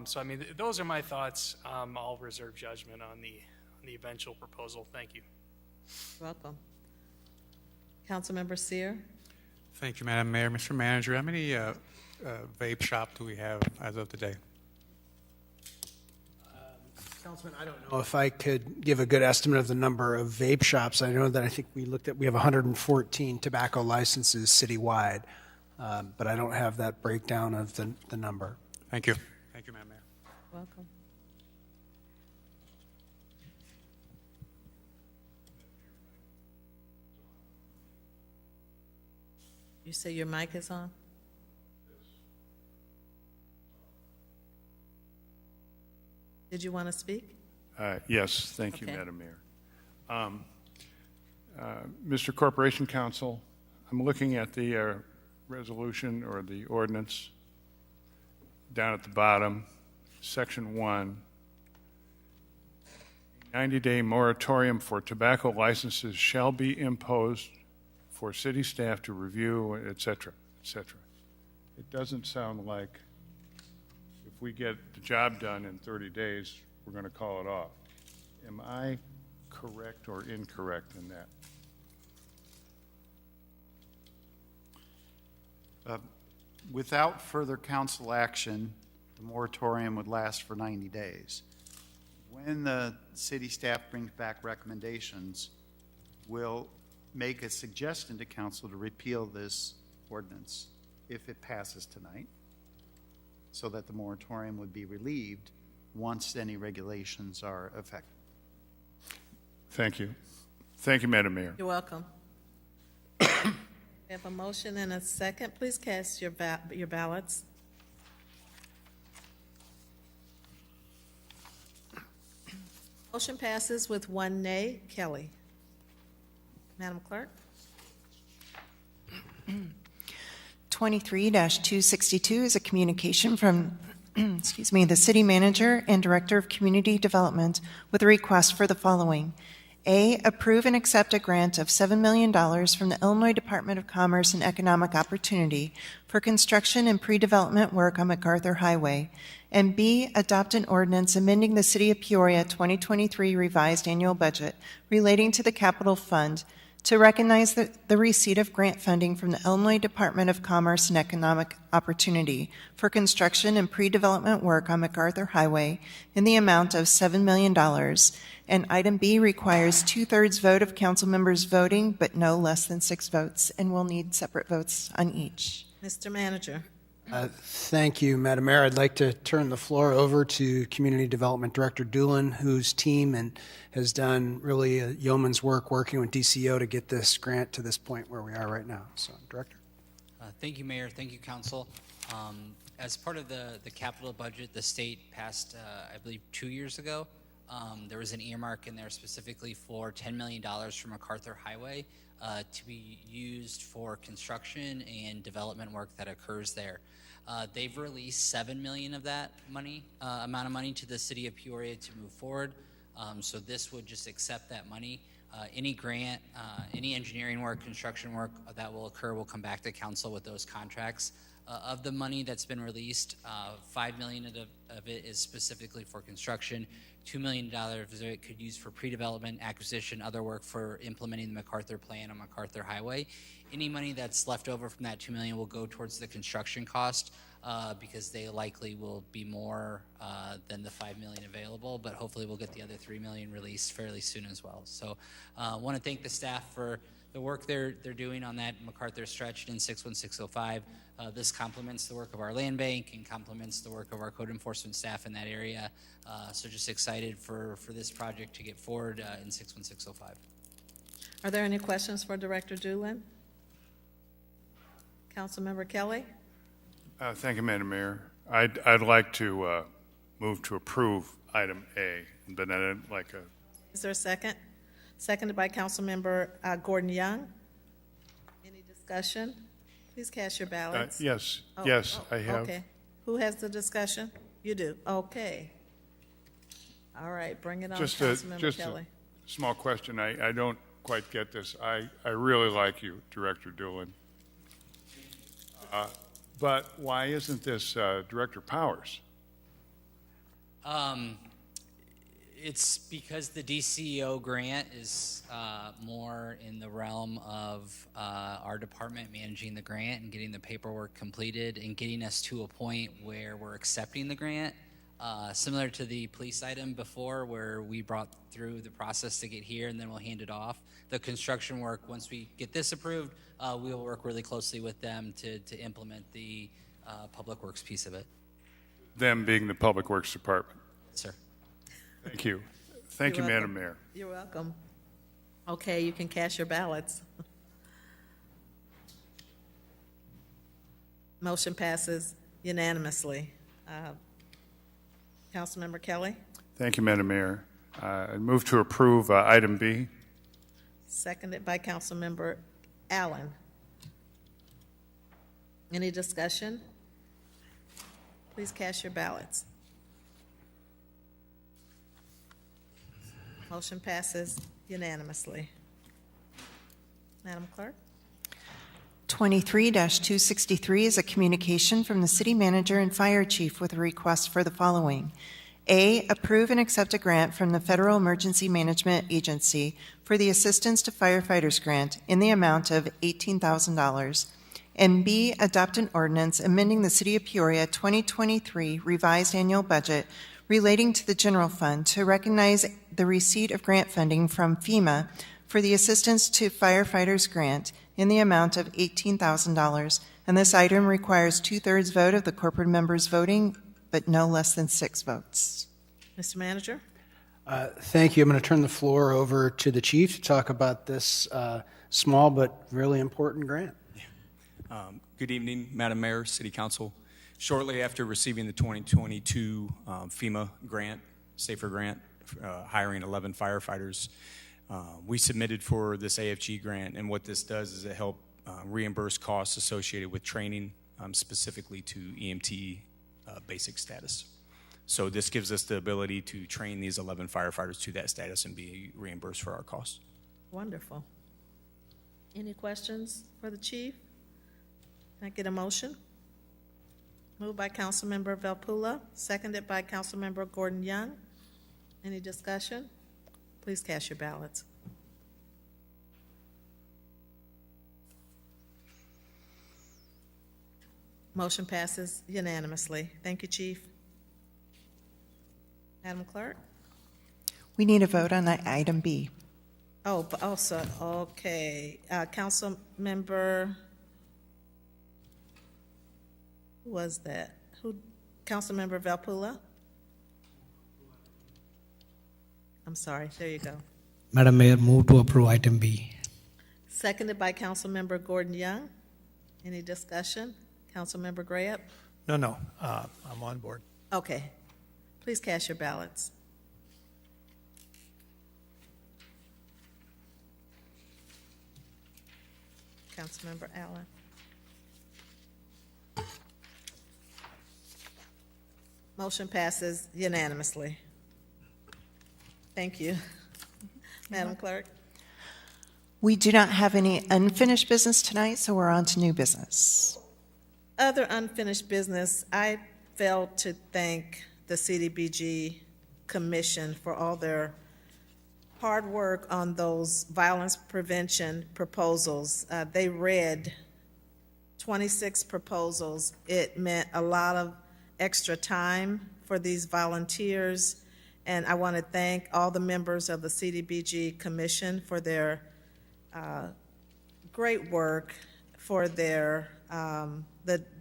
So I mean, those are my thoughts. I'll reserve judgment on the eventual proposal. Thank you. Welcome. Councilmember Sear? Thank you, Madam Mayor. Mr. Manager, how many vape shops do we have as of today? Councilman, I don't know if I could give a good estimate of the number of vape shops. I know that I think we have 114 tobacco licenses citywide, but I don't have that breakdown of the number. Thank you. Thank you, Madam Mayor. Welcome. You say your mic is on? Did you want to speak? Yes, thank you, Okay. Madam Mayor. Mr. Corporation Counsel, I'm looking at the resolution or the ordinance down at the bottom, Section 1. 90-day moratorium for tobacco licenses shall be imposed for city staff to review, et cetera, et cetera. It doesn't sound like if we get the job done in 30 days, we're going to call it off. Am I correct or incorrect in that? Without further council action, the moratorium would last for 90 days. When the city staff brings back recommendations, we'll make a suggestion to council to repeal this ordinance if it passes tonight, so that the moratorium would be relieved once any regulations are effective. Thank you. Thank you, Madam Mayor. You're welcome. We have a motion and a second. Please cast your ballots. Motion passes with 1 nay. Kelly. Madam Clerk? 23-262 is a communication from the City Manager and Director of Community Development with a request for the following. A, approve and accept a grant of $7 million from the Illinois Department of Commerce and Economic Opportunity for construction and pre-development work on MacArthur Highway. And B, adopt an ordinance amending the City of Peoria 2023 revised annual budget relating to the capital fund to recognize the receipt of grant funding from the Illinois Department of Commerce and Economic Opportunity for construction and pre-development work on MacArthur Highway in the amount of $7 million. And item B requires 2/3 vote of council members voting, but no less than 6 votes, and we'll need separate votes on each. Mr. Manager. Thank you, Madam Mayor. I'd like to turn the floor over to Community Development Director Doolin, whose team has done really a yeoman's work working with DCO to get this grant to this point where we are right now. So, Director. Thank you, Mayor. Thank you, Council. As part of the capital budget, the state passed, I believe, 2 years ago. There was an earmark in there specifically for $10 million from MacArthur Highway to be used for construction and development work that occurs there. They've released $7 million of that amount of money to the City of Peoria to move forward. So this would just accept that money. Any grant, any engineering work, construction work that will occur will come back to council with those contracts. Of the money that's been released, $5 million of it is specifically for construction. $2 million of it could use for pre-development, acquisition, other work for implementing the MacArthur plan on MacArthur Highway. Any money that's left over from that $2 million will go towards the construction cost because they likely will be more than the $5 million available, but hopefully we'll get the other $3 million released fairly soon as well. So I want to thank the staff for the work they're doing on that MacArthur stretch in 61605. This complements the work of our land bank and complements the work of our code enforcement staff in that area. So just excited for this project to get forward in 61605. Are there any questions for Director Doolin? Councilmember Kelly? Thank you, Madam Mayor. I'd like to move to approve item A, but I'd like a... Is there a second? Seconded by Councilmember Gordon Young. Any discussion? Please cast your ballots. Yes, I have. Okay. Who has the discussion? You do. Okay. All right, bring it on, Councilmember Kelly. A small question. I don't quite get this. I really like you, Director Doolin. But why isn't this Director Powers? It's because the DCEO grant is more in the realm of our department managing the grant and getting the paperwork completed and getting us to a point where we're accepting the grant. Similar to the police item before where we brought through the process to get here and then we'll hand it off. The construction work, once we get this approved, we will work really closely with them to implement the public works piece of it. Them being the Public Works Department. Yes, sir. Thank you. Thank you, Madam Mayor. You're welcome. Okay, you can cast your ballots. Motion passes unanimously. Councilmember Kelly? Thank you, Madam Mayor. I move to approve item B. Seconded by Councilmember Allen. Any discussion? Please cast your ballots. Motion passes unanimously. Madam Clerk? 23-263 is a communication from the City Manager and Fire Chief with a request for the following. A, approve and accept a grant from the Federal Emergency Management Agency for the Assistance to Firefighters Grant in the amount of $18,000. And B, adopt an ordinance amending the City of Peoria 2023 revised annual budget relating to the general fund to recognize the receipt of grant funding from FEMA for the Assistance to Firefighters Grant in the amount of $18,000, and this item requires 2/3 vote of the corporate members voting, but no less than 6 votes. Mr. Manager? Thank you. I'm going to turn the floor over to the chief to talk about this small but really important grant. Good evening, Madam Mayor, City Council. Shortly after receiving the 2022 FEMA grant, SAFER grant, hiring 11 firefighters, we submitted for this AFG grant, and what this does is it helps reimburse costs associated with training, specifically to EMT basic status. So this gives us the ability to train these 11 firefighters to that status and be reimbursed for our costs. Wonderful. Any questions for the chief? Can I get a motion? Moved by Councilmember Velpula, seconded by Councilmember Gordon Young. Any discussion? Please cast your ballots. Motion passes unanimously. Thank you, Chief. Madam Clerk? We need a vote on item B. Oh, but also, okay. Council member, who was that? Council member Velpula? I'm sorry, there you go. Madam Mayor, move to approve item B. Seconded by Council member Gordon Young. Any discussion? Council member Graham? No, I'm on board. Okay. Please cast your ballots. Councilmember Allen. Motion passes unanimously. Thank you. Madam Clerk? We do not have any unfinished business tonight, so we're on to new business. Other unfinished business, I failed to thank the CDBG Commission for all their hard work on those violence prevention proposals. They read 26 proposals. It meant a lot of extra time for these volunteers, and I want to thank all the members of the CDBG Commission for their great work, for their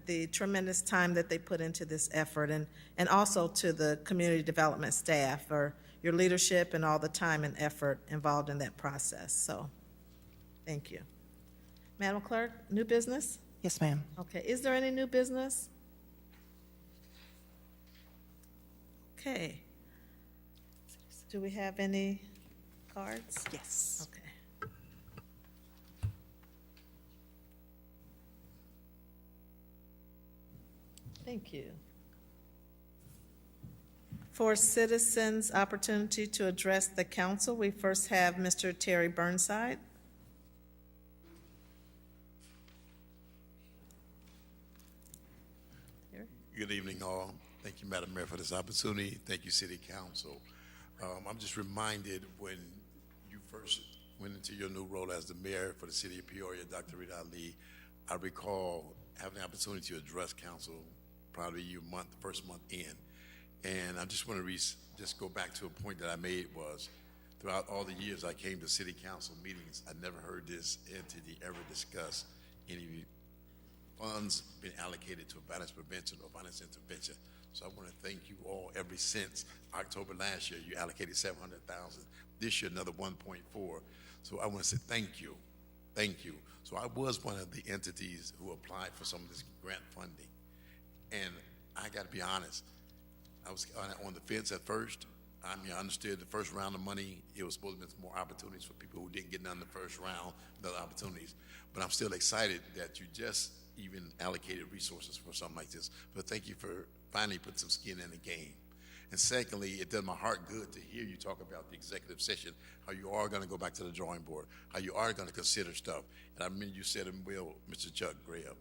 the tremendous time that they put into this effort, and also to the community development staff for your leadership and all the time and effort involved in that process. So, thank you. Madam Clerk, new business? Yes, ma'am. Okay, is there any new business? Okay. Do we have any cards? Yes. Okay. Thank you. For citizens' opportunity to address the council, we first have Mr. Terry Burnside. Good evening, all. Thank you, Madam Mayor, for this opportunity. Thank you, City Council. I'm just reminded when you first went into your new role as the mayor for the city of Peoria, Dr. Rita Ali, I recall having the opportunity to address council probably your first month in. And I just want to just go back to a point that I made was throughout all the years I came to city council meetings, I never heard this entity ever discuss any funds being allocated to violence prevention or violence intervention. So I want to thank you all. Ever since October last year, you allocated $700,000. This year, another 1.4. So I want to say thank you. Thank you. So I was one of the entities who applied for some of this grant funding. And I got to be honest, I was on the fence at first. I mean, I understood the first round of money, it was supposed to be more opportunities for people who didn't get none in the first round, the other opportunities. But I'm still excited that you just even allocated resources for something like this. But thank you for finally putting some skin in the game. And secondly, it does my heart good to hear you talk about the executive session, how you are going to go back to the drawing board, how you are going to consider stuff. And I remember you said it well, Mr. Chuck Graham,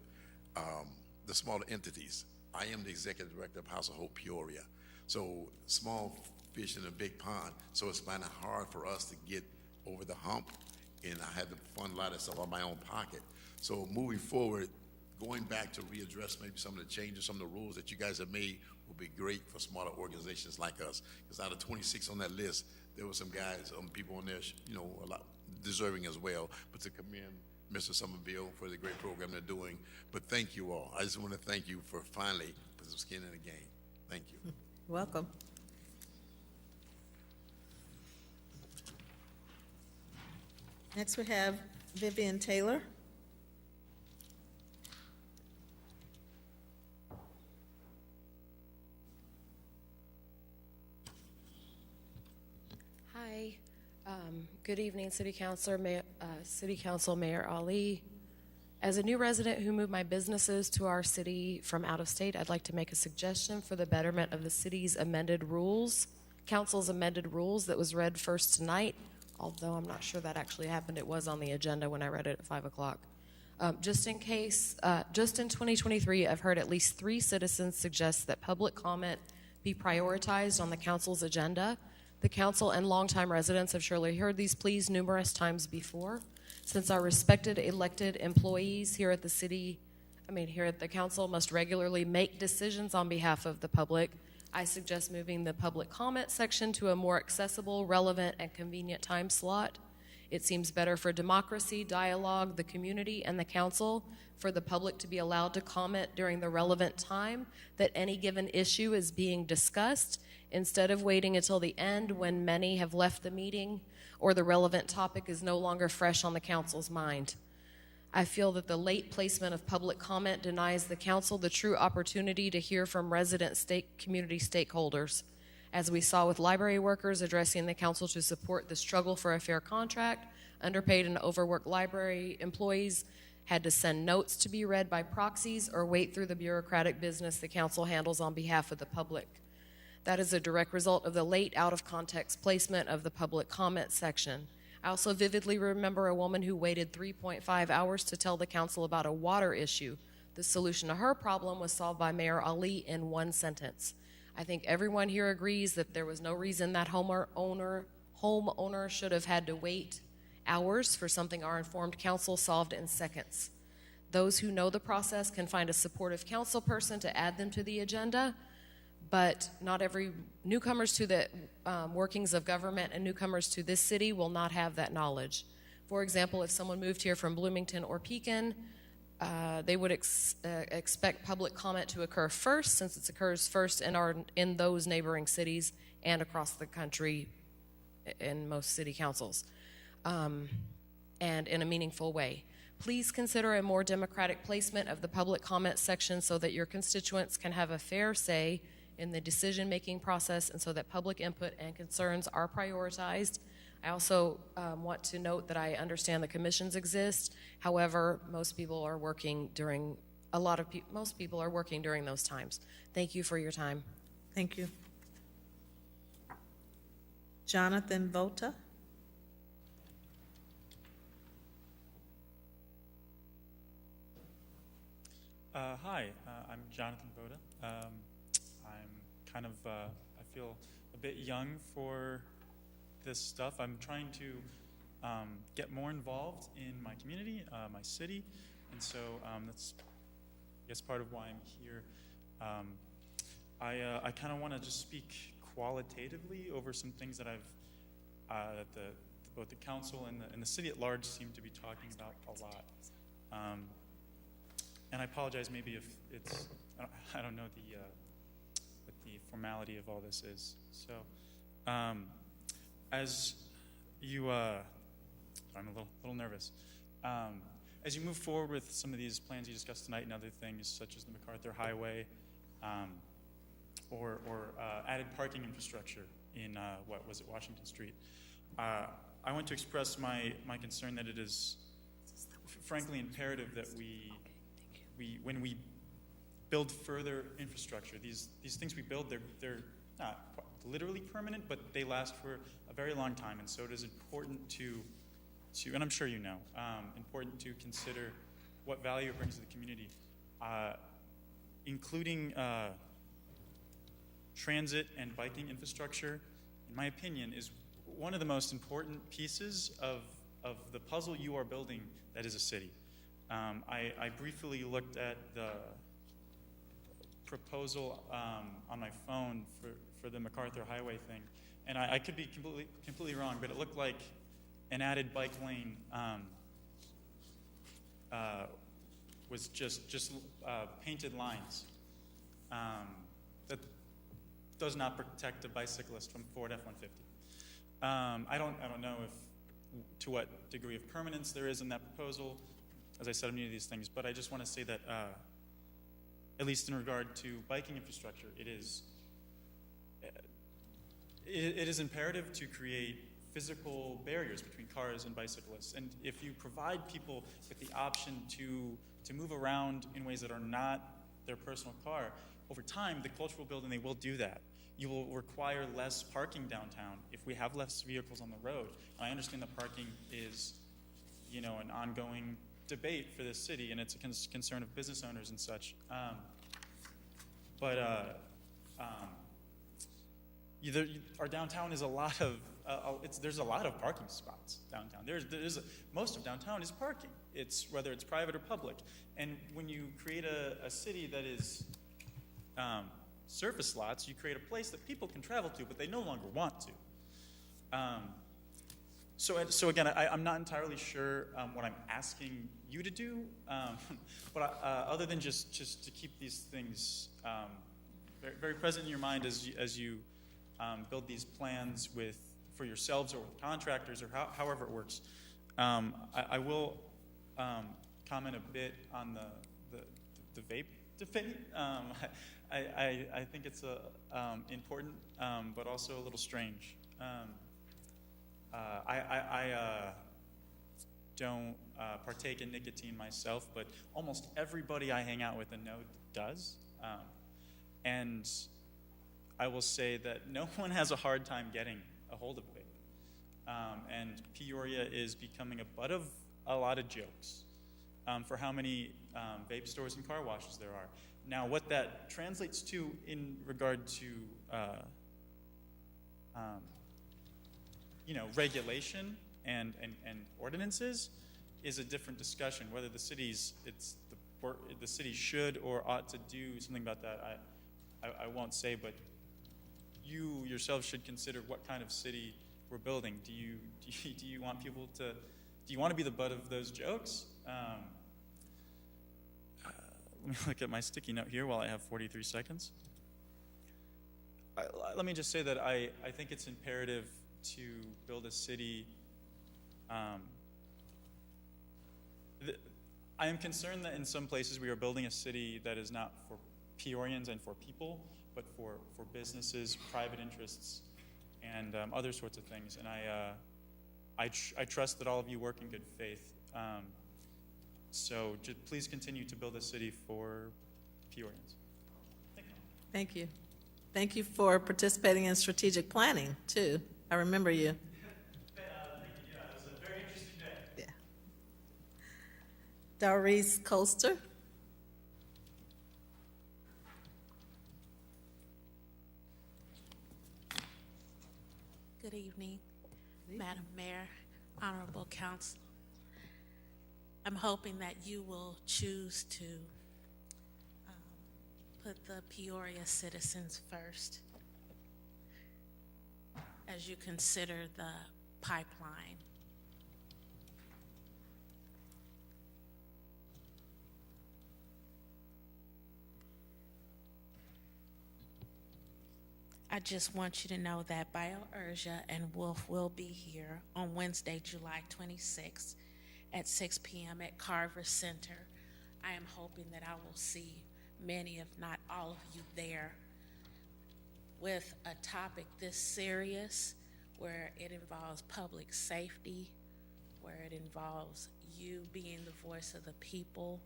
the smaller entities. I am the executive director of House of Hope Peoria. So small fish in a big pond. So it's kind of hard for us to get over the hump. And I had to fund a lot of stuff out of my own pocket. So moving forward, going back to readdress maybe some of the changes, some of the rules that you guys have made will be great for smaller organizations like us. Because out of 26 on that list, there were some guys, people on there, you know, a lot deserving as well. But to commend Mr. Somerville for the great program they're doing. But thank you all. I just want to thank you for finally putting some skin in the game. Thank you. Welcome. Next, we have Vivian Taylor. Hi. Good evening, City Council, Mayor Ali. As a new resident who moved my businesses to our city from out of state, I'd like to make a suggestion for the betterment of the city's amended rules, council's amended rules that was read first tonight, although I'm not sure that actually happened. It was on the agenda when I read it at 5 o'clock. Just in case, just in 2023, I've heard at least 3 citizens suggest that public comment be prioritized on the council's agenda. The council and longtime residents have surely heard these pleas numerous times before. Since our respected elected employees here at the council must regularly make decisions on behalf of the public, I suggest moving the public comment section to a more accessible, relevant, and convenient time slot. It seems better for democracy, dialogue, the community, and the council for the public to be allowed to comment during the relevant time that any given issue is being discussed, instead of waiting until the end when many have left the meeting or the relevant topic is no longer fresh on the council's mind. I feel that the late placement of public comment denies the council the true opportunity to hear from resident community stakeholders. As we saw with library workers addressing the council to support the struggle for a fair contract, underpaid and overworked library employees had to send notes to be read by proxies or wait through the bureaucratic business the council handles on behalf of the public. That is a direct result of the late, out-of-context placement of the public comment section. I also vividly remember a woman who waited 3.5 hours to tell the council about a water issue. The solution to her problem was solved by Mayor Ali in 1 sentence. I think everyone here agrees that there was no reason that homeowner should have had to wait hours for something our informed council solved in seconds. Those who know the process can find a supportive council person to add them to the agenda, but not every newcomers to the workings of government and newcomers to this city will not have that knowledge. For example, if someone moved here from Bloomington or Pekin, they would expect public comment to occur first, since it occurs first in those neighboring cities and across the country in most city councils, and in a meaningful way. Please consider a more democratic placement of the public comment section so that your constituents can have a fair say in the decision-making process and so that public input and concerns are prioritized. I also want to note that I understand the commissions exist. However, most people are working during those times. Thank you for your time. Thank you. Jonathan Vota. Hi, I'm Jonathan Vota. I feel a bit young for this stuff. I'm trying to get more involved in my community, my city, and so that's, I guess, part of why I'm here. I kind of want to just speak qualitatively over some things that both the council and the city at large seem to be talking about a lot. And I apologize maybe if it's, I don't know what the formality of all this is. So, as you, I'm a little nervous. As you move forward with some of these plans you discussed tonight and other things such as the MacArthur Highway, or added parking infrastructure in, Washington Street, I want to express my concern that it is frankly imperative that when we build further infrastructure, these things we build, they're not literally permanent, but they last for a very long time, and so it is important to and I'm sure you know, important to consider what value it brings to the community, including transit and biking infrastructure, in my opinion, is one of the most important pieces of the puzzle you are building that is a city. I briefly looked at the proposal on my phone for the MacArthur Highway thing, and I could be completely wrong, but it looked like an added bike lane was just painted lines that does not protect a bicyclist from Ford F-150. I don't know to what degree of permanence there is in that proposal. As I said, I'm new to these things, but I just want to say that, at least in regard to biking infrastructure, it is imperative to create physical barriers between cars and bicyclists. And if you provide people with the option to move around in ways that are not their personal car, over time, the culture will build and they will do that. You will require less parking downtown if we have less vehicles on the road. And I understand that parking is, an ongoing debate for this city, and it's a concern of business owners and such. Our downtown is a lot of there's a lot of parking spots downtown. Most of downtown is parking. It's whether it's private or public. And when you create a city that is surface lots, you create a place that people can travel to, but they no longer want to. So again, I'm not entirely sure what I'm asking you to do, but other than just to keep these things very, very present in your mind as you build these plans for yourselves or with contractors or however it works. I will comment a bit on the vape debate. I think it's important, but also a little strange. I don't partake in nicotine myself, but almost everybody I hang out with and know does. And I will say that no one has a hard time getting a hold of vape. And Peoria is becoming a butt of a lot of jokes for how many vape stores and car washes there are. Now, what that translates to in regard to regulation and ordinances is a different discussion. Whether the city should or ought to do something about that, I won't say, but you yourself should consider what kind of city we're building. Do you want people to? Do you want to be the butt of those jokes? Let me look at my sticky note here while I have 43 seconds. Let me just say that I think it's imperative to build a city. I am concerned that in some places we are building a city that is not for Peorians and for people, but for businesses, private interests, and other sorts of things. And I trust that all of you work in good faith. So just please continue to build a city for Peorians. Thank you. Thank you for participating in strategic planning, too. I remember you. Thank you. Yeah, it was a very interesting day. Yeah. Doris Coaster. Good evening, Madam Mayor, Honorable Council. I'm hoping that you will choose to put the Peoria citizens first as you consider the pipeline. I just want you to know that BioUrgia and Wolf will be here on Wednesday, July 26th at 6 p.m. at Carver Center. I am hoping that I will see many, if not all of you there, with a topic this serious, where it involves public safety, where it involves you being the voice of the people.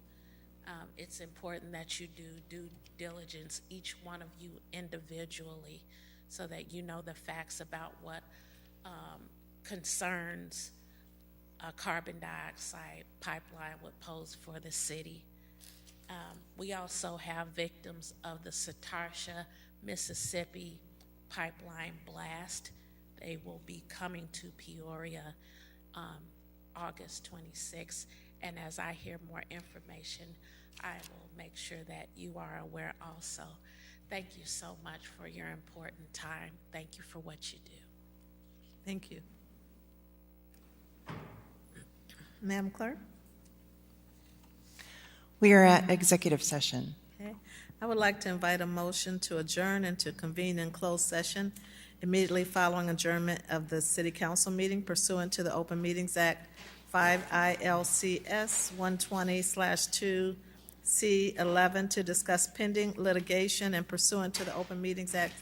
It's important that you do due diligence, each one of you individually, so that you know the facts about what concerns a carbon dioxide pipeline would pose for the city. We also have victims of the Satarsha, Mississippi pipeline blast. They will be coming to Peoria August 26th. And as I hear more information, I will make sure that you are aware also. Thank you so much for your important time. Thank you for what you do. Thank you. Madam Clerk? We are at executive session. Okay. I would like to invite a motion to adjourn and to convene in closed session immediately following adjournment of the City Council meeting pursuant to the Open Meetings Act 5 ILCS 120/2C11 to discuss pending litigation and pursuant to the Open Meetings Act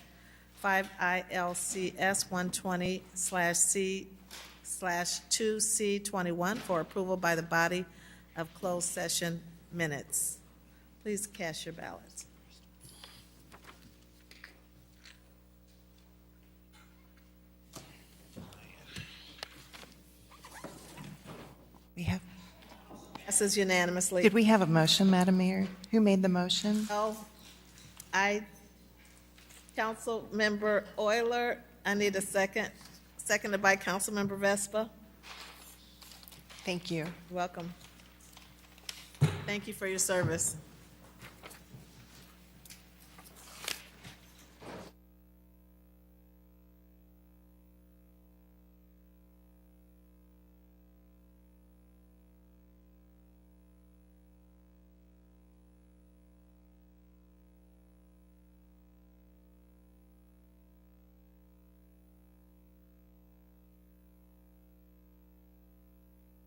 5 ILCS 120/2C21 for approval by the body of closed session minutes. Please cast your ballots. We have. Passes unanimously. Did we have a motion, Madam Mayor? Who made the motion? Oh, Council Member Euler, I need a second. Seconded by Council Member Vespa. Thank you. Welcome. Thank you for your service.